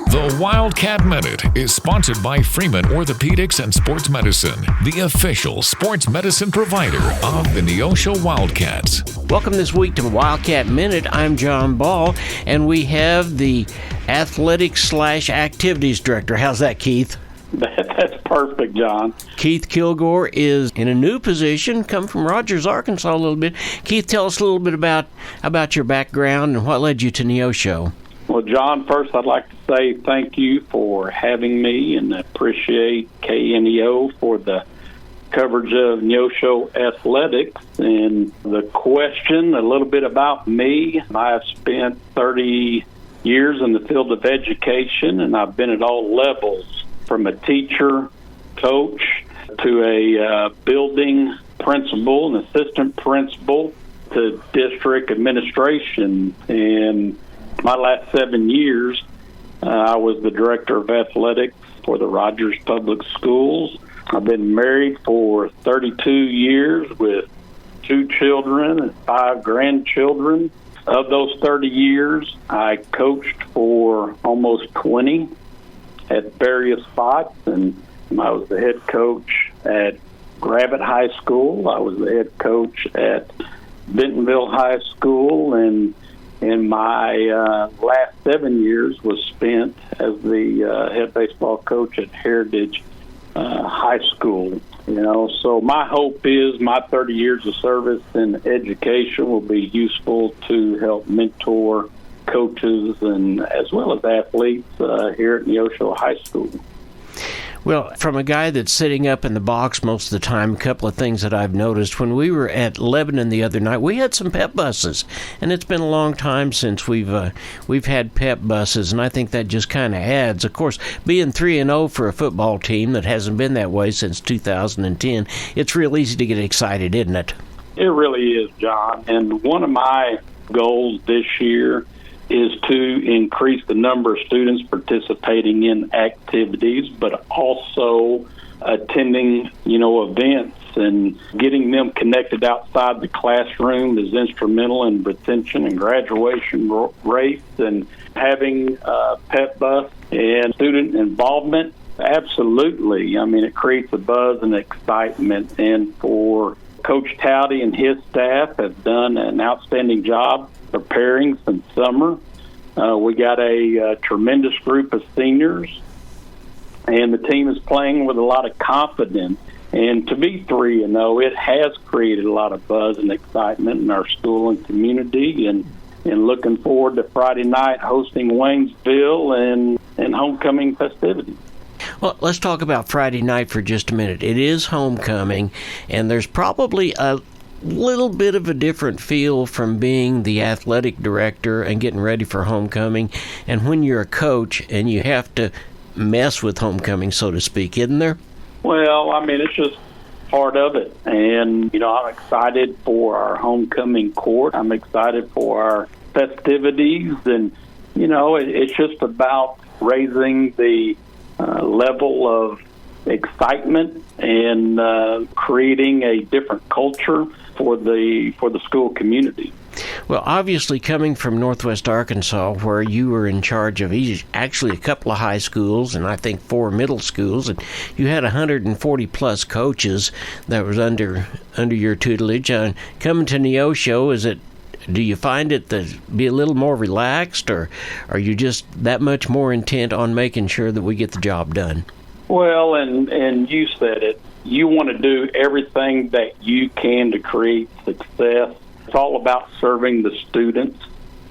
The The Wildcat Minute is sponsored by Freeman Orthopedics and Sports Medicine, the official sports medicine provider of the Neosho Wildcats. Welcome this week to Wildcat Minute. I'm John Ball, and we have the athletics/activities director. How's that, Keith? That's perfect, John. Keith Kilgore is in a new position, come from Rogers, Arkansas a little bit. Keith, tell us a little bit about your background and what led you to Neosho. Well, John, first I'd like to say thank you for having me and appreciate KNEO for the coverage of Neosho athletics. And the question, a little bit about me. I've spent 30 years in the field of education, and I've been at all levels, from a teacher, coach, to a building principal, an assistant principal, to district administration. And my last 7 years, I was the director of athletics for the Rogers Public Schools. I've been married for 32 years with 2 children and 5 grandchildren. Of those 30 years, I coached for almost 20 at various spots, and I was the head coach at Gravett High School. I was the head coach at Bentonville High School, and my last 7 years was spent as the head baseball coach at Heritage High School. So my hope is my 30 years of service in education will be useful to help mentor coaches and as well as athletes here at Neosho High School. Well, from a guy that's sitting up in the box most of the time, a couple of things that I've noticed. When we were at Lebanon the other night, we had some pep buses, and it's been a long time since we've had pep buses, and I think that just kind of adds. Of course, being 3-0 for a football team that hasn't been that way since 2010, it's real easy to get excited, isn't it? It really is, John. And one of my goals this year is to increase the number of students participating in activities, but also attending, events, and getting them connected outside the classroom is instrumental in retention and graduation rates, and having pep bus and student involvement. Absolutely. I mean, it creates a buzz and excitement, and for Coach Towdy and his staff have done an outstanding job preparing since summer. We got a tremendous group of seniors, and the team is playing with a lot of confidence. And to be 3-0, it has created a lot of buzz and excitement in our school and community, and looking forward to Friday night hosting Waynesville and homecoming festivities. Well, let's talk about Friday night for just a minute. It is homecoming, and there's probably a little bit of a different feel from being the athletic director and getting ready for homecoming, and when you're a coach and you have to mess with homecoming, so to speak, isn't there? Well, I mean, it's just part of it. And, I'm excited for our homecoming court. I'm excited for our festivities. And, it's just about raising the level of excitement and creating a different culture for the school community. Well, obviously, coming from Northwest Arkansas, where you were in charge of actually a couple of high schools and I think 4 middle schools, and you had 140 plus coaches that was under your tutelage. Coming to Neosho, do you find it to be a little more relaxed, or are you just that much more intent on making sure that we get the job done? Well, and you said it. You want to do everything that you can to create success. It's all about serving the students.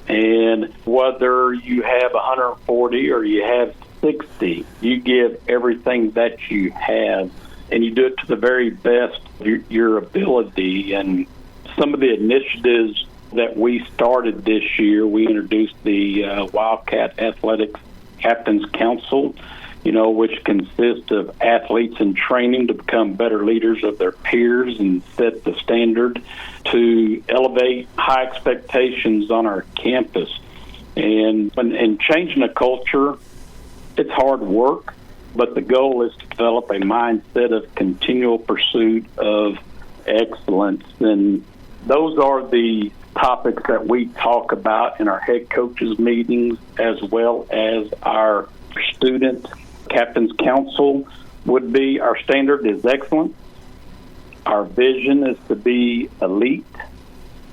And whether you have 140 or you have 60, you give everything that you have, and you do it to the very best of your ability. And some of the initiatives that we started this year, we introduced the Wildcat Athletics Captains Council, which consists of athletes in training to become better leaders of their peers and set the standard to elevate high expectations on our campus. And changing a culture, it's hard work, but the goal is to develop a mindset of continual pursuit of excellence. And those are the topics that we talk about in our head coaches meetings, as well as our Student Captain's Council would be, our standard is excellence. Our vision is to be elite.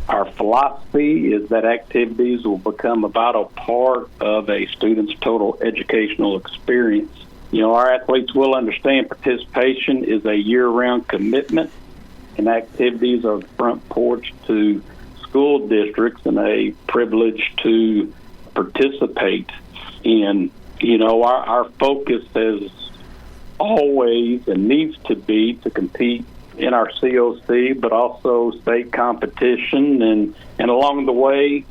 Our philosophy is that activities will become a vital part of a student's total educational experience. Our athletes will understand participation is a year-round commitment, and activities are the front porch to school districts and a privilege to participate in. Our focus has always and needs to be to compete in our COC, but also state competition, and along the way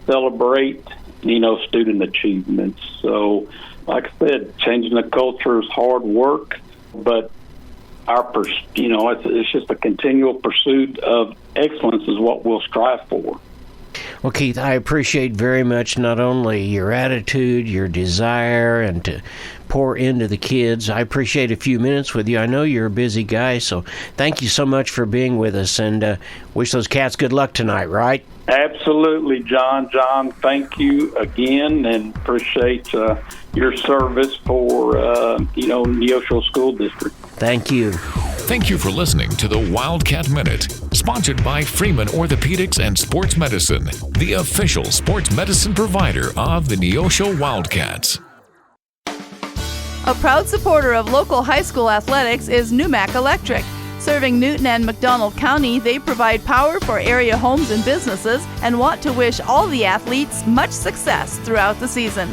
celebrate, student achievements. So, like I said, changing the culture is hard work, but it's just a continual pursuit of excellence is what we'll strive for. Well, Keith, I appreciate very much not only your attitude, your desire, and to pour into the kids. I appreciate a few minutes with you. I know you're a busy guy, so thank you so much for being with us, and wish those cats good luck tonight, right? Absolutely, John. John, thank you again, and appreciate your service for, Neosho School District. Thank you. Thank you for listening to the Wildcat Minute, sponsored by Freeman Orthopedics and Sports Medicine, the official sports medicine provider of the Neosho Wildcats. A proud supporter of local high school athletics is Numac Electric. Serving Newton and McDonald County, they provide power for area homes and businesses and want to wish all the athletes much success throughout the season.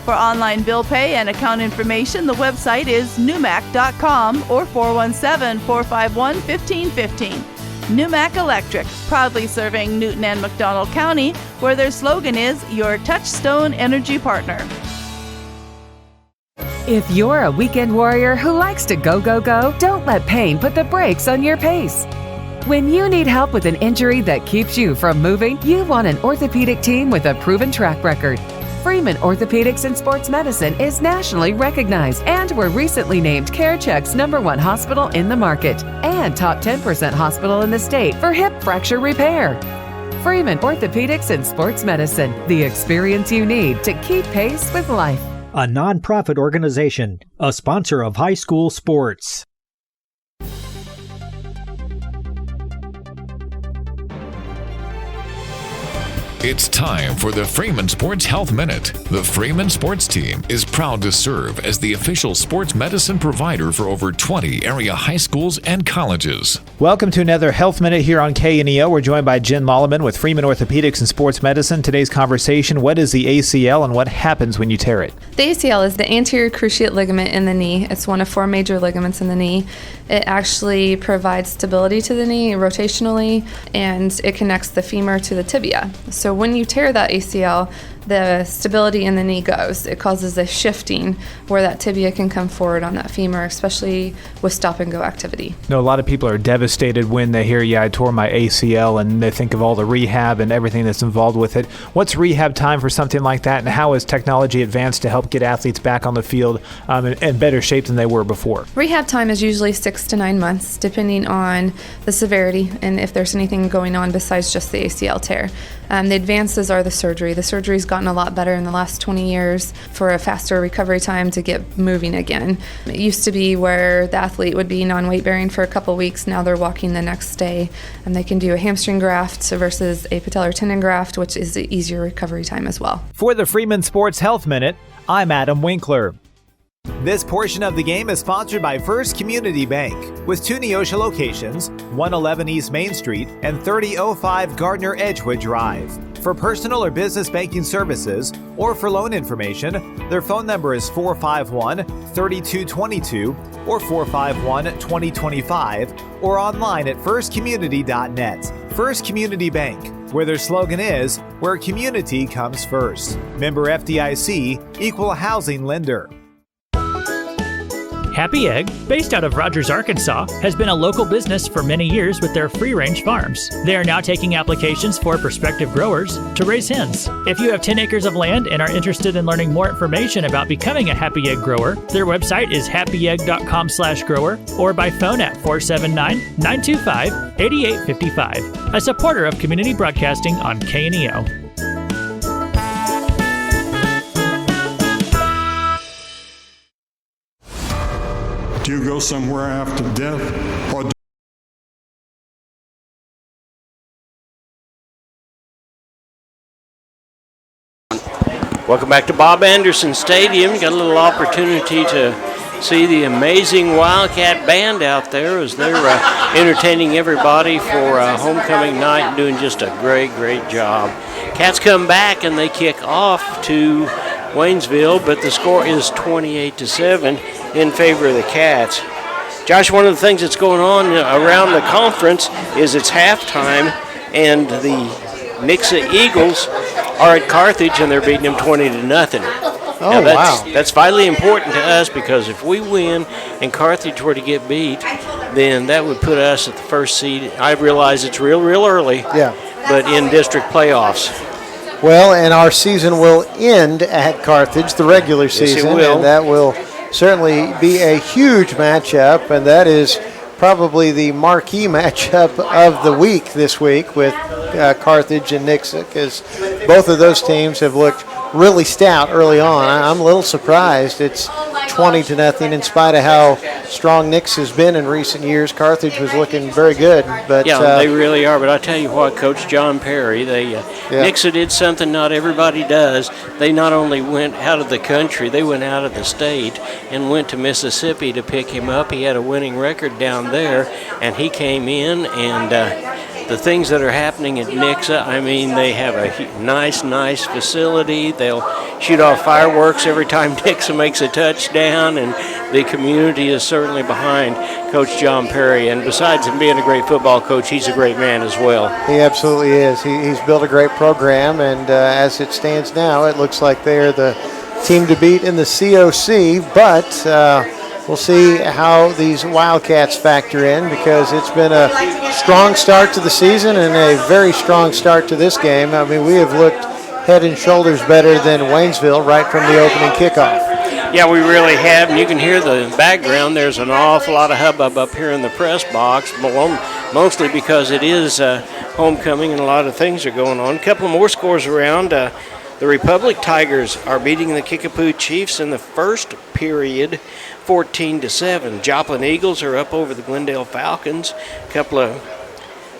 For online bill pay and account information, the website is numac.com or 417-451-1515. Numac Electric, proudly serving Newton and McDonald County, where their slogan is your touchstone energy partner. If you're a weekend warrior who likes to go, go, go, don't let pain put the brakes on your pace. When you need help with an injury that keeps you from moving, you want an orthopedic team with a proven track record. Freeman Orthopedics and Sports Medicine is nationally recognized and were recently named CareCheck's #1 hospital in the market and top 10% hospital in the state for hip fracture repair. Freeman Orthopedics and Sports Medicine, the experience you need to keep pace with life. A nonprofit organization, a sponsor of high school sports. It's time for the Freeman Sports Health Minute. The Freeman Sports Team is proud to serve as the official sports medicine provider for over 20 area high schools and colleges. Welcome to another Health Minute here on KNEO. We're joined by Jen Molleman with Freeman Orthopedics and Sports Medicine. Today's conversation, what is the ACL and what happens when you tear it? The ACL is the anterior cruciate ligament in the knee. It's one of 4 major ligaments in the knee. It actually provides stability to the knee rotationally, and it connects the femur to the tibia. So when you tear that ACL, the stability in the knee goes. It causes a shifting where that tibia can come forward on that femur, especially with stop-and-go activity. A lot of people are devastated when they hear, I tore my ACL, and they think of all the rehab and everything that's involved with it. What's rehab time for something like that, and how has technology advanced to help get athletes back on the field in better shape than they were before? Rehab time is usually 6 to 9 months, depending on the severity and if there's anything going on besides just the ACL tear. The advances are the surgery. The surgery's gotten a lot better in the last 20 years for a faster recovery time to get moving again. It used to be where the athlete would be non-weight bearing for a couple weeks. Now they're walking the next day, and they can do a hamstring graft versus a patellar tendon graft, which is an easier recovery time as well. For the Freeman Sports Health Minute, I'm Adam Winkler. This portion of the game is sponsored by First Community Bank, with 2 Neosho locations, 111 East Main Street and 3005 Gardner Edgewood Drive. For personal or business banking services or for loan information, their phone number is 451-3222 or 451-2025 or online at firstcommunity.net. First Community Bank, where their slogan is, where community comes first. Member FDIC, Equal Housing Lender. Happy Egg, based out of Rogers, Arkansas, has been a local business for many years with their free-range farms. They are now taking applications for prospective growers to raise hens. If you have 10 acres of land and are interested in learning more information about becoming a Happy Egg grower, their website is happyegg.com/grower or by phone at 479-925-8855. A supporter of community broadcasting on KNEO. Do you go somewhere after death, or Welcome back to Bob Anderson Stadium. Got a little opportunity to see the amazing Wildcat Band out there as they're entertaining everybody for homecoming night and doing just a great, great job. Cats come back and they kick off to Waynesville, but the score is 28-7 in favor of the Cats. Josh, one of the things that's going on around the conference is it's halftime, and the Nixa Eagles are at Carthage, and they're beating them 20-0. Oh, wow. That's vitally important to us, because if we win and Carthage were to get beat, then that would put us at the first seed. I realize it's real early, but in district playoffs. Well, and our season will end at Carthage, the regular season, Yes, it will. and that will certainly be a huge matchup, and that is probably the marquee matchup of the week this week with Carthage and Nixa, because both of those teams have looked really stout early on. I'm a little surprised it's 20-0 in spite of how strong Nixa has been in recent years. Carthage was looking very good, but they really are. But I tell you what, Coach John Perry, Nixa did something not everybody does. They not only went out of the country, they went out of the state and went to Mississippi to pick him up. He had a winning record down there, and he came in, and the things that are happening at Nixa, I mean, they have a nice facility. They'll shoot off fireworks every time Nixa makes a touchdown, and the community is certainly behind Coach John Perry. And besides him being a great football coach, he's a great man as well. He absolutely is. He's built a great program, and as it stands now, it looks like they're the team to beat in the COC, but we'll see how these Wildcats factor in, because it's been a strong start to the season and a very strong start to this game. I mean, we have looked head and shoulders better than Waynesville right from the opening kickoff. Yeah, we really have, and you can hear the background. There's an awful lot of hubbub up here in the press box, mostly because it is homecoming and a lot of things are going on. A couple more scores around. The Republic Tigers are beating the Kickapoo Chiefs in the first period, 14-7. Joplin Eagles are up over the Glendale Falcons.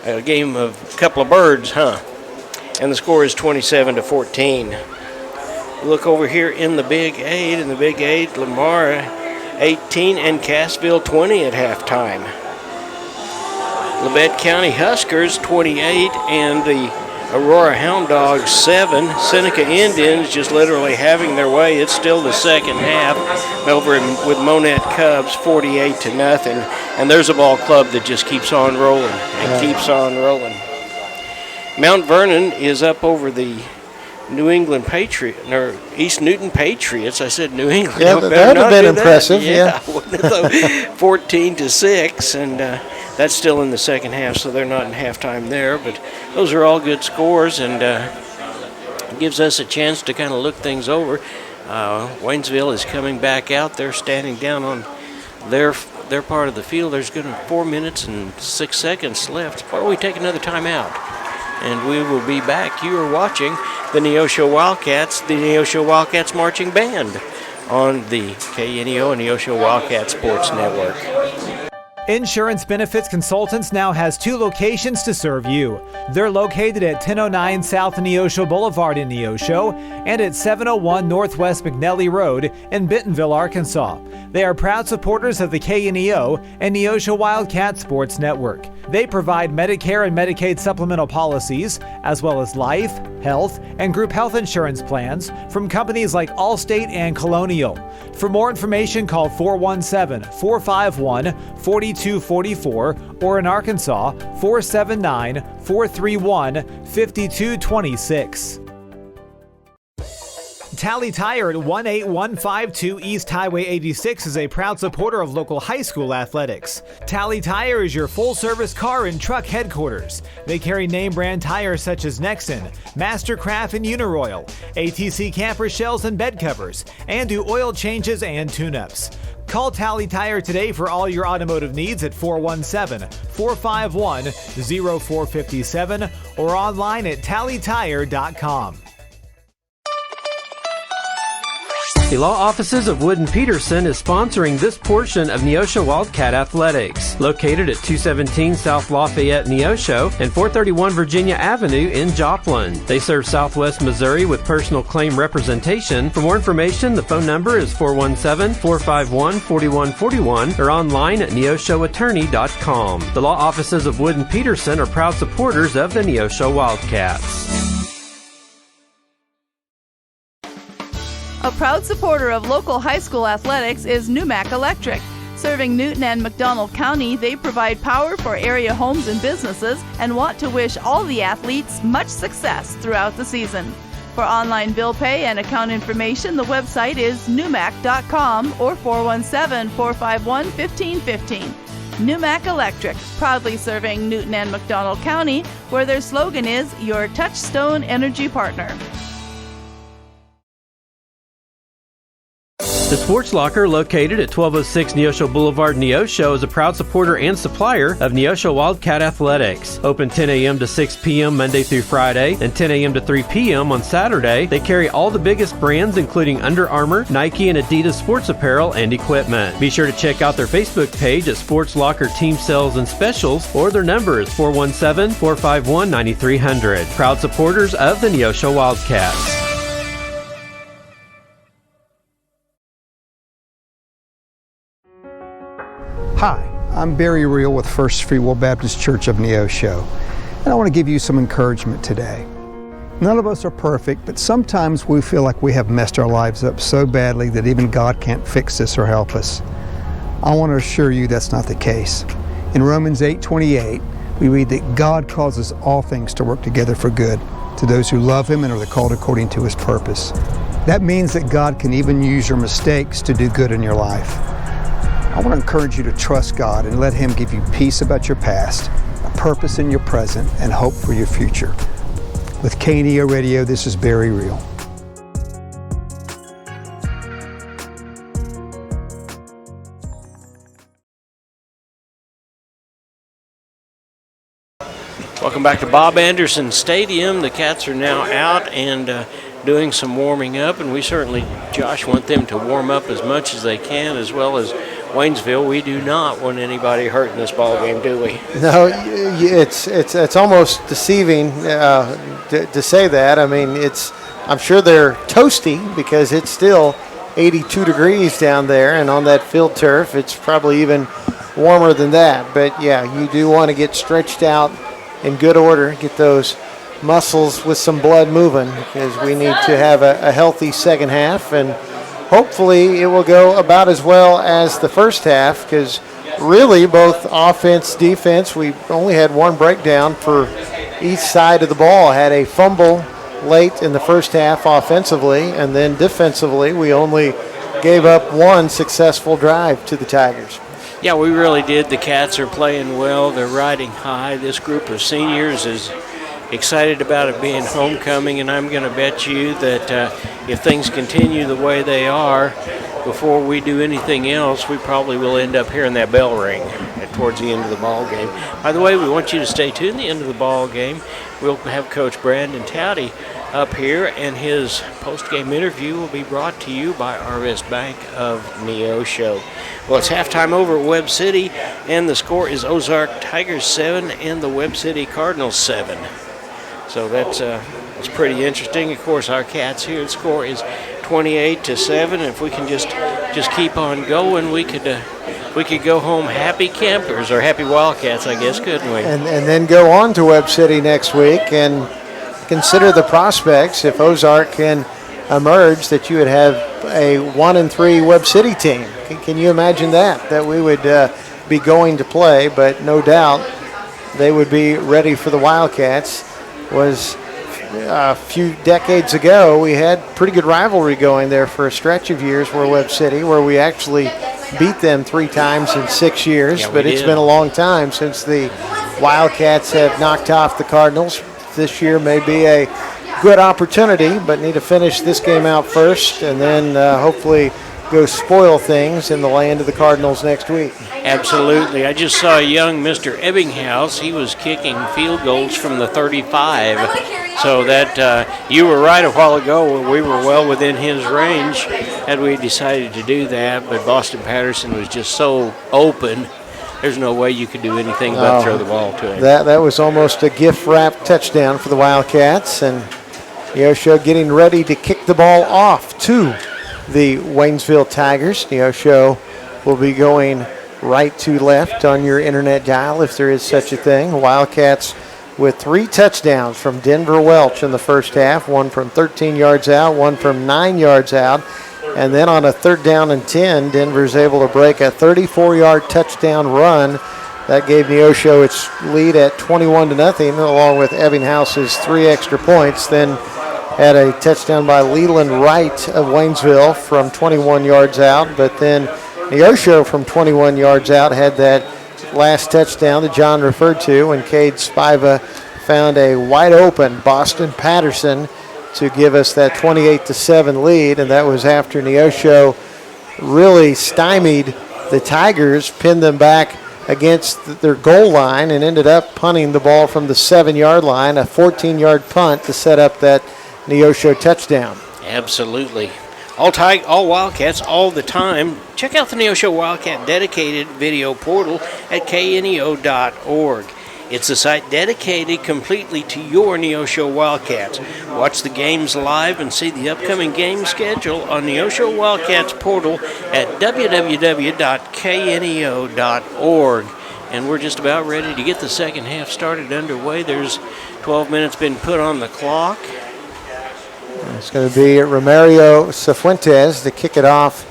A game of couple of birds, and the score is 27-14. Look over here in the Big 8. In the Big 8, Lamar 18 and Cassville 20 at halftime. Labette County Huskers 28 and the Aurora Hound Dogs 7. Seneca Indians just literally having their way. It's still the second half over with Monette Cubs 48-0. And there's a ball club that just keeps on rolling and keeps on rolling. Mount Vernon is up over the New England East Newton Patriots. I said New England. Yeah, that would have been impressive. Yeah. 14-6, and that's still in the second half, so they're not in halftime there. But those are all good scores, and gives us a chance to kind of look things over. Waynesville is coming back out. They're standing down on their part of the field. There's going to be 4 minutes and 6 seconds left. Why don't we take another timeout? And we will be back. You are watching the Neosho Wildcats, the Neosho Wildcats Marching Band on the KNEO and Neosho Wildcat Sports Network. Insurance Benefits Consultants now has 2 locations to serve you. They're located at 1009 South Neosho Boulevard in Neosho and at 701 Northwest McNelly Road in Bentonville, Arkansas. They are proud supporters of the KNEO and Neosho Wildcat Sports Network. They provide Medicare and Medicaid supplemental policies, as well as life, health, and group health insurance plans from companies like Allstate and Colonial. For more information, call 417-451-4244 or in Arkansas, 479-431-5226. Tally Tire at 18152 East Highway 86 is a proud supporter of local high school athletics. Tally Tire is your full-service car and truck headquarters. They carry name-brand tires such as Nexen, Mastercraft, and Uniroyal, ATC camper shells and bed covers, and do oil changes and tune-ups. Call Tally Tire today for all your automotive needs at 417-451-0457 or online at tallytire.com. The law offices of Wood & Peterson is sponsoring this portion of Neosho Wildcat Athletics, located at 217 South Lafayette, Neosho, and 431 Virginia Avenue in Joplin. They serve Southwest Missouri with personal claim representation. For more information, the phone number is 417-451-4141 or online at neoshoattorney.com. The law offices of Wood & Peterson are proud supporters of the Neosho Wildcats. A proud supporter of local high school athletics is Numac Electric. Serving Newton and McDonald County, they provide power for area homes and businesses and want to wish all the athletes much success throughout the season. For online bill pay and account information, the website is numac.com or 417-451-1515. Numac Electric, proudly serving Newton and McDonald County, where their slogan is Your Touchstone Energy Partner. The Sports Locker, located at 1206 Neosho Boulevard, Neosho, is a proud supporter and supplier of Neosho Wildcat Athletics. Open 10 a.m. to 6 p.m. Monday through Friday and 10 a.m. to 3 p.m. on Saturday. They carry all the biggest brands, including Under Armour, Nike, and Adidas sports apparel and equipment. Be sure to check out their Facebook page at Sports Locker Team Sales and Specials, or their number is 417-451-9300. Proud supporters of the Neosho Wildcats. Hi, I'm Barry Reel with First Free Will Baptist Church of Neosho, and I want to give you some encouragement today. None of us are perfect, but sometimes we feel like we have messed our lives up so badly that even God can't fix us or help us. I want to assure you that's not the case. In Romans 8:28, we read that God causes all things to work together for good to those who love Him and are called according to His purpose. That means that God can even use your mistakes to do good in your life. I want to encourage you to trust God and let Him give you peace about your past, a purpose in your present, and hope for your future. With KNEO Radio, this is Barry Reel. Welcome back to Bob Anderson Stadium. The Cats are now out and doing some warming up, and we certainly, Josh, want them to warm up as much as they can, as well as Waynesville. We do not want anybody hurt in this ball game, do we? No, it's almost deceiving to say that. I mean, I'm sure they're toasty because it's still 82 degrees down there, and on that field turf, it's probably even warmer than that. But yeah, you do want to get stretched out in good order, get those muscles with some blood moving, because we need to have a healthy second half, and hopefully it will go about as well as the first half, because really both offense, defense, we only had one breakdown for each side of the ball. Had a fumble late in the first half offensively, and then defensively we only gave up one successful drive to the Tigers. Yeah, we really did. The Cats are playing well. They're riding high. This group of seniors is excited about it being homecoming, and I'm going to bet you that if things continue the way they are, before we do anything else, we probably will end up hearing that bell ring towards the end of the ball game. By the way, we want you to stay tuned. The end of the ball game, we'll have Coach Brandon Towdy up here, and his post-game interview will be brought to you by Arvest Bank of Neosho. Well, it's halftime over at Webb City, and the score is Ozark Tigers 7 and the Webb City Cardinals 7. So that's pretty interesting. Of course, our Cats here, the score is 28-7. If we can just keep on going, we could go home happy campers, or happy Wildcats, I guess, couldn't we? And then go on to Webb City next week and consider the prospects, if Ozark can emerge, that you would have a 1-3 Webb City team. Can you imagine that we would be going to play? But no doubt they would be ready for the Wildcats. Was a few decades ago, we had pretty good rivalry going there for a stretch of years for Webb City, where we actually beat them 3 times in 6 years. Yeah, but it's been a long time since the Wildcats have knocked off the Cardinals. This year may be a good opportunity, but need to finish this game out first, and then hopefully go spoil things in the land of the Cardinals next week. Absolutely. I just saw a young Mr. Ebbinghaus. He was kicking field goals from the 35. So that you were right a while ago. We were well within his range. had we decided to do that, but Boston Patterson was just so open. There's no way you could do anything but throw the ball to him. That was almost a gift-wrapped touchdown for the Wildcats, and Neosho getting ready to kick the ball off to the Waynesville Tigers. Neosho will be going right to left on your internet dial if there is such a thing. Wildcats with 3 touchdowns from Denver Welch in the first half, one from 13 yards out, one from 9 yards out. And then on a 3rd down and 10, Denver's able to break a 34-yard touchdown run. That gave Neosho its lead at 21-0, along with Ebbinghouse's 3 extra points. Then had a touchdown by Leland Wright of Waynesville from 21 yards out. But then Neosho from 21 yards out had that last touchdown that John referred to when Cade Spiva found a wide-open Boston Patterson to give us that 28-7 lead, and that was after Neosho really stymied the Tigers, pinned them back against their goal line, and ended up punting the ball from the 7-yard line, a 14-yard punt to set up that Neosho touchdown. Absolutely. All Wildcats all the time. Check out the Neosho Wildcat dedicated video portal at kneo.org. It's a site dedicated completely to your Neosho Wildcats. Watch the games live and see the upcoming game schedule on Neosho Wildcats portal at www.kneo.org. And we're just about ready to get the second half started underway. There's 12 minutes been put on the clock. It's going to be Romario Cifuentes to kick it off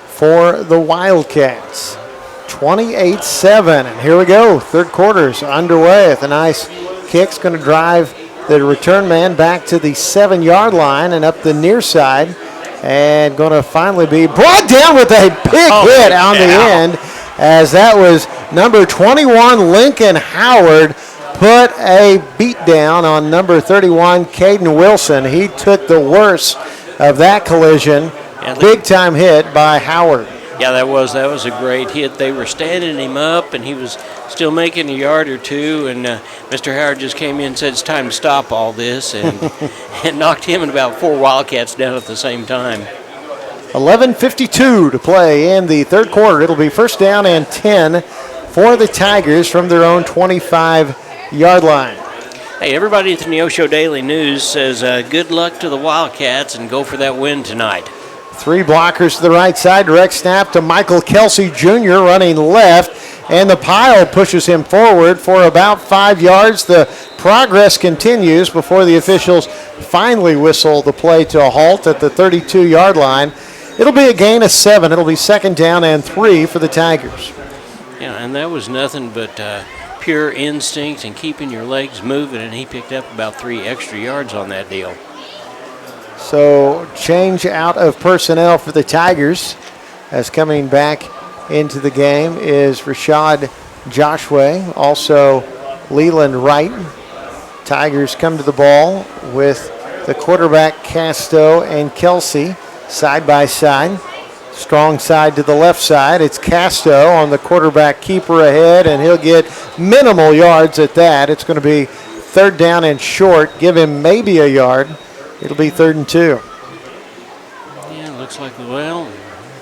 for the Wildcats. 28-7, and here we go. 3rd quarter's underway with a nice kick. It's going to drive the return man back to the 7-yard line and up the near side, and going to finally be brought down with a big hit on the end, as that was number 21, Lincoln Howard, put a beat down on number 31, Caden Wilson. He took the worst of that collision. Big time hit by Howard. Yeah, that was a great hit. They were standing him up, and he was still making a yard or two, and Mr. Howard just came in and said it's time to stop all this, and, and knocked him and about 4 Wildcats down at the same time. 11:52 to play in the 3rd quarter. It'll be 1st down and 10 for the Tigers from their own 25-yard line. Hey, everybody at the Neosho Daily News says good luck to the Wildcats and go for that win tonight. 3 blockers to the right side. Direct snap to Michael Kelsey Jr. running left, and the pile pushes him forward for about 5 yards. The progress continues before the officials finally whistle the play to a halt at the 32-yard line. It'll be a gain of 7. It'll be 2nd down and 3 for the Tigers. Yeah, and that was nothing but pure instinct and keeping your legs moving, and he picked up about 3 extra yards on that deal. So change out of personnel for the Tigers, as coming back into the game is Rashad Joshua, also Leland Wright. Tigers come to the ball with the quarterback Casto and Kelsey side by side. Strong side to the left side. It's Casto on the quarterback keeper ahead, and he'll get minimal yards at that. It's going to be 3rd down and short. Give him maybe a yard. It'll be 3rd and 2. Yeah, looks like, well,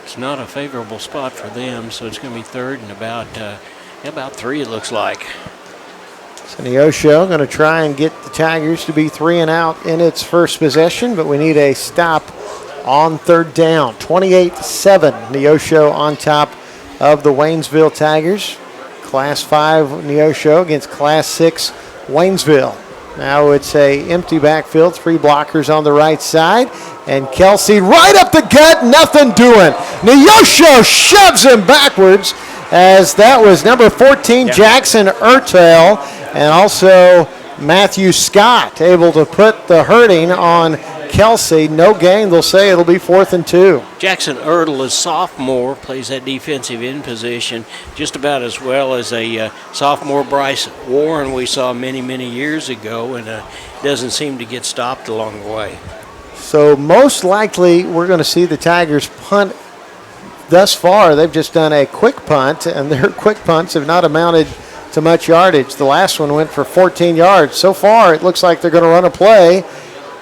it's not a favorable spot for them, so it's going to be 3rd and about 3, it looks like. So Neosho going to try and get the Tigers to be 3 and out in its first possession, but we need a stop on 3rd down. 28-7, Neosho on top of the Waynesville Tigers. Class 5 Neosho against Class 6 Waynesville. Now it's a empty backfield, 3 blockers on the right side, and Kelsey right up the gut, nothing doing. Neosho shoves him backwards, as that was number 14, Jackson Ertel, and also Matthew Scott able to put the hurting on Kelsey. No gain. They'll say it'll be 4th and 2. Jackson Ertel is sophomore, plays that defensive end position just about as well as a sophomore Bryce Warren we saw many, many years ago, and doesn't seem to get stopped along the way. So most likely we're going to see the Tigers punt. Thus far, they've just done a quick punt, and their quick punts have not amounted to much yardage. The last one went for 14 yards. So far, it looks like they're going to run a play,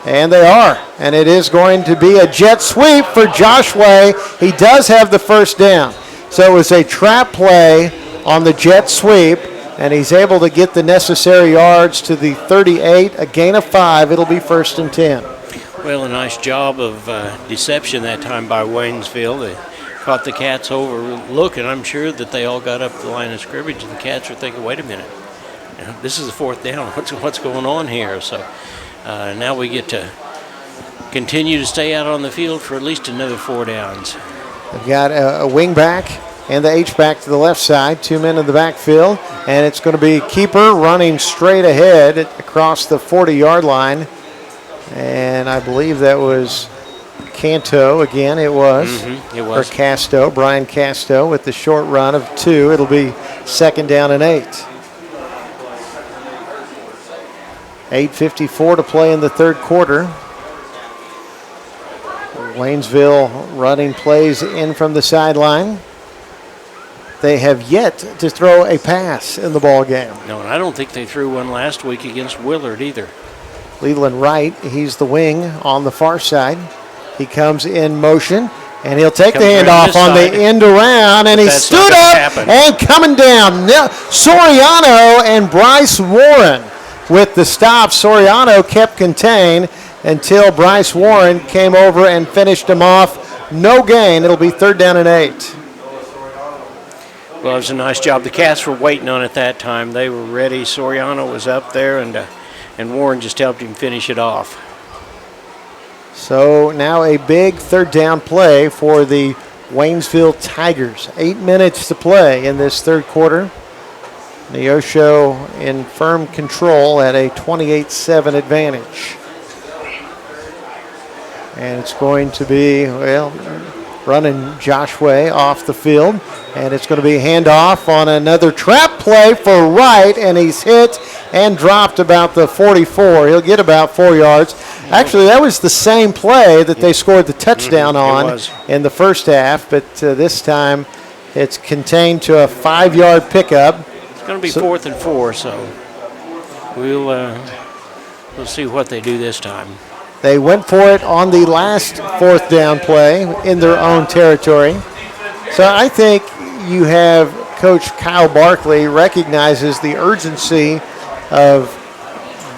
And they are. And it is going to be a jet sweep for Josh Way. He does have the first down. So it was a trap play on the jet sweep, and he's able to get the necessary yards to the 38, a gain of 5. It'll be 1st and 10. Well, a nice job of deception that time by Waynesville. They caught the Cats overlooking. I'm sure that they all got up the line of scrimmage, and the Cats were thinking, wait a minute, this is a 4th down. What's going on here? So now we get to continue to stay out on the field for at least another 4 downs. They've got a wing back and the H-back to the left side, 2 men in the backfield, and it's going to be Keeper running straight ahead across the 40-yard line, and I believe that was Canto again. It was. It was. Or Casto, Brian Casto with the short run of 2. It'll be 2nd down and 8. 8:54 to play in the 3rd quarter. Waynesville running plays in from the sideline. They have yet to throw a pass in the ball game. No, and I don't think they threw one last week against Willard either. Leland Wright, he's the wing on the far side. He comes in motion, and he'll take the handoff on the end around, and he stood up and coming down. Soriano and Bryce Warren with the stop. Soriano kept contained until Bryce Warren came over and finished him off. No gain. It'll be 3rd down and 8. Well, it was a nice job. The Cats were waiting on it that time. They were ready. Soriano was up there, and Warren just helped him finish it off. So now a big 3rd down play for the Waynesville Tigers. 8 minutes to play in this 3rd quarter. Neosho in firm control at a 28-7 advantage. And it's going to be, well, running Josh Way off the field. And it's going to be a handoff on another trap play for Wright. And he's hit and dropped about the 44. He'll get about 4 yards. Actually, that was the same play that they scored the touchdown on in the first half. But this time it's contained to a 5-yard pickup. It's going to be 4th and 4, so we'll see what they do this time. They went for it on the last 4th down play in their own territory. So I think you have Coach Kyle Barkley recognizes the urgency of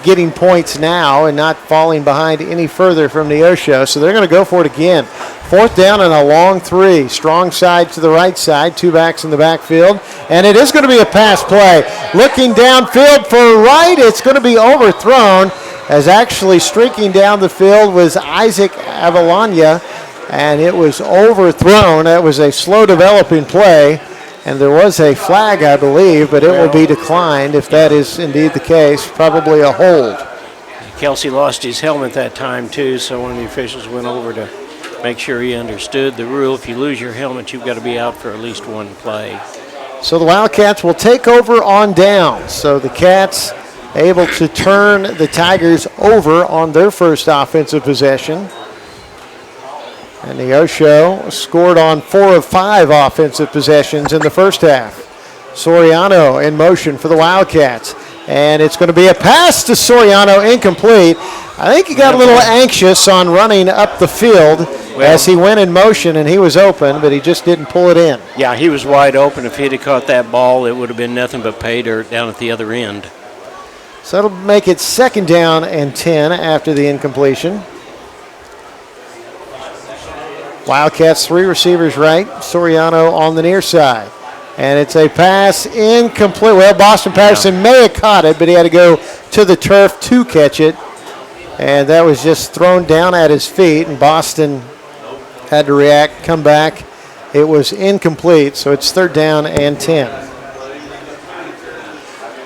getting points now and not falling behind any further from Neosho. So they're going to go for it again. 4th down and a long 3. Strong side to the right side. 2 backs in the backfield. And it is going to be a pass play. Looking downfield for Wright. It's going to be overthrown, as actually streaking down the field was Isaac Avalanya, and it was overthrown. That was a slow developing play, and there was a flag, I believe, but it will be declined if that is indeed the case. Probably a hold. Kelsey lost his helmet that time too, so one of the officials went over to make sure he understood the rule. If you lose your helmet, you've got to be out for at least 1 play. So the Wildcats will take over on downs. So the Cats able to turn the Tigers over on their first offensive possession. And Neosho scored on 4 of 5 offensive possessions in the first half. Soriano in motion for the Wildcats. And it's going to be a pass to Soriano, incomplete. I think he got a little anxious on running up the field as he went in motion, and he was open, but he just didn't pull it in. Yeah, he was wide open. If he'd have caught that ball, it would have been nothing but pay dirt down at the other end. So that'll make it 2nd down and 10 after the incompletion. Wildcats 3 receivers right, Soriano on the near side. And it's a pass incomplete. Well, Boston Patterson may have caught it, but he had to go to the turf to catch it. And that was just thrown down at his feet, and Boston had to react, come back. It was incomplete, so it's 3rd down and 10.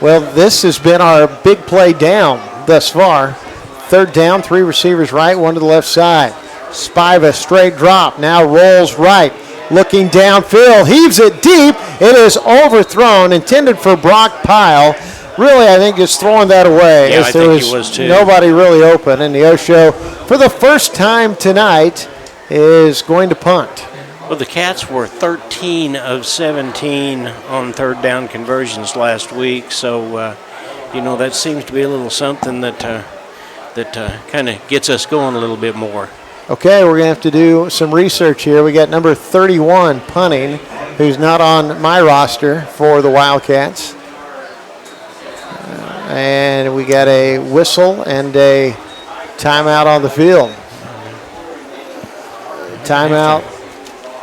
Well, this has been our big play down thus far. 3rd down, 3 receivers right, 1 to the left side. Spiva straight drop, now rolls right. Looking downfield, heaves it deep. It is overthrown, intended for Brock Pyle. Really, I think just throwing that away. Yeah, as there was nobody really open. And Neosho, for the first time tonight, is going to punt. Well, the Cats were 13 of 17 on 3rd down conversions last week. So, that seems to be a little something that that kind of gets us going a little bit more. Okay, we're going to have to do some research here. We got number 31 punting, who's not on my roster for the Wildcats. And we got a whistle and a timeout on the field. Timeout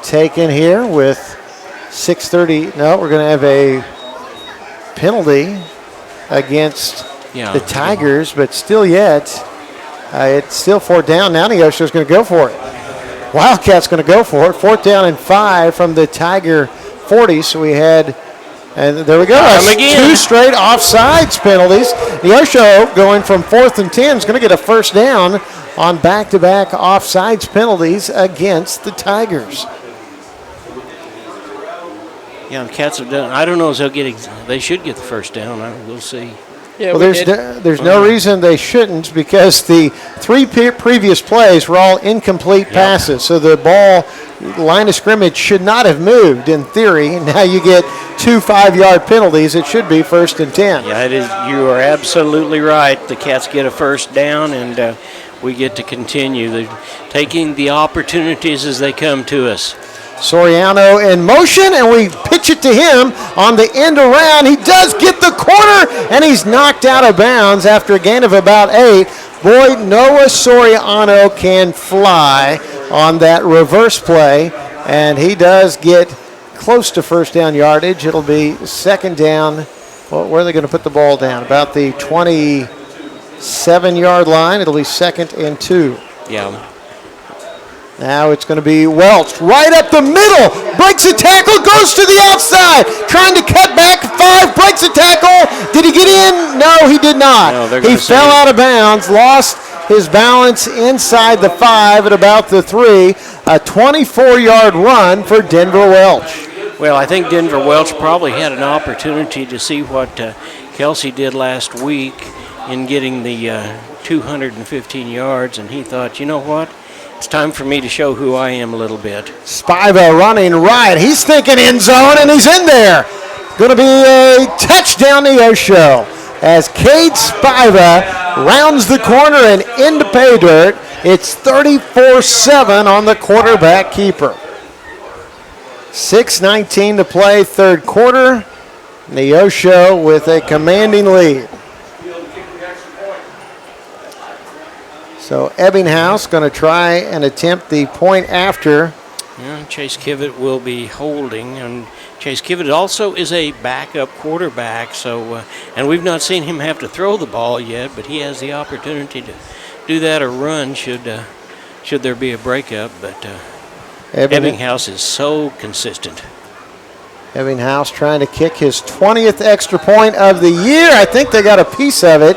taken here with 6:30. No, we're going to have a penalty against the Tigers, but still yet, it's still 4th down. Now Neosho's going to go for it. Wildcats going to go for it. 4th down and 5 from the Tiger 40. So we had, and there we go. That's 2 straight offsides penalties. Neosho going from 4th and 10 is going to get a first down on back-to-back offsides penalties against the Tigers. Yeah, the Cats have done. I don't know if they'll get. They should get the first down. We'll see. Yeah, well, there's no reason they shouldn't, because the 3 previous plays were all incomplete passes. So the ball line of scrimmage should not have moved in theory. Now you get 2 5-yard penalties. It should be 1st and 10. Yeah, it is. You are absolutely right. The Cats get a first down, and we get to continue. They're taking the opportunities as they come to us. Soriano in motion, and we pitch it to him on the end around. He does get the corner, and he's knocked out of bounds after a gain of about 8. Boy, Noah Soriano can fly on that reverse play, and he does get close to first down yardage. It'll be 2nd down. Well, where are they going to put the ball down? About the 27-yard line. It'll be 2nd and 2. Yeah. Now it's going to be Welch right up the middle. Breaks a tackle, goes to the outside. Trying to cut back 5, breaks a tackle. Did he get in? No, he did not. No, he fell out of bounds, lost his balance inside the 5 at about the 3. A 24-yard run for Denver Welch. Well, I think Denver Welch probably had an opportunity to see what Kelsey did last week in getting the 215 yards, and he thought, you know what? It's time for me to show who I am a little bit. Spiva running right. He's thinking end zone, and he's in there. Going to be a touchdown Neosho as Cade Spiva rounds the corner and into pay dirt. It's 34-7 on the quarterback keeper. 6:19 to play, 3rd quarter. Neosho with a commanding lead. So Ebbinghaus going to try and attempt the point after. Yeah, Chase Kivett will be holding, and Chase Kivett also is a backup quarterback. So, and we've not seen him have to throw the ball yet, but he has the opportunity to do that or run should there be a breakup. But Ebbinghaus is so consistent. Ebbinghaus trying to kick his 20th extra point of the year. I think they got a piece of it.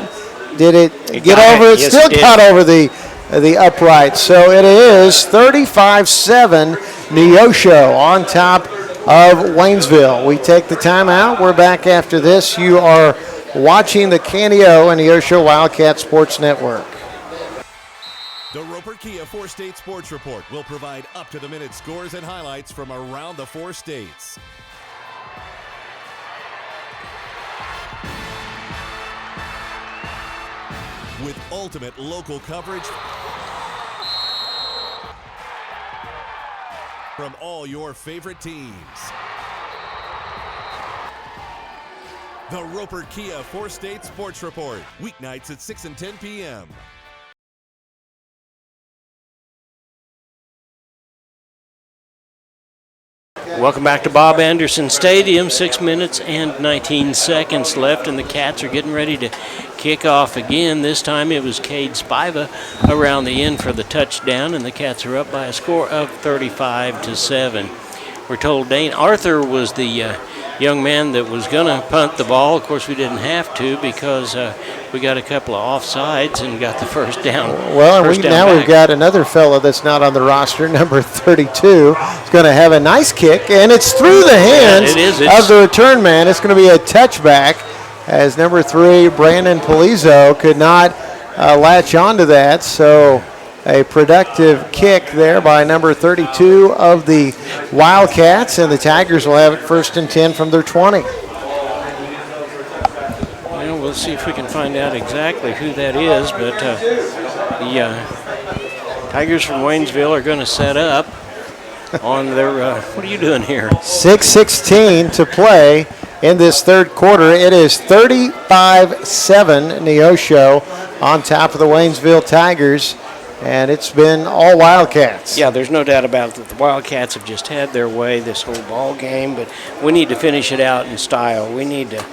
Did it get over? It still got over the upright. So it is 35-7 Neosho on top of Waynesville. We take the timeout. We're back after this. You are watching the Canio and Neosho Wildcat Sports Network. The Roper Kia 4-State Sports Report will provide up-to-the-minute scores and highlights from around the 4 states. With ultimate local coverage from all your favorite teams. The Roper Kia 4-State Sports Report, weeknights at 6 and 10 p.m. Welcome back to Bob Anderson Stadium. 6 minutes and 19 seconds left, and the Cats are getting ready to kick off again. This time it was Cade Spiva around the end for the touchdown, and the Cats are up by a score of 35-7. We're told Dane Arthur was the young man that was going to punt the ball. Of course, we didn't have to because we got a couple of offsides and got the first down. Well, and we've got another fellow that's not on the roster, number 32. He's going to have a nice kick, and it's through the hands of the return man. It's going to be a touchback as number 3, Brandon Polizzo, could not latch onto that. So a productive kick there by number 32 of the Wildcats, and the Tigers will have it 1st and 10 from their 20. Well, we'll see if we can find out exactly who that is. But the Tigers from Waynesville are going to set up on their, what are you doing here? 6:16 to play in this third quarter. It is 35-7 Neosho on top of the Waynesville Tigers, and it's been all Wildcats. Yeah, there's no doubt about it that the Wildcats have just had their way this whole ball game, but we need to finish it out in style. We need to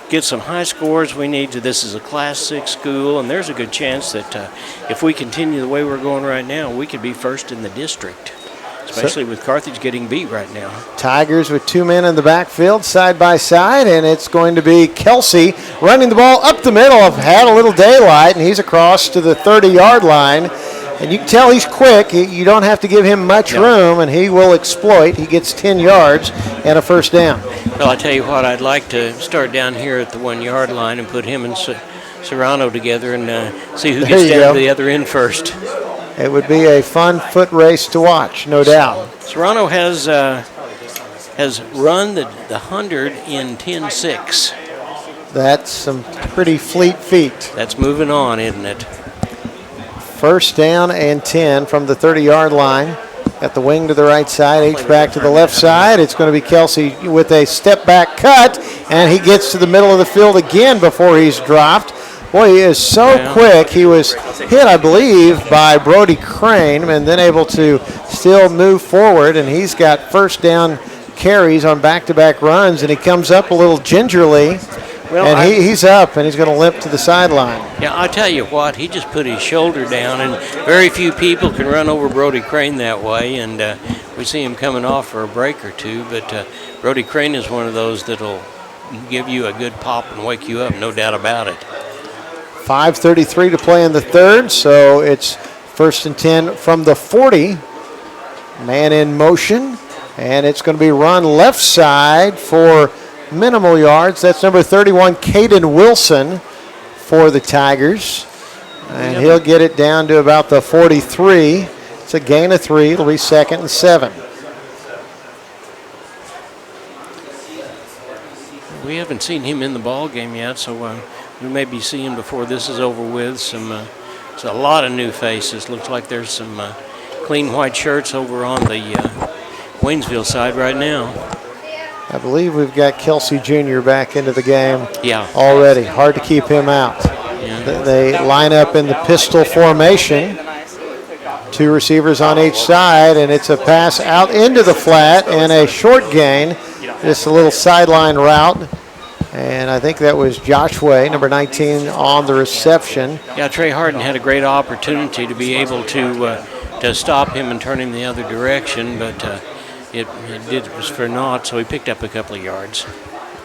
get some high scores. This is a Class 6 school, and there's a good chance that if we continue the way we're going right now, we could be first in the district, especially with Carthage getting beat right now. Tigers with 2 men in the backfield, side by side, and it's going to be Kelsey running the ball up the middle. I've had a little daylight, and he's across to the 30-yard line. And you can tell he's quick. You don't have to give him much room, and he will exploit. He gets 10 yards and a first down. Well, I tell you what, I'd like to start down here at the 1-yard line and put him and Serrano together and see who gets down to the other end first. It would be a fun foot race to watch, no doubt. Serrano has run the 100 in 10.6. That's some pretty fleet feet. That's moving on, isn't it? First down and 10 from the 30-yard line. At the wing to the right side, H-back to the left side. It's going to be Kelsey with a step-back cut, and he gets to the middle of the field again before he's dropped. Boy, he is so quick. He was hit, I believe, by Brody Crane and then able to still move forward, and he's got first down carries on back-to-back runs, and he comes up a little gingerly. Well, and he's up, and he's going to limp to the sideline. Yeah, I tell you what, he just put his shoulder down, and very few people can run over Brody Crane that way, and we see him coming off for a break or two, but Brody Crane is one of those that'll give you a good pop and wake you up, no doubt about it. 5:33 to play in the third, so it's first and 10 from the 40. Man in motion, and it's going to be run left side for minimal yards. That's number 31, Caden Wilson, for the Tigers. And he'll get it down to about the 43. It's a gain of 3. It'll be 2nd and 7. We haven't seen him in the ball game yet, so we may be seeing before this is over with it's a lot of new faces. Looks like there's some clean white shirts over on the Waynesville side right now. I believe we've got Kelsey Jr. back into the game already. Hard to keep him out. Yeah. They line up in the pistol formation. 2 receivers on each side, and it's a pass out into the flat and a short gain. Just a little sideline route. And I think that was Josh Way, number 19, on the reception. Yeah, Trey Harden had a great opportunity to be able to stop him and turn him the other direction, but it was for naught, so he picked up a couple of yards.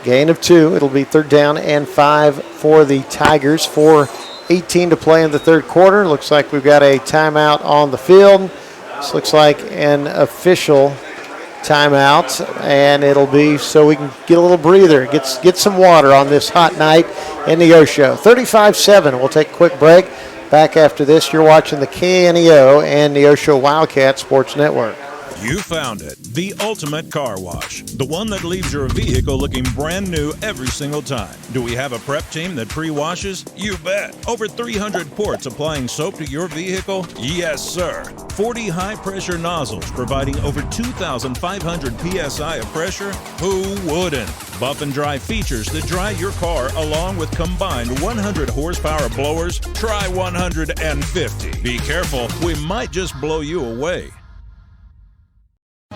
Gain of 2. It'll be 3rd down and 5 for the Tigers. 4:18 to play in the third quarter. Looks like we've got a timeout on the field. This looks like an official timeout, and it'll be so we can get a little breather, get some water on this hot night in Neosho. 35-7. We'll take a quick break. Back after this, you're watching the KNEO and Neosho Wildcat Sports Network. You found it, the ultimate car wash, the one that leaves your vehicle looking brand new every single time. Do we have a prep team that pre-washes? You bet. Over 300 ports applying soap to your vehicle? Yes, sir. 40 high-pressure nozzles providing over 2,500 PSI of pressure? Who wouldn't? Buff and dry features that dry your car along with combined 100 horsepower blowers? Try 150. Be careful, we might just blow you away.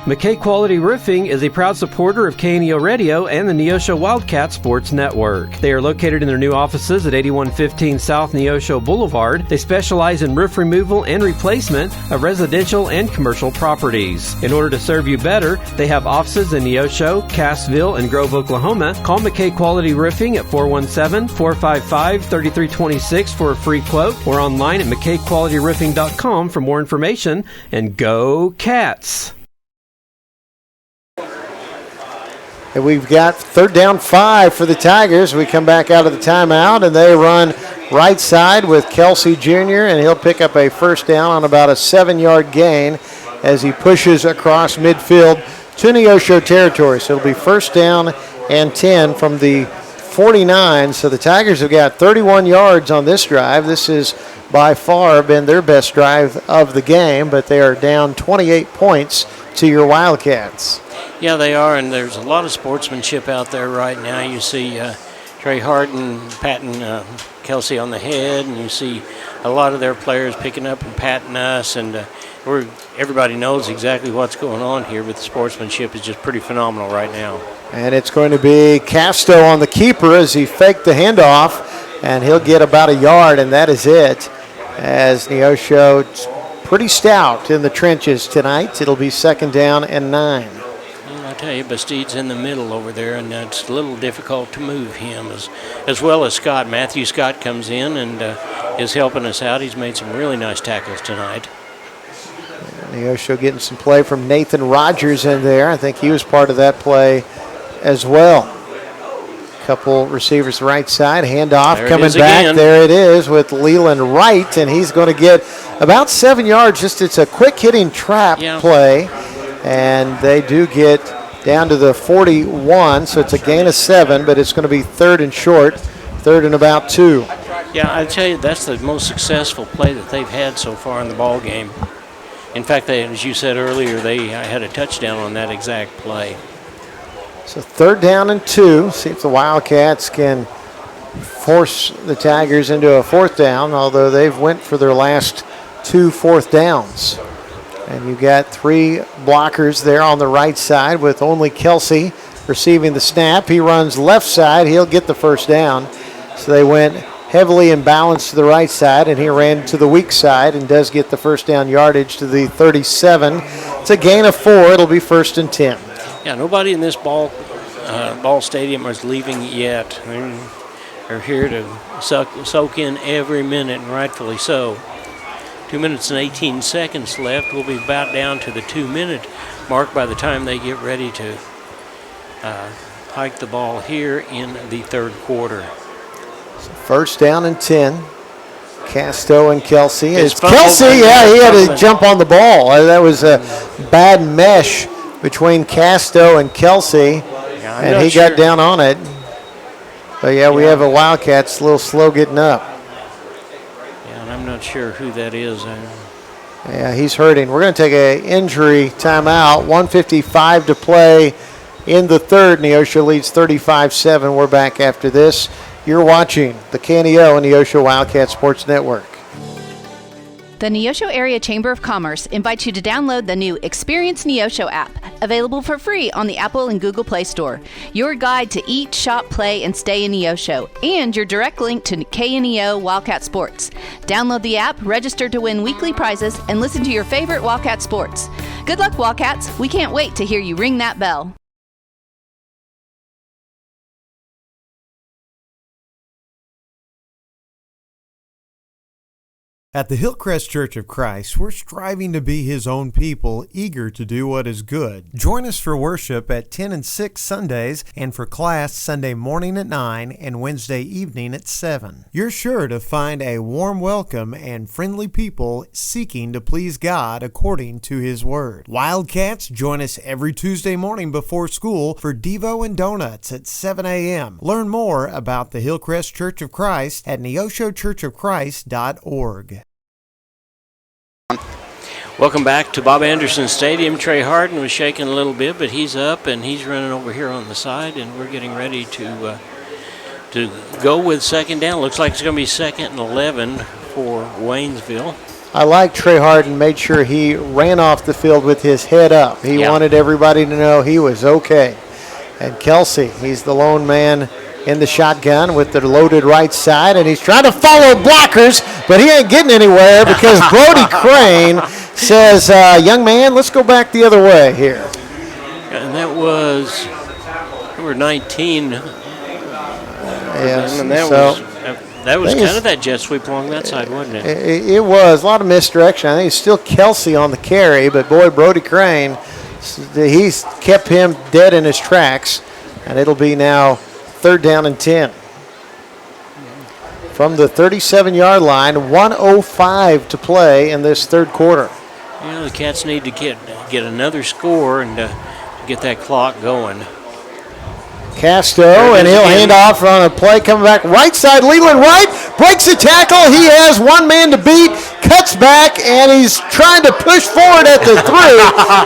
McKay Quality Roofing is a proud supporter of KNEO Radio and the Neosho Wildcat Sports Network. They are located in their new offices at 8115 South Neosho Boulevard. They specialize in roof removal and replacement of residential and commercial properties. In order to serve you better, they have offices in Neosho, Cassville, and Grove, Oklahoma. Call McKay Quality Roofing at 417-455-3326 for a free quote, or online at McKayQualityRoofing.com for more information. And go Cats! And we've got 3rd down 5 for the Tigers. We come back out of the timeout, and they run right side with Kelsey Jr., and he'll pick up a first down on about a 7-yard gain as he pushes across midfield to Neosho territory. So it'll be 1st down and 10 from the 49. So the Tigers have got 31 yards on this drive. This has by far been their best drive of the game, but they are down 28 points to your Wildcats. Yeah, they are, and there's a lot of sportsmanship out there right now. You see Trey Harden patting Kelsey on the head, and you see a lot of their players picking up and patting us, and everybody knows exactly what's going on here, but the sportsmanship is just pretty phenomenal right now. And it's going to be Casto on the keeper as he faked the handoff, and he'll get about a yard, and that is it. As Neosho, pretty stout in the trenches tonight. It'll be 2nd down and 9. Well, I tell you, Bastide's in the middle over there, and it's a little difficult to move him, as well as Scott. Matthew Scott comes in and is helping us out. He's made some really nice tackles tonight. Neosho getting some play from Nathan Rogers in there. I think he was part of that play as well. Couple receivers right side, handoff coming back. Again. There it is with Leland Wright, and he's going to get about 7 yards. It's a quick hitting trap play, and they do get down to the 41, so it's a gain of 7, but it's going to be 3rd and short, 3rd and about 2. Yeah, I tell you, that's the most successful play that they've had so far in the ball game. In fact, as you said earlier, they had a touchdown on that exact play. So 3rd down and 2. See if the Wildcats can force the Tigers into a 4th down, although they've went for their last 2 4th downs. And you got 3 blockers there on the right side with only Kelsey receiving the snap. He runs left side. He'll get the 1st down. So they went heavily imbalanced to the right side, and he ran to the weak side and does get the 1st down yardage to the 37. It's a gain of 4. It'll be 1st and 10. Yeah, nobody in this ball stadium is leaving yet. They're here to soak in every minute, and rightfully so. 2 minutes and 18 seconds left. We'll be about down to the 2-minute mark by the time they get ready to hike the ball here in the 3rd quarter. So 1st down and 10. Casto and Kelsey. It's Kelsey, he had to jump on the ball. That was a bad mesh between Casto and Kelsey, and he got down on it. But, we have a Wildcats a little slow getting up. Yeah, and I'm not sure who that is. Yeah, he's hurting. We're going to take an injury timeout. 1:55 to play in the 3rd. Neosho leads 35-7. We're back after this. You're watching the KNEO and Neosho Wildcat Sports Network. The Neosho Area Chamber of Commerce invites you to download the new Experience Neosho app, available for free on the Apple and Google Play Store. Your guide to eat, shop, play, and stay in Neosho, and your direct link to KNEO Wildcat Sports. Download the app, register to win weekly prizes, and listen to your favorite Wildcat sports. Good luck, Wildcats. We can't wait to hear you ring that bell. At the Hillcrest Church of Christ, we're striving to be His own people, eager to do what is good. Join us for worship at 10 and 6 Sundays, and for class Sunday morning at 9 and Wednesday evening at 7. You're sure to find a warm welcome and friendly people seeking to please God according to His Word. Wildcats, join us every Tuesday morning before school for Devo and Donuts at 7 a.m. Learn more about the Hillcrest Church of Christ at neoshochurchofchrist.org. Welcome back to Bob Anderson Stadium. Trey Harden was shaking a little bit, but he's up and he's running over here on the side, and we're getting ready to go with 2nd down. Looks like it's going to be 2nd and 11 for Waynesville. I like Trey Harden. Made sure he ran off the field with his head up. He wanted everybody to know he was okay. And Kelsey, he's the lone man in the shotgun with the loaded right side, and he's trying to follow blockers, but he ain't getting anywhere because Brody Crane says, young man, let's go back the other way here. And that was number 19. Yes. And that was kind of that jet sweep along that side, wasn't it? It was. A lot of misdirection. I think it's still Kelsey on the carry, but boy, Brody Crane, he's kept him dead in his tracks, and it'll be now 3rd down and 10. From the 37-yard line, 1:05 to play in this 3rd quarter. The Cats need to get another score and get that clock going. Casto, and he'll hand off on a play coming back right side. Leland Wright breaks the tackle. He has one man to beat, cuts back, and he's trying to push forward at the 3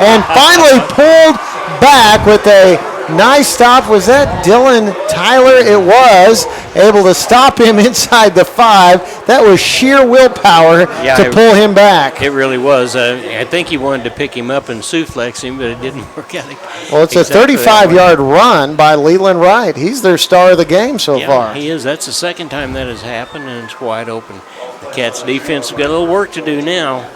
and finally pulled back with a nice stop. Was that Dylan Tyler? It was. Able to stop him inside the 5. That was sheer willpower to pull him back. It really was. I think he wanted to pick him up and suplex him, but it didn't work out. Well, it's exactly a 35-yard run by Leland Wright. He's their star of the game so far. He is. That's the second time that has happened, and it's wide open. The Cats' defense have got a little work to do now.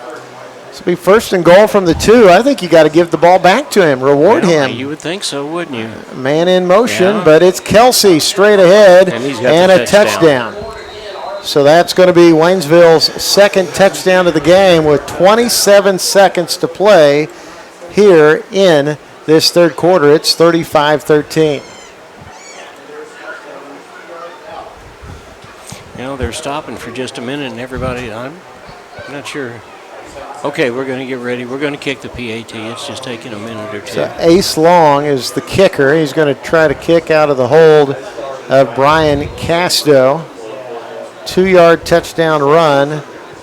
This will be first and goal from the 2. I think you got to give the ball back to him, reward him. You would think so, wouldn't you? Man in motion, but it's Kelsey straight ahead and a touchdown. So that's going to be Waynesville's second touchdown of the game with 27 seconds to play here in this third quarter. It's 35-13. They're stopping for just a minute, and everybody, I'm not sure. Okay, we're going to get ready. We're going to kick the PAT. It's just taking a minute or two. So Ace Long is the kicker. He's going to try to kick out of the hold of Brian Casto. 2-yard touchdown run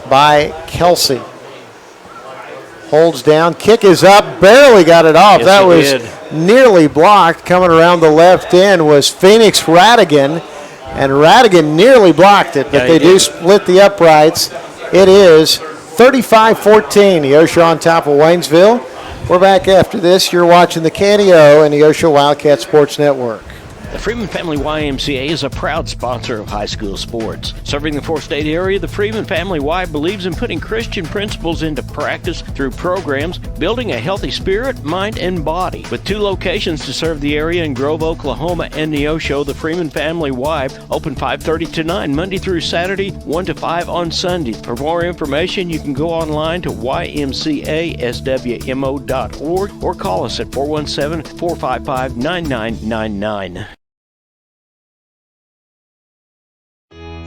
by Kelsey. Holds down. Kick is up. Barely got it off. Yes, that was nearly blocked. Coming around the left end was Phoenix Radigan. And Radigan nearly blocked it, but they do split the uprights. It is 35-14, Neosho on top of Waynesville. We're back after this. You're watching the KNEO and the Neosho Wildcat Sports Network. The Freeman Family YMCA is a proud sponsor of high school sports. Serving the four-state area, the Freeman Family Y believes in putting Christian principles into practice through programs, building a healthy spirit, mind, and body. With 2 locations to serve the area in Grove, Oklahoma, and Neosho, the Freeman Family Y open 5:30 to 9 Monday through Saturday, 1 to 5 on Sunday. For more information, you can go online to ymcaswmo.org or call us at 417-455-9999.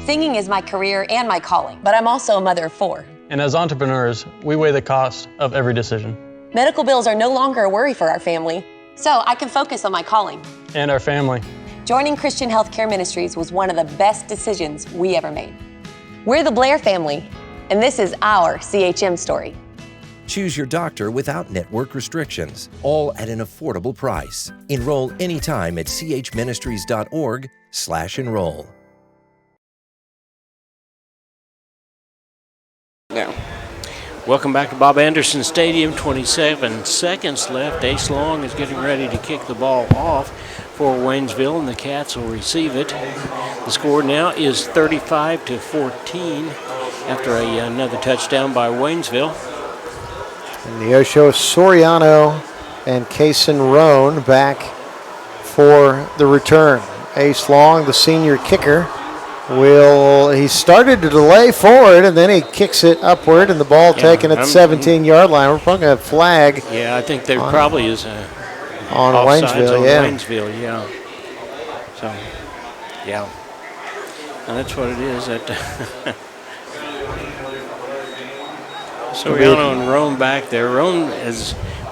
Singing is my career and my calling, but I'm also a mother of 4. And as entrepreneurs, we weigh the cost of every decision. Medical bills are no longer a worry for our family, so I can focus on my calling. And our family. Joining Christian Healthcare Ministries was one of the best decisions we ever made. We're the Blair family, and this is our CHM story. Choose your doctor without network restrictions, all at an affordable price. Enroll anytime at chministries.org/enroll. Now, welcome back to Bob Anderson Stadium. 27 seconds left. Ace Long is getting ready to kick the ball off for Waynesville, and the Cats will receive it. The score now is 35-14 after another touchdown by Waynesville. And Neosho Soriano and Kaysen Roan back for the return. Ace Long, the senior kicker, he started to delay forward, and then he kicks it upward, and the ball taken at the 17-yard line. We're probably going to flag. Yeah, I think there probably is a on Waynesville, Waynesville, yeah. So, yeah. And that's what it is. Soriano and Roan back there. Roan,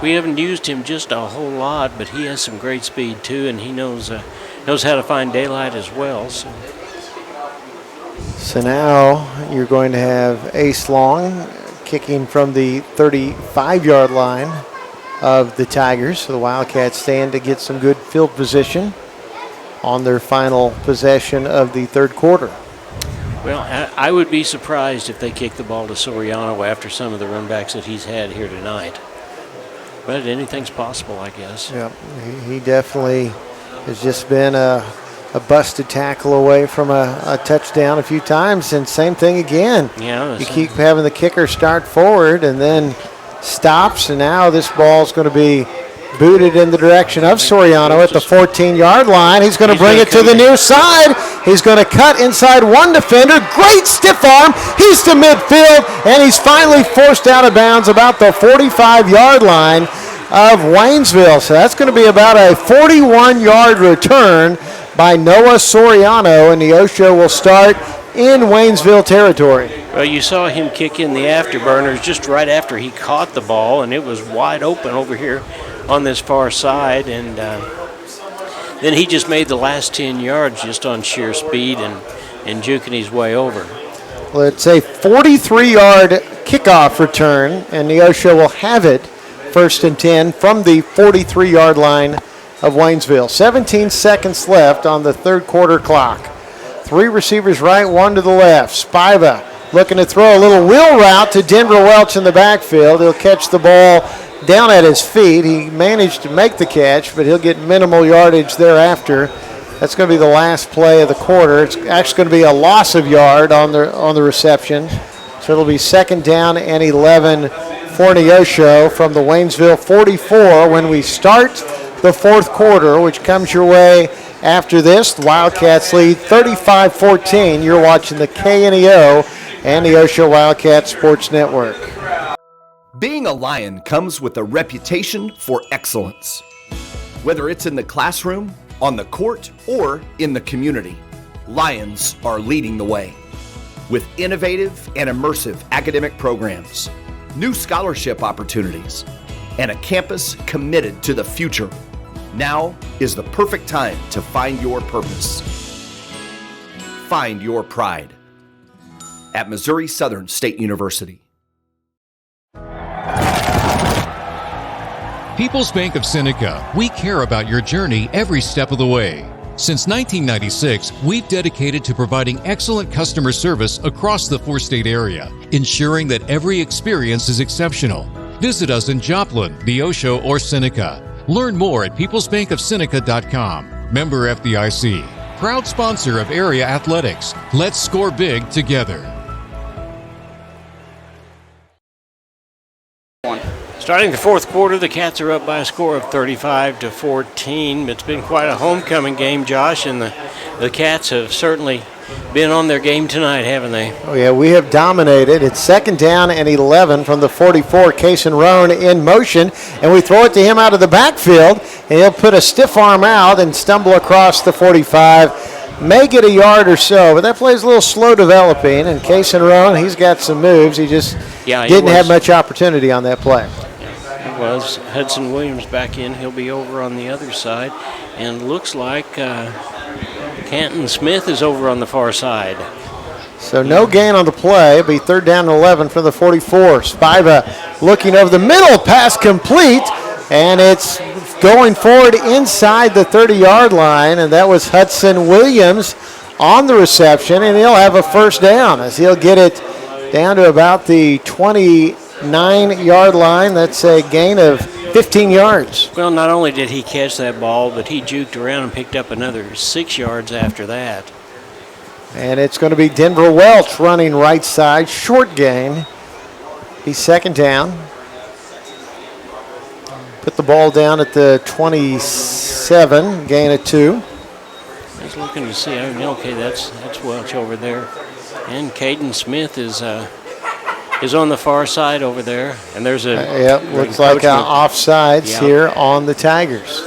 we haven't used him just a whole lot, but he has some great speed too, and he knows how to find daylight as well. So now you're going to have Ace Long kicking from the 35-yard line of the Tigers. So the Wildcats stand to get some good field position on their final possession of the third quarter. Well, I would be surprised if they kick the ball to Soriano after some of the runbacks that he's had here tonight. But anything's possible, I guess. Yeah, he definitely has just been a busted tackle away from a touchdown a few times, and same thing again. Yeah, you keep having the kicker start forward and then stops, and now this ball's going to be booted in the direction of Soriano at the 14-yard line. He's going to bring it to the near side. He's going to cut inside one defender. Great stiff arm. He's to midfield, and he's finally forced out of bounds about the 45-yard line of Waynesville. So that's going to be about a 41-yard return by Noah Soriano, and Neosho will start in Waynesville territory. Well, you saw him kick in the afterburners just right after he caught the ball, and it was wide open over here on this far side, and then he just made the last 10 yards just on sheer speed and juking his way over. Well, it's a 43-yard kickoff return, and Neosho will have it 1st and 10 from the 43-yard line of Waynesville. 17 seconds left on the third quarter clock. 3 receivers right, 1 to the left. Spiva looking to throw a little wheel route to Denver Welch in the backfield. He'll catch the ball down at his feet. He managed to make the catch, but he'll get minimal yardage thereafter. That's going to be the last play of the quarter. It's actually going to be a loss of yard on the reception. So it'll be 2nd down and 11 for Neosho from the Waynesville 44 when we start the fourth quarter, which comes your way after this. The Wildcats lead 35-14. You're watching the KNEO and Neosho Wildcat Sports Network. Being a Lion comes with a reputation for excellence. Whether it's in the classroom, on the court, or in the community, Lions are leading the way. With innovative and immersive academic programs, new scholarship opportunities, and a campus committed to the future, now is the perfect time to find your purpose. Find your pride at Missouri Southern State University. People's Bank of Seneca, we care about your journey every step of the way. Since 1996, we've dedicated to providing excellent customer service across the 4-state area, ensuring that every experience is exceptional. Visit us in Joplin, Neosho, or Seneca. Learn more at peoplesbankofseneca.com. Member FDIC. Proud sponsor of area athletics. Let's score big together. Starting the fourth quarter, the Cats are up by a score of 35-14. It's been quite a homecoming game, Josh, and the Cats have certainly been on their game tonight, haven't they? Oh, yeah, we have dominated. It's 2nd down and 11 from the 44. Kason Roan in motion, and we throw it to him out of the backfield, and he'll put a stiff arm out and stumble across the 45. May get a yard or so, but that play's a little slow developing, and Kason Roan, he's got some moves. He just didn't have much opportunity on that play. Was Hudson Williams back in. He'll be over on the other side, and looks like Canton Smith is over on the far side. So no gain on the play. It'll be 3rd down and 11 from the 44. Spiva looking over the middle, pass complete, and it's going forward inside the 30-yard line, and that was Hudson Williams on the reception, and he'll have a 1st down as he'll get it down to about the 29-yard line. That's a gain of 15 yards. Well, not only did he catch that ball, but he juked around and picked up another 6 yards after that. And it's going to be Denver Welch running right side, short gain. He's 2nd down. Put the ball down at the 27, gain of 2. I was looking to see. Okay, that's Welch over there, and Caden Smith is on the far side over there, and there's a looks like offsides here on the Tigers.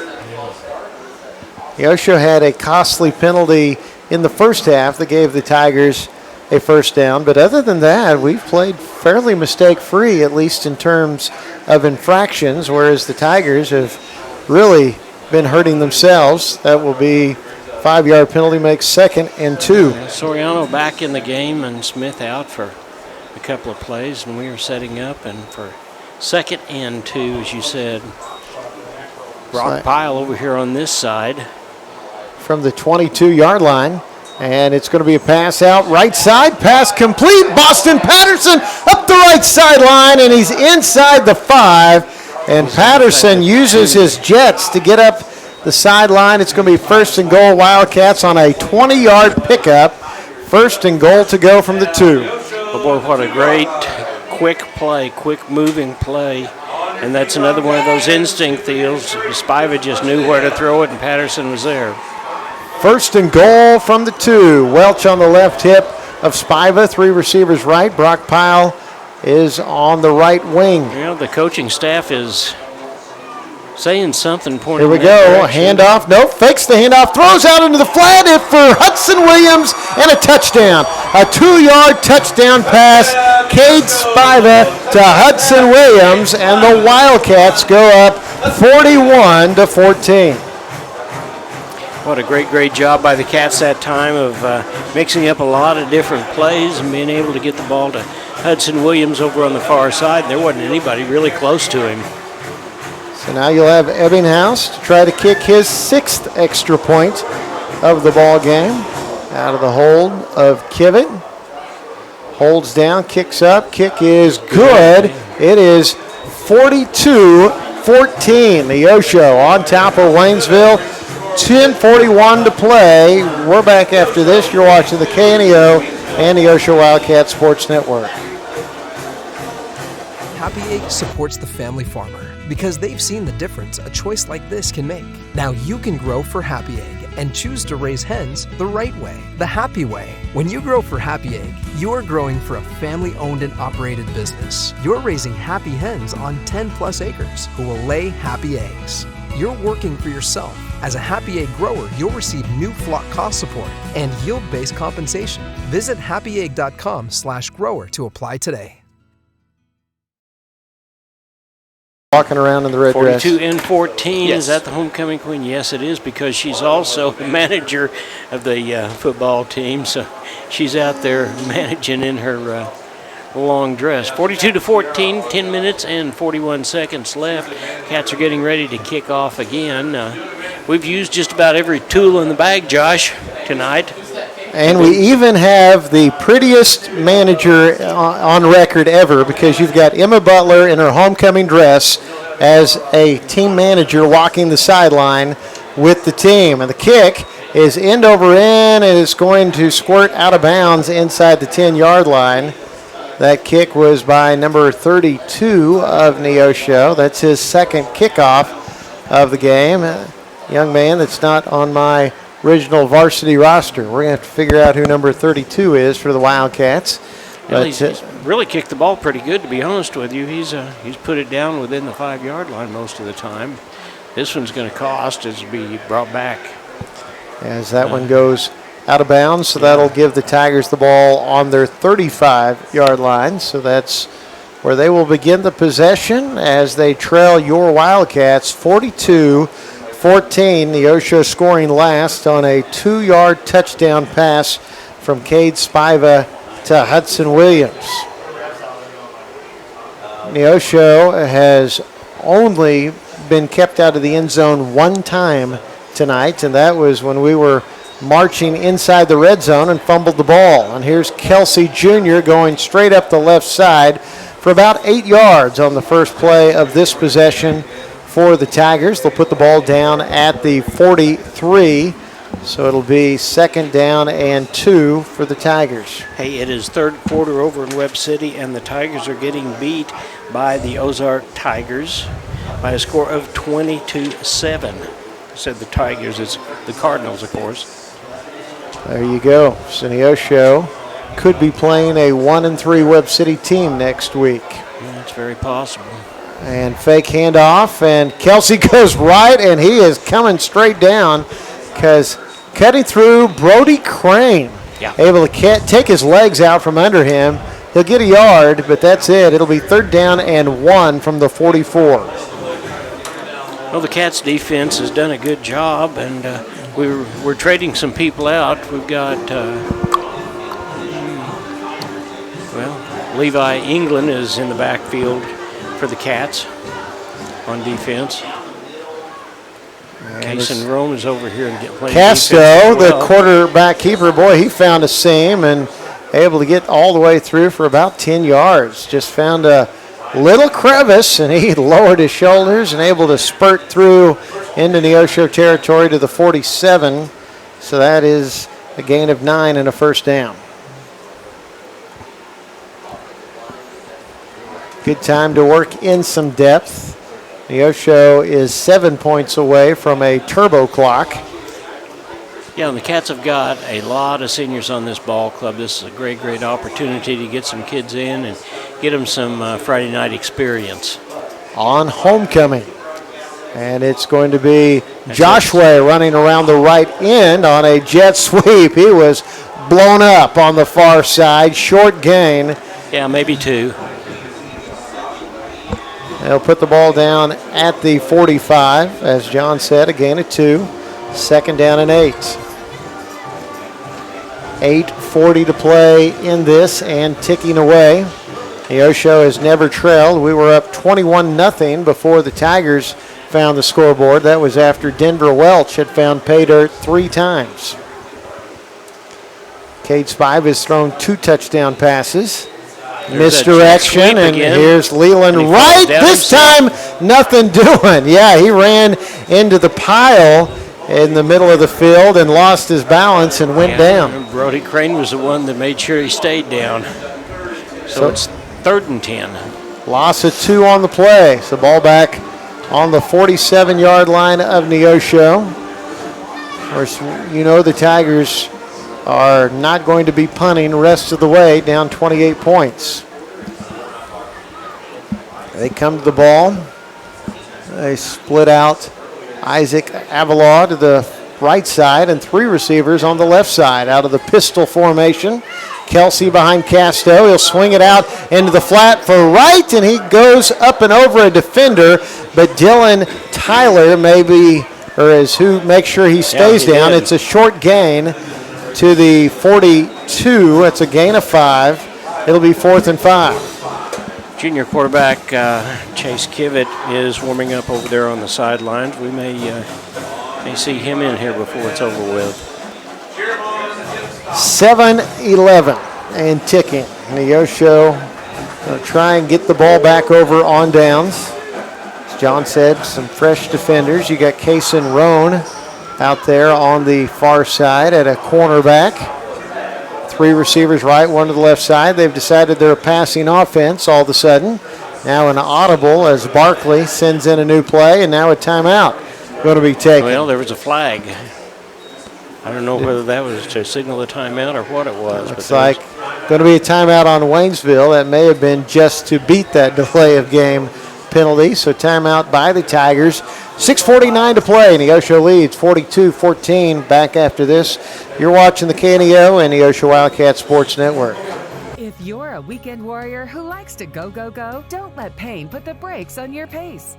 Neosho had a costly penalty in the first half that gave the Tigers a 1st down, but other than that, we've played fairly mistake-free, at least in terms of infractions, whereas the Tigers have really been hurting themselves. That will be 5-yard penalty, makes 2nd and 2. Soriano back in the game and Smith out for a couple of plays, and we are setting up, and for 2nd and 2, as you said. Brock Pyle over here on this side. From the 22-yard line, and it's going to be a pass out right side, pass complete. Boston Patterson up the right sideline, and he's inside the 5, and Patterson uses his jets to get up the sideline. It's going to be 1st and goal, Wildcats on a 20-yard pickup. 1st and goal to go from the 2. Oh boy, what a great quick play, quick moving play. And that's another one of those instinct deals. Spiva just knew where to throw it, and Patterson was there. 1st and goal from the 2. Welch on the left hip of Spiva. 3 receivers right. Brock Pyle is on the right wing. The coaching staff is saying something, pointing. Here we go. Handoff. Nope. Fakes the handoff. Throws out into the flat for Hudson Williams and a touchdown. A 2-yard touchdown pass. Cade Spiva to Hudson Williams, and the Wildcats go up 41-14. What a great job by the Cats that time of mixing up a lot of different plays and being able to get the ball to Hudson Williams over on the far side. There wasn't anybody really close to him. So now you'll have Ebbinghaus to try to kick his 6th extra point of the ball game. Out of the hold of Kivett. Holds down, kicks up, kick is good. It is 42-14. Neosho on top of Waynesville. 10:41 to play. We're back after this. You're watching the KNEO and Neosho Wildcat Sports Network. Happy Egg supports the family farmer because they've seen the difference a choice like this can make. Now you can grow for Happy Egg and choose to raise hens the right way, the happy way. When you grow for Happy Egg, you're growing for a family-owned and operated business. You're raising happy hens on 10+ acres who will lay happy eggs. You're working for yourself. As a Happy Egg grower, you'll receive new flock cost support and yield-based compensation. Visit happyegg.com/grower to apply today. Walking around in the red dress. 42-14. Yes. Is that the homecoming queen? Yes, it is, because she's also the manager of the football team. So she's out there managing in her long dress. 42-14, 10 minutes and 41 seconds left. Cats are getting ready to kick off again. We've used just about every tool in the bag, Josh, tonight. And we even have the prettiest manager on record ever, because you've got Emma Butler in her homecoming dress as a team manager walking the sideline with the team. And the kick is end over end, and it's going to squirt out of bounds inside the 10-yard line. That kick was by number 32 of Neosho. That's his 2nd kickoff of the game. A young man that's not on my original varsity roster. We're going to have to figure out who number 32 is for the Wildcats. Well, he's really kicked the ball pretty good, to be honest with you. He's put it down within the 5-yard line most of the time. This one's going to cost as it be brought back. As that one goes out of bounds, so that'll give the Tigers the ball on their 35-yard line. So that's where they will begin the possession as they trail your Wildcats 42-14. Neosho scoring last on a 2-yard touchdown pass from Cade Spiva to Hudson Williams. Neosho has only been kept out of the end zone one time tonight, and that was when we were marching inside the red zone and fumbled the ball. And here's Kelsey Jr. going straight up the left side for about 8 yards on the first play of this possession for the Tigers. They'll put the ball down at the 43, so it'll be 2nd down and 2 for the Tigers. Hey, it is 3rd quarter over in Webb City, and the Tigers are getting beat by the Ozark Tigers by a score of 20-7. I said the Tigers, it's the Cardinals, of course. There you go. So Neosho could be playing a 1-3 Webb City team next week. Yeah, it's very possible. And fake handoff, and Kelsey goes right, and he is coming straight down because cutting through Brody Crane. Yeah. Able to take his legs out from under him. He'll get a yard, but that's it. It'll be 3rd down and 1 from the 44. Well, the Cats defense has done a good job, and we're trading some people out. We've got, Levi England is in the backfield for the Cats on defense. Cason Rome is over here and playing Castro, defense as well. the quarterback keeper, boy, he found a seam and able to get all the way through for about 10 yards. Just found a little crevice, and he lowered his shoulders and able to spurt through into Neosho territory to the 47. So that is a gain of 9 and a 1st down. Good time to work in some depth. Neosho is 7 points away from a turbo clock. Yeah, and the Cats have got a lot of seniors on this ball club. This is a great opportunity to get some kids in and get them some Friday night experience. On homecoming. And it's going to be Joshua running around the right end on a jet sweep. He was blown up on the far side. Short gain. Yeah, maybe 2. They'll put the ball down at the 45. As John said, a gain of 2. Second down and 8. 8:40 to play in this and ticking away. Neosho has never trailed. We were up 21-0 before the Tigers found the scoreboard. That was after Denver Welch had found pay dirt 3 times. Cade Spive has thrown 2 touchdown passes. Misdirection, and here's Leland right this time. Nothing doing. Yeah, he ran into the pile in the middle of the field and lost his balance and went down. Brody Crane was the one that made sure he stayed down. So it's 3rd and 10. Loss of 2 on the play. So ball back on the 47-yard line of Neosho. Of course, you know the Tigers are not going to be punting the rest of the way, down 28 points. They come to the ball. They split out Isaac Avalaw to the right side and 3 receivers on the left side out of the pistol formation. Kelsey behind Casto. He'll swing it out into the flat for right, and he goes up and over a defender, but Dylan Tyler makes sure he stays down. It's a short gain to the 42. It's a gain of 5. It'll be 4th and 5. Junior quarterback Chase Kivett is warming up over there on the sidelines. We may see him in here before it's over with. 7-11 and ticking. Neosho going to try and get the ball back over on downs. As John said, some fresh defenders. You got Kason Roan out there on the far side at a cornerback. 3 receivers right, 1 to the left side. They've decided they're a passing offense all of a sudden. Now an audible as Barkley sends in a new play, and now a timeout going to be taken. Well, there was a flag. I don't know whether that was to signal a timeout or what it was. Looks like going to be a timeout on Waynesville. That may have been just to beat that delay of game penalty. So timeout by the Tigers. 6:49 to play. Neosho leads 42-14. Back after this. You're watching the KNEO and Neosho Wildcat Sports Network. If you're a weekend warrior who likes to go, don't let pain put the brakes on your pace.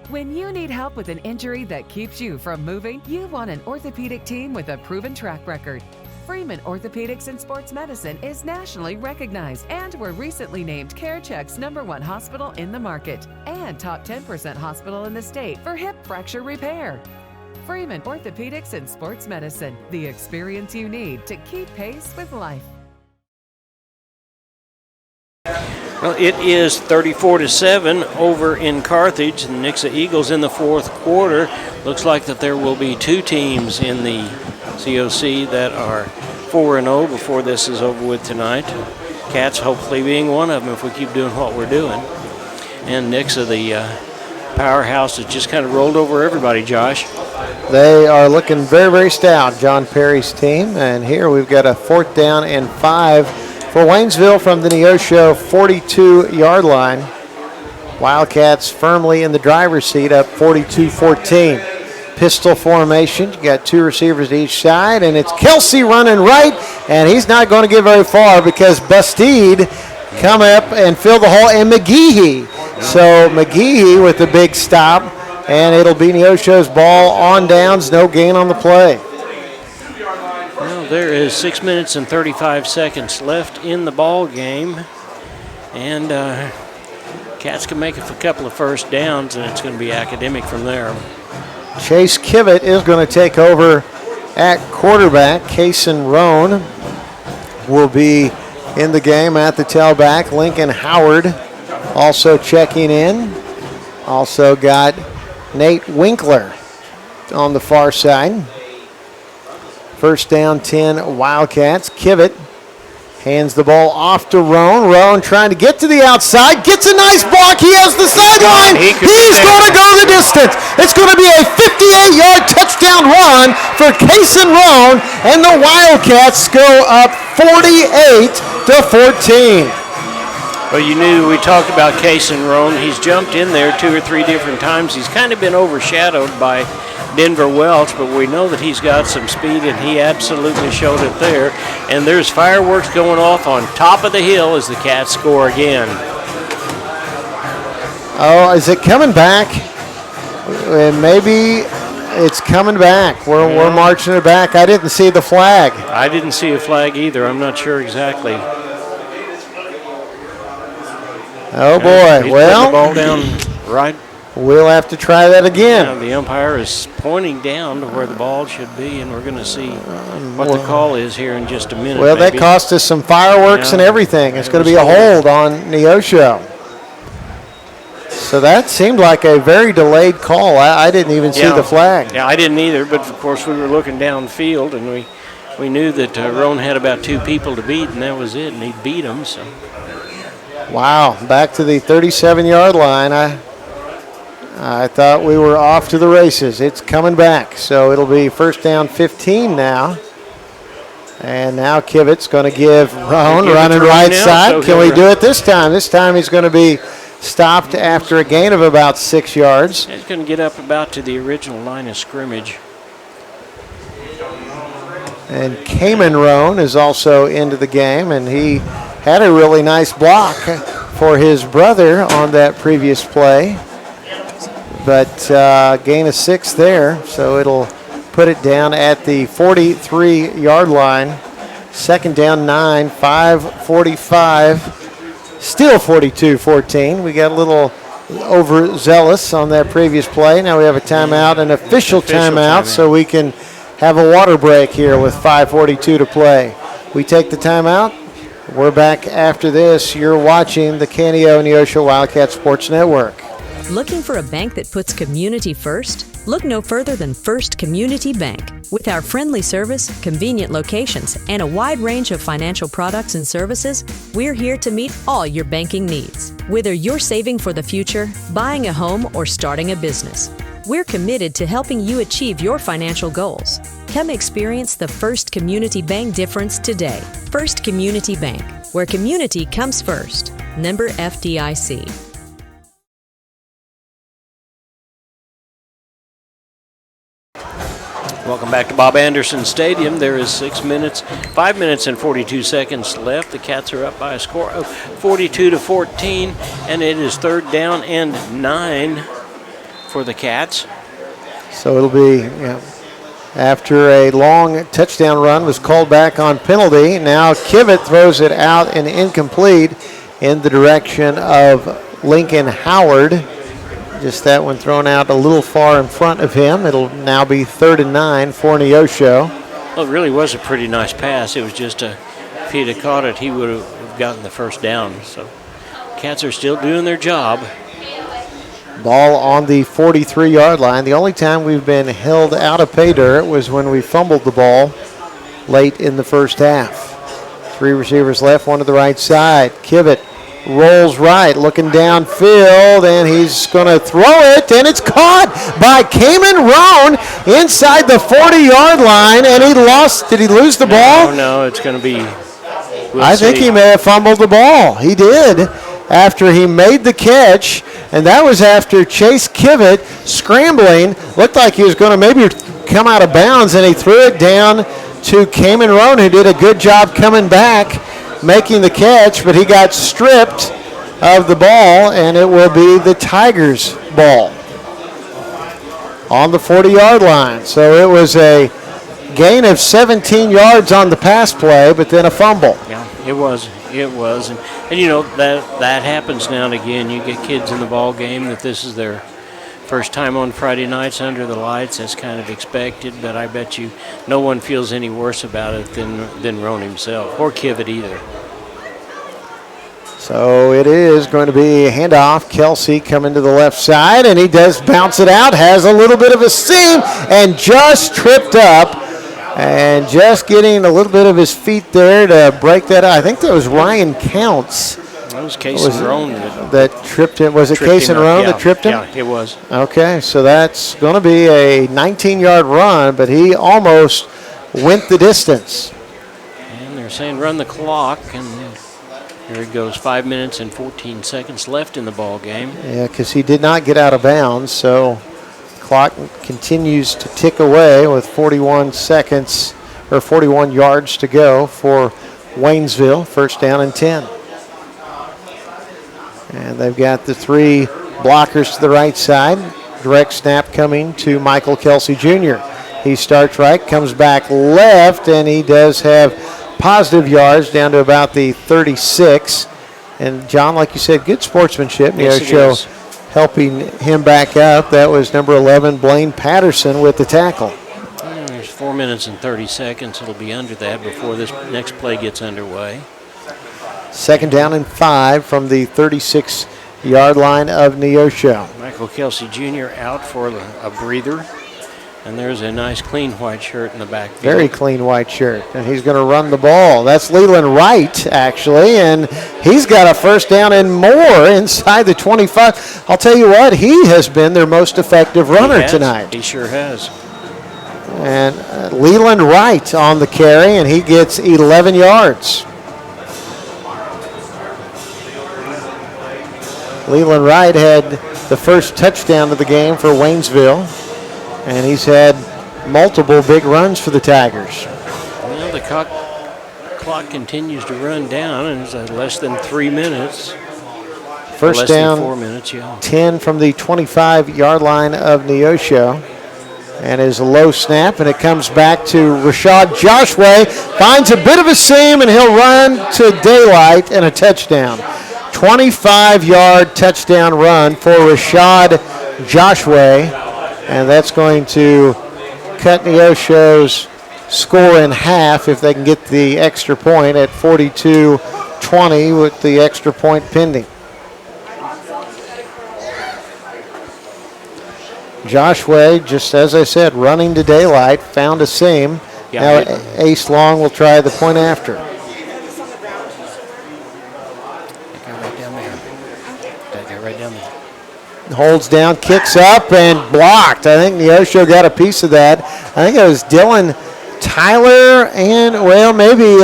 When you need help with an injury that keeps you from moving, you want an orthopedic team with a proven track record. Freeman Orthopedics and Sports Medicine is nationally recognized, and were recently named CareCheck's #1 hospital in the market and top 10% hospital in the state for hip fracture repair. Freeman Orthopedics and Sports Medicine, the experience you need to keep pace with life. Well, it is 34-7 over in Carthage. The Nixa Eagles in the 4th quarter. Looks like that there will be 2 teams in the COC that are 4-0 before this is over with tonight. Cats hopefully being one of them if we keep doing what we're doing. And Nixa, the powerhouse, has just kind of rolled over everybody, Josh. They are looking very, very stout, John Perry's team. And here we've got a 4th down and 5 for Waynesville from the Neosho 42-yard line. Wildcats firmly in the driver's seat, up 42-14. Pistol formation. You got 2 receivers to each side, and it's Kelsey running right, and he's not going to get very far because Bastide come up and fill the hole, and McGehee. So McGehee with the big stop, and it'll be Neosho's ball on downs, no gain on the play. Well, there is 6 minutes and 35 seconds left in the ball game, and Cats can make a couple of first downs, and it's going to be academic from there. Chase Kivett is going to take over at quarterback. Kason Roan will be in the game at the tailback. Lincoln Howard also checking in. Also got Nate Winkler on the far side. First down 10 Wildcats. Kivett hands the ball off to Roan. Roan trying to get to the outside. Gets a nice block. He has the sideline. He's going to go the distance. It's going to be a 58-yard touchdown run for Kason Roan, and the Wildcats go up 48-14. Well, you knew we talked about Kason Roan. He's jumped in there 2 or 3 different times. He's kind of been overshadowed by Denver Welch, but we know that he's got some speed, and he absolutely showed it there. And there's fireworks going off on top of the hill as the Cats score again. Oh, is it coming back? And maybe It's coming back. We're marching it back. I didn't see the flag. I didn't see a flag either. I'm not sure exactly. Oh, boy. He's Well, putting the ball down right. We'll have to try that again. Yeah, the umpire is pointing down to where the ball should be, and we're going to see what the call is here in just a minute. Well, maybe. that cost us some fireworks and everything. It's going to be a hold on Neosho. So that seemed like a very delayed call. I didn't even see the flag. Yeah, I didn't either, but of course we were looking downfield, and we knew that Roan had about 2 people to beat, and that was it, and he beat them. So. Wow, back to the 37-yard line. I thought we were off to the races. It's coming back, so it'll be first down 15 now. And now Kivett's going to give Roan running right side. Can we do it this time? This time he's going to be stopped after a gain of about 6 yards. He's going to get up about to the original line of scrimmage. And Cayman Roan is also into the game, and he had a really nice block for his brother on that previous play. But gain of 6 there, so it'll put it down at the 43-yard line. Second down 9, 5:45. Still 42-14. We got a little overzealous on that previous play. Now we have a timeout, an official timeout, so we can have a water break here with 5:42 to play. We take the timeout. We're back after this. You're watching the Canio Neosho Wildcat Sports Network. Looking for a bank that puts community first? Look no further than First Community Bank. With our friendly service, convenient locations, and a wide range of financial products and services, we're here to meet all your banking needs. Whether you're saving for the future, buying a home, or starting a business, we're committed to helping you achieve your financial goals. Come experience the First Community Bank difference today. First Community Bank, where community comes first. Member FDIC. Welcome back to Bob Anderson Stadium. There is 5 minutes and 42 seconds left. The Cats are up by a score of 42-14, and it is third down and 9 for the Cats. So it'll be, after a long touchdown run was called back on penalty. Now Kivett throws it out and incomplete in the direction of Lincoln Howard. Just that one thrown out a little far in front of him. It'll now be 3rd and 9 for Neosho. Well, it really was a pretty nice pass. It was just if he'd have caught it, he would have gotten the first down. So Cats are still doing their job. Ball on the 43-yard line. The only time we've been held out of pay dirt was when we fumbled the ball late in the first half. 3 receivers left, one to the right side. Kivett rolls right, looking downfield, and he's going to throw it, and it's caught by Cayman Roan inside the 40-yard line, and he lost. Did he lose the ball? No, it's going to be. I think he may have fumbled the ball. He did after he made the catch, and that was after Chase Kivett scrambling. Looked like he was going to maybe come out of bounds, and he threw it down to Cayman Roan, who did a good job coming back, making the catch, but he got stripped of the ball, and it will be the Tigers' ball on the 40-yard line. So it was a gain of 17 yards on the pass play, but then a fumble. Yeah, it was. And you know, that happens now and again. You get kids in the ball game that this is their first time on Friday nights under the lights. That's kind of expected, but I bet you no one feels any worse about it than Roan himself, or Kivett either. So it is going to be a handoff. Kelsey coming to the left side, and he does bounce it out, has a little bit of a seam, and just tripped up, and just getting a little bit of his feet there to break that out. I think that was Ryan Counts. That was Case and Roan that tripped him. Was it Case and Roan that tripped him? Yeah, it was. Okay, so that's going to be a 19-yard run, but he almost went the distance. And they're saying run the clock, and here it goes. 5 minutes and 14 seconds left in the ball game. Yeah, because he did not get out of bounds, so clock continues to tick away with 41 seconds or 41 yards to go for Waynesville. First down and 10. And they've got the 3 blockers to the right side. Direct snap coming to Michael Kelsey Jr. He starts right, comes back left, and he does have positive yards down to about the 36. And, John, like you said, good sportsmanship. Neosho helping him back up. That was number 11, Blaine Patterson, with the tackle. There's 4 minutes and 30 seconds. It'll be under that before this next play gets underway. 2nd down and 5 from the 36-yard line of Neosho. Michael Kelsey Jr. out for a breather. And there's a nice clean white shirt in the backfield. Very clean white shirt. And he's going to run the ball. That's Leland Wright, actually. And he's got a 1st down and more inside the 25. I'll tell you what, he has been their most effective runner tonight. He sure has. And Leland Wright on the carry, and he gets 11 yards. Leland Wright had the first touchdown of the game for Waynesville. And he's had multiple big runs for the Tigers. Well, the clock continues to run down, and it's less than 3 minutes. First down, 4 minutes, yeah. 10 from the 25-yard line of Neosho. And is a low snap, and it comes back to Rashad Joshua. Finds a bit of a seam, and he'll run to daylight and a touchdown. 25-yard touchdown run for Rashad Joshua. And that's going to cut Neosho's score in half if they can get the extra point at 42-20 with the extra point pending. Joshua, just as I said, running to daylight, found a seam. Yeah, now Ace Long will try the point after. That guy right down there. Holds down, kicks up, and blocked. I think Neosho got a piece of that. I think it was Dylan Tyler and, well, maybe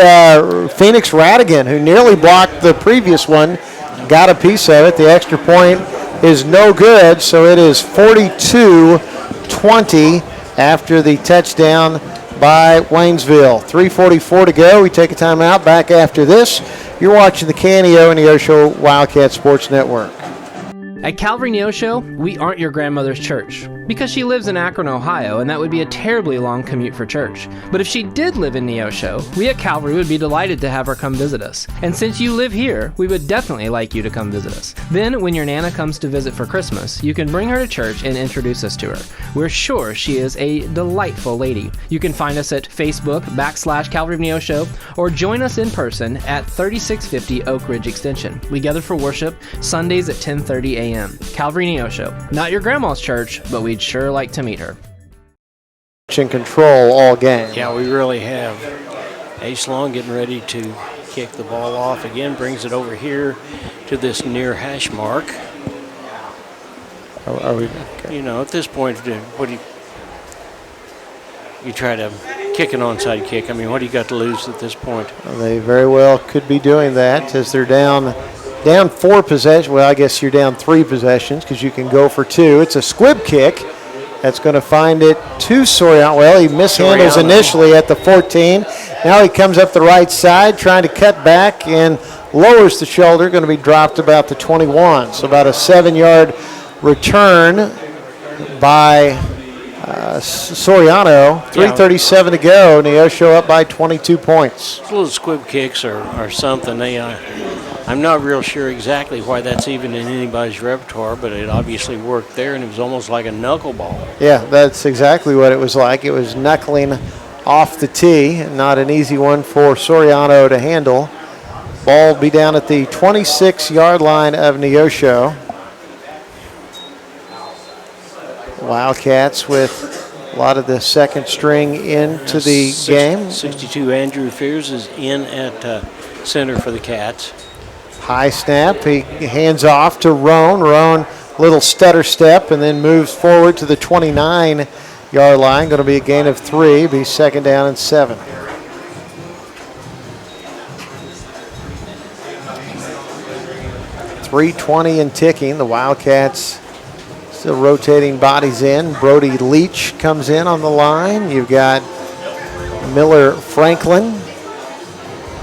Phoenix Radigan, who nearly blocked the previous one, got a piece of it. The extra point is no good, so it is 42-20 after the touchdown by Waynesville. 3:44 to go. We take a timeout. Back after this. You're watching the KNEO and Neosho Wildcat Sports Network. At Calvary Neosho, we aren't your grandmother's church, because she lives in Akron, Ohio, and that would be a terribly long commute for church. But if she did live in Neosho, we at Calvary would be delighted to have her come visit us. And since you live here, we would definitely like you to come visit us. Then, when your Nana comes to visit for Christmas, you can bring her to church and introduce us to her. We're sure she is a delightful lady. You can find us at Facebook/Calvary of Neosho, or join us in person at 3650 Oak Ridge Extension. We gather for worship Sundays at 10:30 a.m. Calvary Neosho. Not your grandma's church, but we'd sure like to meet her. In control all game. Yeah, we really have. Ace Long getting ready to kick the ball off again, brings it over here to this near hash mark. Are we? Okay. You know, at this point, what do you try to kick an onside kick? I mean, what do you got to lose at this point? Well, they very well could be doing that as they're down 4 possessions. Well, I guess you're down 3 possessions because you can go for 2. It's a squib kick. That's going to find it to Soriano. Well, he mishandles initially at the 14. Now he comes up the right side trying to cut back and lowers the shoulder. Going to be dropped about the 21. So about a 7-yard return by Soriano. 3:37 to go. Neosho up by 22 points. Those little squib kicks are something. I'm not real sure exactly why that's even in anybody's repertoire, but it obviously worked there, and it was almost like a knuckleball. Yeah, that's exactly what it was like. It was knuckling off the tee, not an easy one for Soriano to handle. Ball will be down at the 26-yard line of Neosho. Wildcats with a lot of the second string into the game. 62 Andrew Fears is in at center for the Cats. High snap, he hands off to Roan. Roan, little stutter step, and then moves forward to the 29-yard line. Going to be a gain of 3, be 2nd down and 7. .320 and ticking. The Wildcats still rotating bodies in. Brody Leach comes in on the line. You've got Miller Franklin.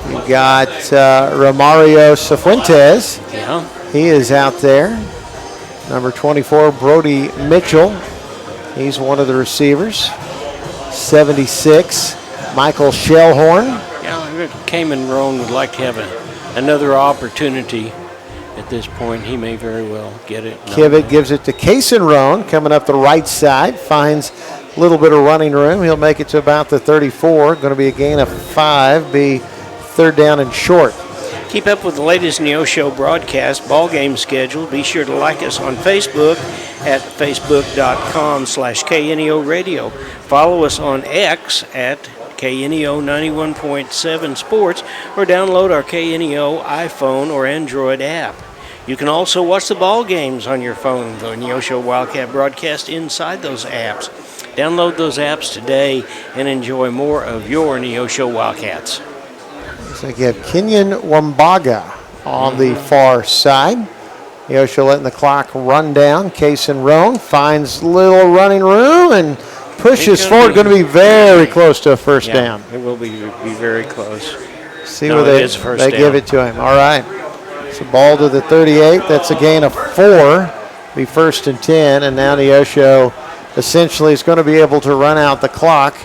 You've got Romario Cifuentes. Yeah. He is out there. Number 24, Brody Mitchell. He's one of the receivers. 76, Michael Shellhorn. Yeah, Cayman Roan would like to have another opportunity at this point. He may very well get it. Kivett gives it to Kaysen Roan, coming up the right side, finds a little bit of running room. He'll make it to about the 34. Going to be a gain of 5, be third down and short. Keep up with the latest Neosho broadcast ball game schedule. Be sure to like us on Facebook at facebook.com/KNEO Radio. Follow us on X at KNEO 91.7 Sports, or download our KNEO iPhone or Android app. You can also watch the ball games on your phone, the Neosho Wildcat broadcast inside those apps. Download those apps today and enjoy more of your Neosho Wildcats. So you have Kenyon Wambaga on the far side. Neosho letting the clock run down. Kaysen Roan finds little running room and pushes forward. Going to be very close to a first down. It will be very close. See where they give it to him. All right. It's a ball to the 38. That's a gain of 4. Be first and 10. And now Neosho essentially is going to be able to run out the clock,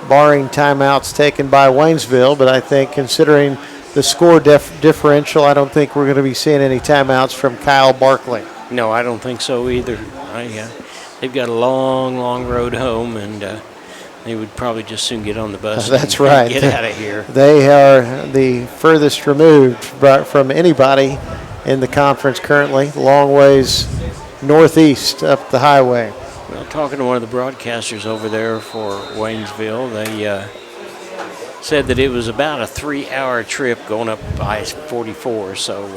barring timeouts taken by Waynesville. But I think considering the score differential, I don't think we're going to be seeing any timeouts from Kyle Barkley. No, I don't think so either. They've got a long, long road home, and they would probably just soon get on the bus. That's right. Get out of here. They are the furthest removed from anybody in the conference currently. Long ways northeast up the highway. Well, talking to one of the broadcasters over there for Waynesville, they said that it was about a 3-hour trip going up I-44. So,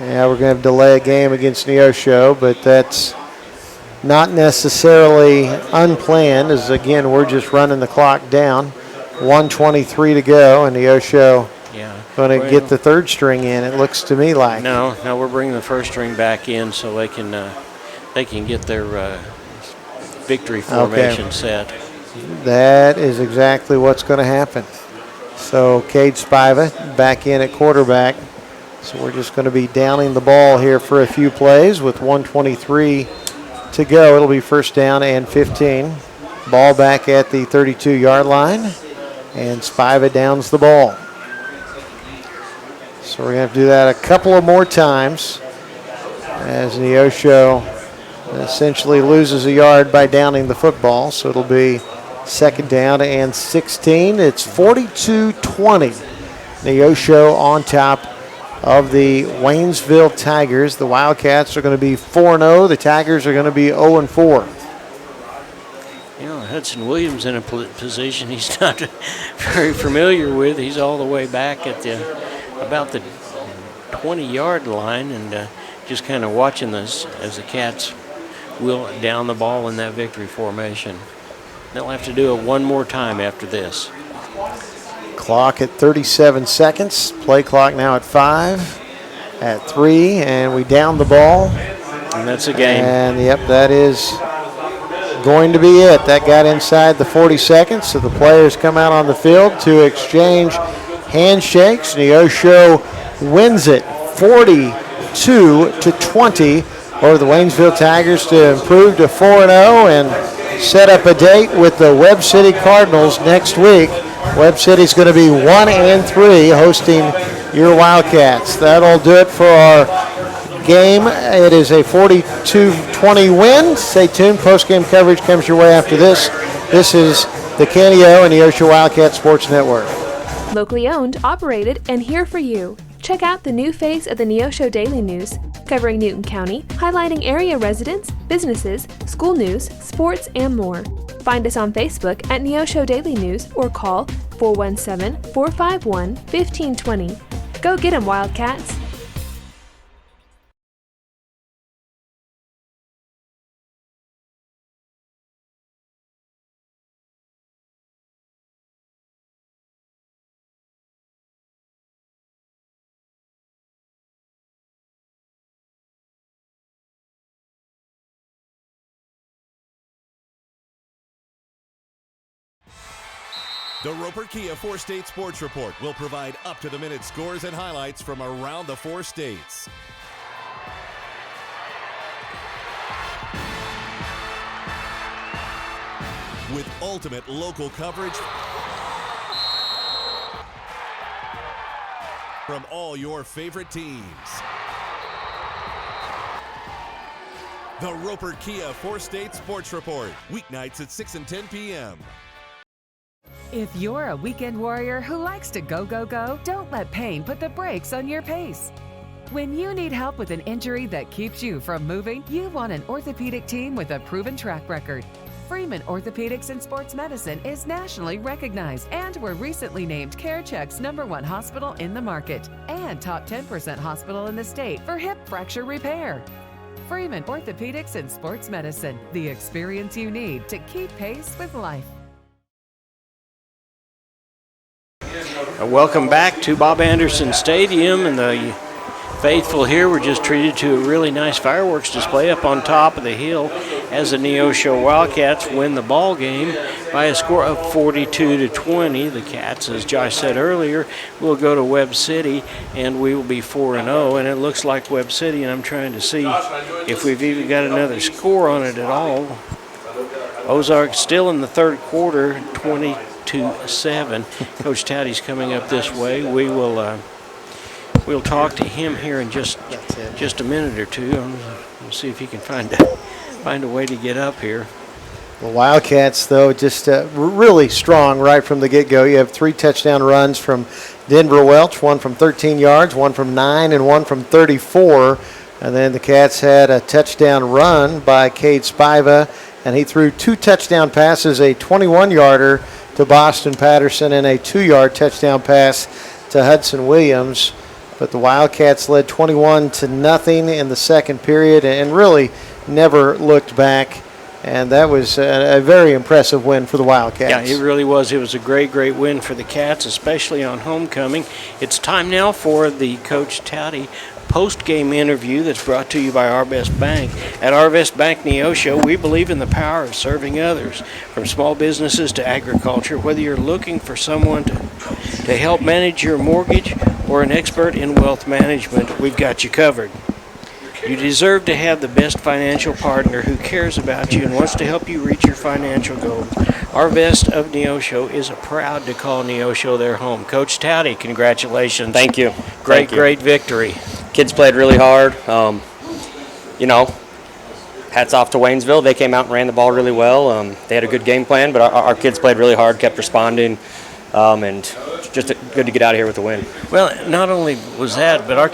yeah, we're going to have to delay a game against Neosho, but that's not necessarily unplanned, as again we're just running the clock down. 1:23 to go, and Neosho going to get the third string in. It looks to me like. No, we're bringing the first string back in so they can get their victory formation set. That is exactly what's going to happen. So Cade Spiva back in at quarterback. So we're just going to be downing the ball here for a few plays with 1:23 to go. It'll be first down and 15. Ball back at the 32-yard line, and Spiva downs the ball. So we're going to have to do that a couple of more times as Neosho essentially loses a yard by downing the football. So it'll be second down and 16. It's 42-20. Neosho on top of the Waynesville Tigers. The Wildcats are going to be 4-0. The Tigers are going to be 0-4. You know, Hudson Williams in a position he's not very familiar with. He's all the way back at about the 20-yard line, and just kind of watching this as the Cats will down the ball in that victory formation. They'll have to do it one more time after this. Clock at 37 seconds. Play clock now at 5, at 3, and we down the ball. And that's a game. And, yep, that is going to be it. That got inside the 40 seconds, so the players come out on the field to exchange handshakes. Neosho wins it 42-20 over the Waynesville Tigers to improve to 4-0 and set up a date with the Webb City Cardinals next week. Webb City's going to be 1-3 hosting your Wildcats. That'll do it for our game. It is a 42-20 win. Stay tuned. Post-game coverage comes your way after this. This is the KNEO and the Neosho Wildcat Sports Network. Locally owned, operated, and here for you. Check out the new face of the Neosho Daily News, covering Newton County, highlighting area residents, businesses, school news, sports, and more. Find us on Facebook at Neosho Daily News or call 417-451-1520. Go get 'em, Wildcats! The Roper Kia 4-State Sports Report will provide up-to-the-minute scores and highlights from around the 4 states. with ultimate local coverage from all your favorite teams. The Roper Kia 4-State Sports Report, weeknights at 6 and 10 p.m. If you're a weekend warrior who likes to go, go, go, don't let pain put the brakes on your pace. When you need help with an injury that keeps you from moving, you want an orthopedic team with a proven track record. Freeman Orthopedics and Sports Medicine is nationally recognized, and were recently named CareCheck's #1 hospital in the market and top 10% hospital in the state for hip fracture repair. Freeman Orthopedics and Sports Medicine, the experience you need to keep pace with life. Welcome back to Bob Anderson Stadium, and the faithful here were just treated to a really nice fireworks display up on top of the hill as the Neosho Wildcats win the ball game by a score of 42-20. The Cats, as Josh said earlier, will go to Webb City, and we will be 4-0. And it looks like Webb City, and I'm trying to see if we've even got another score on it at all. Ozark still in the third quarter, 20-7. Coach Taddy's coming up this way. We'll talk to him here in just a minute or two. We'll see if he can find a way to get up here. The Wildcats, though, just really strong right from the get-go. You have 3 touchdown runs from Denver Welch, one from 13 yards, one from 9, and one from 34. And then the Cats had a touchdown run by Cade Spiva, and he threw 2 touchdown passes, a 21-yarder to Boston Patterson and a 2-yard touchdown pass to Hudson Williams. But the Wildcats led 21-0 in the second period and really never looked back. And that was a very impressive win for the Wildcats. Yeah, it really was. It was a great, great win for the Cats, especially on homecoming. It's time now for the Coach Taddy post-game interview that's brought to you by Our Best Bank. At Our Best Bank Neosho, we believe in the power of serving others, from small businesses to agriculture. Whether you're looking for someone to help manage your mortgage or an expert in wealth management, we've got you covered. You deserve to have the best financial partner who cares about you and wants to help you reach your financial goals. Our Best of Neosho is proud to call Neosho their home. Coach Taddy, congratulations. Thank you. Great victory. Kids played really hard. Hats off to Waynesville. They came out and ran the ball really well. They had a good game plan, but our kids played really hard, kept responding, and just good to get out of here with a win. Well, not only was that, but our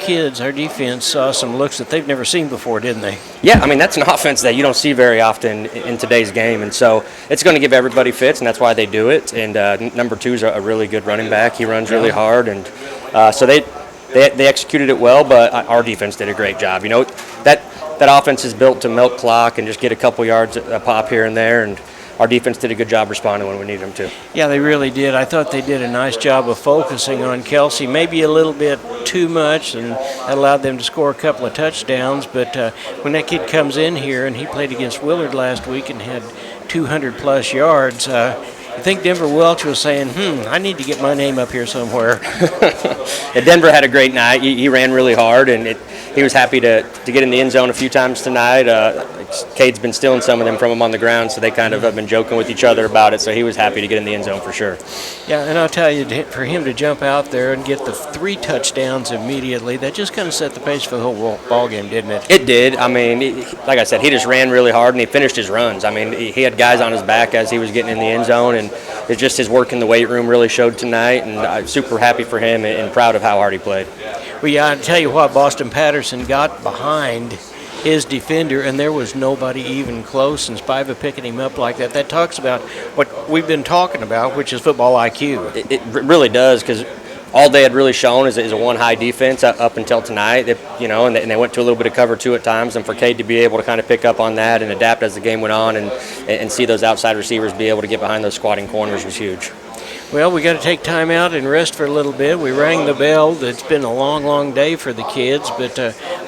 defense saw some looks that they've never seen before, didn't they? Yeah, I mean, that's an offense that you don't see very often in today's game, and so it's going to give everybody fits, and that's why they do it. And number 2 is a really good running back. He runs really hard, and so they executed it well, but our defense did a great job. That offense is built to milk clock and just get a couple yards a pop here and there, and our defense did a good job responding when we needed them to. Yeah, they really did. I thought they did a nice job of focusing on Kelsey, maybe a little bit too much, and that allowed them to score a couple of touchdowns. But when that kid comes in here, and he played against Willard last week and had 200-plus yards, I think Denver Welch was saying, I need to get my name up here somewhere. Yeah, Denver had a great night. He ran really hard, and he was happy to get in the end zone a few times tonight. Cade's been stealing some of them from him on the ground, so they kind of have been joking with each other about it, so he was happy to get in the end zone for sure. Yeah, and I'll tell you, for him to jump out there and get the 3 touchdowns immediately, that just kind of set the pace for the whole ball game, didn't it? It did. I mean, like I said, he just ran really hard, and he finished his runs. I mean, he had guys on his back as he was getting in the end zone, and it's just his work in the weight room really showed tonight, and I'm super happy for him and proud of how hard he played. Well, yeah, I'll tell you what, Boston Patterson got behind his defender, and there was nobody even close, and Spiva picking him up like that. That talks about what we've been talking about, which is football IQ. It really does, because all they had really shown is a one-high defense up until tonight, and they went to a little bit of cover 2 at times, and for Cade to be able to kind of pick up on that and adapt as the game went on and see those outside receivers be able to get behind those squatting corners was huge. Well, we got to take time out and rest for a little bit. We rang the bell. It's been a long, long day for the kids, but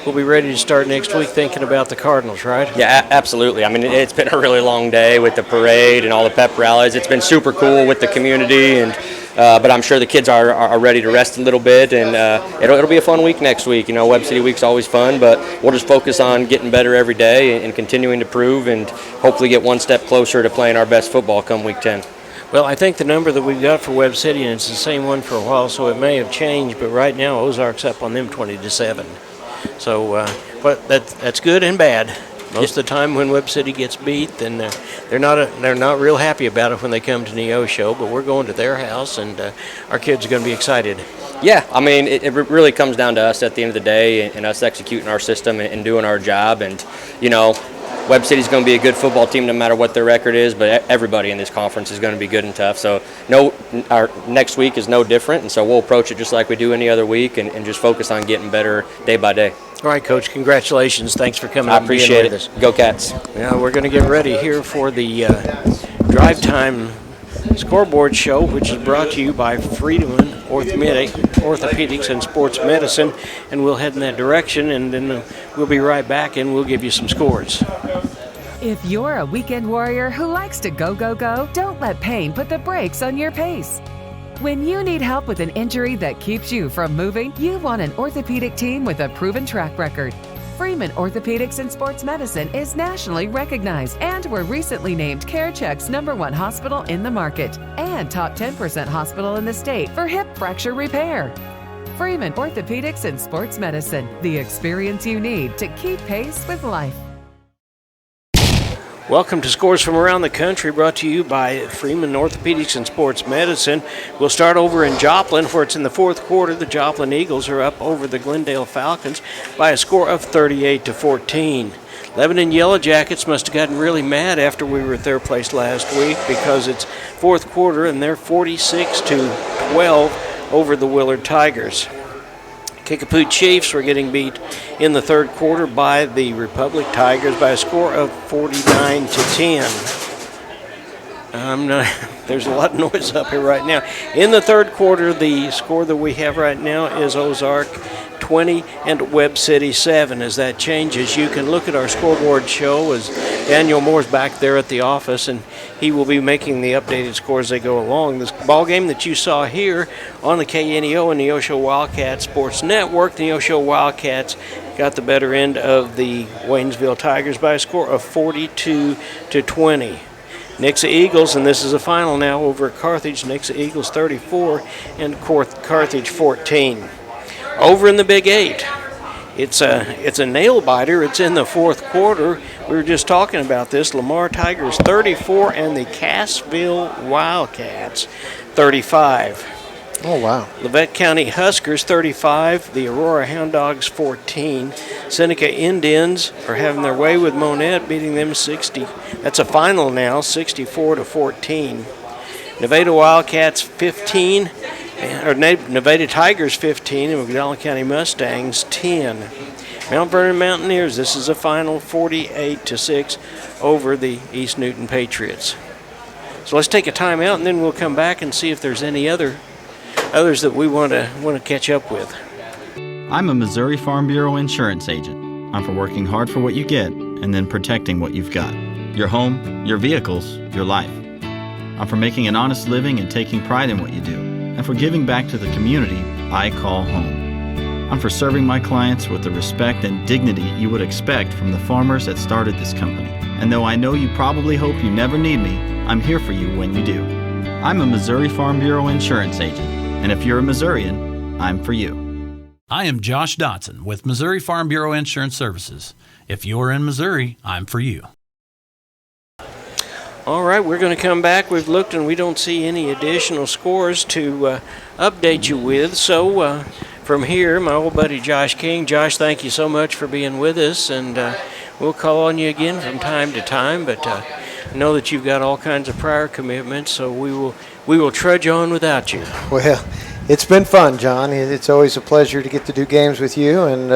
we'll be ready to start next week thinking about the Cardinals, right? Yeah, absolutely. I mean, it's been a really long day with the parade and all the pep rallies. It's been super cool with the community, and but I'm sure the kids are ready to rest a little bit, and it'll be a fun week next week. Web City Week's always fun, but we'll just focus on getting better every day and continuing to prove and hopefully get one step closer to playing our best football come week 10. Well, I think the number that we've got for Webb City, and it's the same one for a while, so it may have changed, but right now Ozark's up on them 20-7. So, but that's good and bad. Most of the time when Webb City gets beat, then they're not real happy about it when they come to Neosho, but we're going to their house, and our kids are going to be excited. Yeah, I mean, it really comes down to us at the end of the day and us executing our system and doing our job. And, Webb City's going to be a good football team no matter what their record is, but everybody in this conference is going to be good and tough. So our next week is no different, and so we'll approach it just like we do any other week and just focus on getting better day by day. All right, Coach, congratulations. Thanks for coming I up and being appreciate with it. us. Go Cats. Now we're going to get ready here for the Drive Time Scoreboard Show, which is brought to you by Friedman Orthopedics and Sports Medicine, and we'll head in that direction, and then we'll be right back, and we'll give you some scores. If you're a weekend warrior who likes to go, go, go, don't let pain put the brakes on your pace. When you need help with an injury that keeps you from moving, you want an orthopedic team with a proven track record. Freeman Orthopedics and Sports Medicine is nationally recognized and were recently named CareCheck's #1 hospital in the market and top 10% hospital in the state for hip fracture repair. Freeman Orthopedics and Sports Medicine, the experience you need to keep pace with life. Welcome to Scores from Around the Country, brought to you by Freeman Orthopedics and Sports Medicine. We'll start over in Joplin, where it's in the fourth quarter. The Joplin Eagles are up over the Glendale Falcons by a score of 38-14. Lebanon Yellow Jackets must have gotten really mad after we were at their place last week, because it's fourth quarter and they're 46-12 over the Willard Tigers. Kickapoo Chiefs were getting beat in the third quarter by the Republic Tigers by a score of 49-10. There's a lot of noise up here right now. In the third quarter, the score that we have right now is Ozark 20 and Webb City 7. As that changes, you can look at our scoreboard show as Daniel Moore's back there at the office, and he will be making the updated scores as they go along. This ball game that you saw here on the KNEO and Neosho Wildcats Sports Network, the Neosho Wildcats got the better end of the Waynesville Tigers by a score of 42-20. Nixa Eagles, and this is a final now over at Carthage. Nixa Eagles 34 and Carthage 14. Over in the Big 8, it's a nail biter. It's in the fourth quarter. We were just talking about this. Lamar Tigers 34 and the Cassville Wildcats 35. Oh, wow. Levette County Huskers 35, the Aurora Hound Dogs 14. Seneca Indians are having their way with Monette, beating them 60. That's a final now, 64-14. Nevada Wildcats 15, or Nevada Tigers 15, and McDonald County Mustangs 10. Mount Vernon Mountaineers, this is a final 48-6 over the East Newton Patriots. So let's take a timeout, and then we'll come back and see if there's any others that we want to catch up with. I'm a Missouri Farm Bureau insurance agent. I'm for working hard for what you get and then protecting what you've got. Your home, your vehicles, your life. I'm for making an honest living and taking pride in what you do, and for giving back to the community I call home. I'm for serving my clients with the respect and dignity you would expect from the farmers that started this company. And though I know you probably hope you never need me, I'm here for you when you do. I'm a Missouri Farm Bureau insurance agent, and if you're a Missourian, I'm for you. I am Josh Dotson with Missouri Farm Bureau Insurance Services. If you're in Missouri, I'm for you. All right, we're going to come back. We've looked and we don't see any additional scores to update you with. So from here, my old buddy Josh King. Josh, thank you so much for being with us, and we'll call on you again from time to time. But I know that you've got all kinds of prior commitments, so we will trudge on without you. Well, it's been fun, John. It's always a pleasure to get to do games with you, and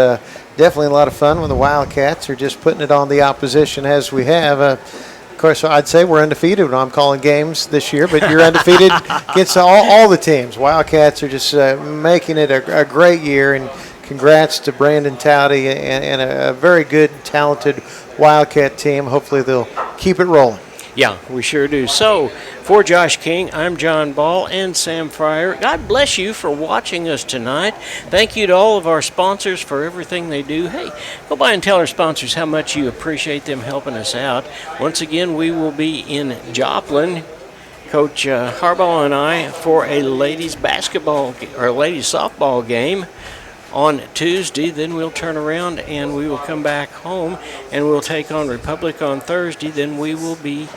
definitely a lot of fun when the Wildcats are just putting it on the opposition as we have. Of course, I'd say we're undefeated when I'm calling games this year, but you're undefeated against all the teams. Wildcats are just making it a great year, and congrats to Brandon Towdy and a very good, talented Wildcat team. Hopefully they'll keep it rolling. Yeah, we sure do. So, for Josh King, I'm John Ball and Sam Fryer. God bless you for watching us tonight. Thank you to all of our sponsors for everything they do. Hey, go by and tell our sponsors how much you appreciate them helping us out. Once again, we will be in Joplin, Coach Harbaugh and I, for a ladies basketball or ladies softball game on Tuesday. Then we'll turn around and we will come back home and we'll take on Republic on Thursday. Then we will be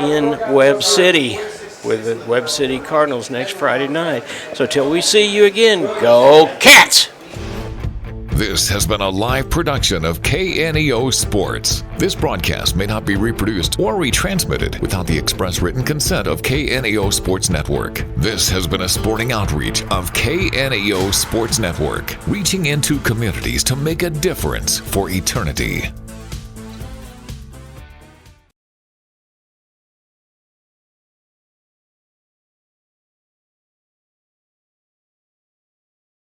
in Webb City with the Webb City Cardinals next Friday night. So till we see you again, go Cats! This has been a live production of KNEO Sports. This broadcast may not be reproduced or retransmitted without the express written consent of KNEO Sports Network. This has been a sporting outreach of KNEO Sports Network, reaching into communities to make a difference for eternity.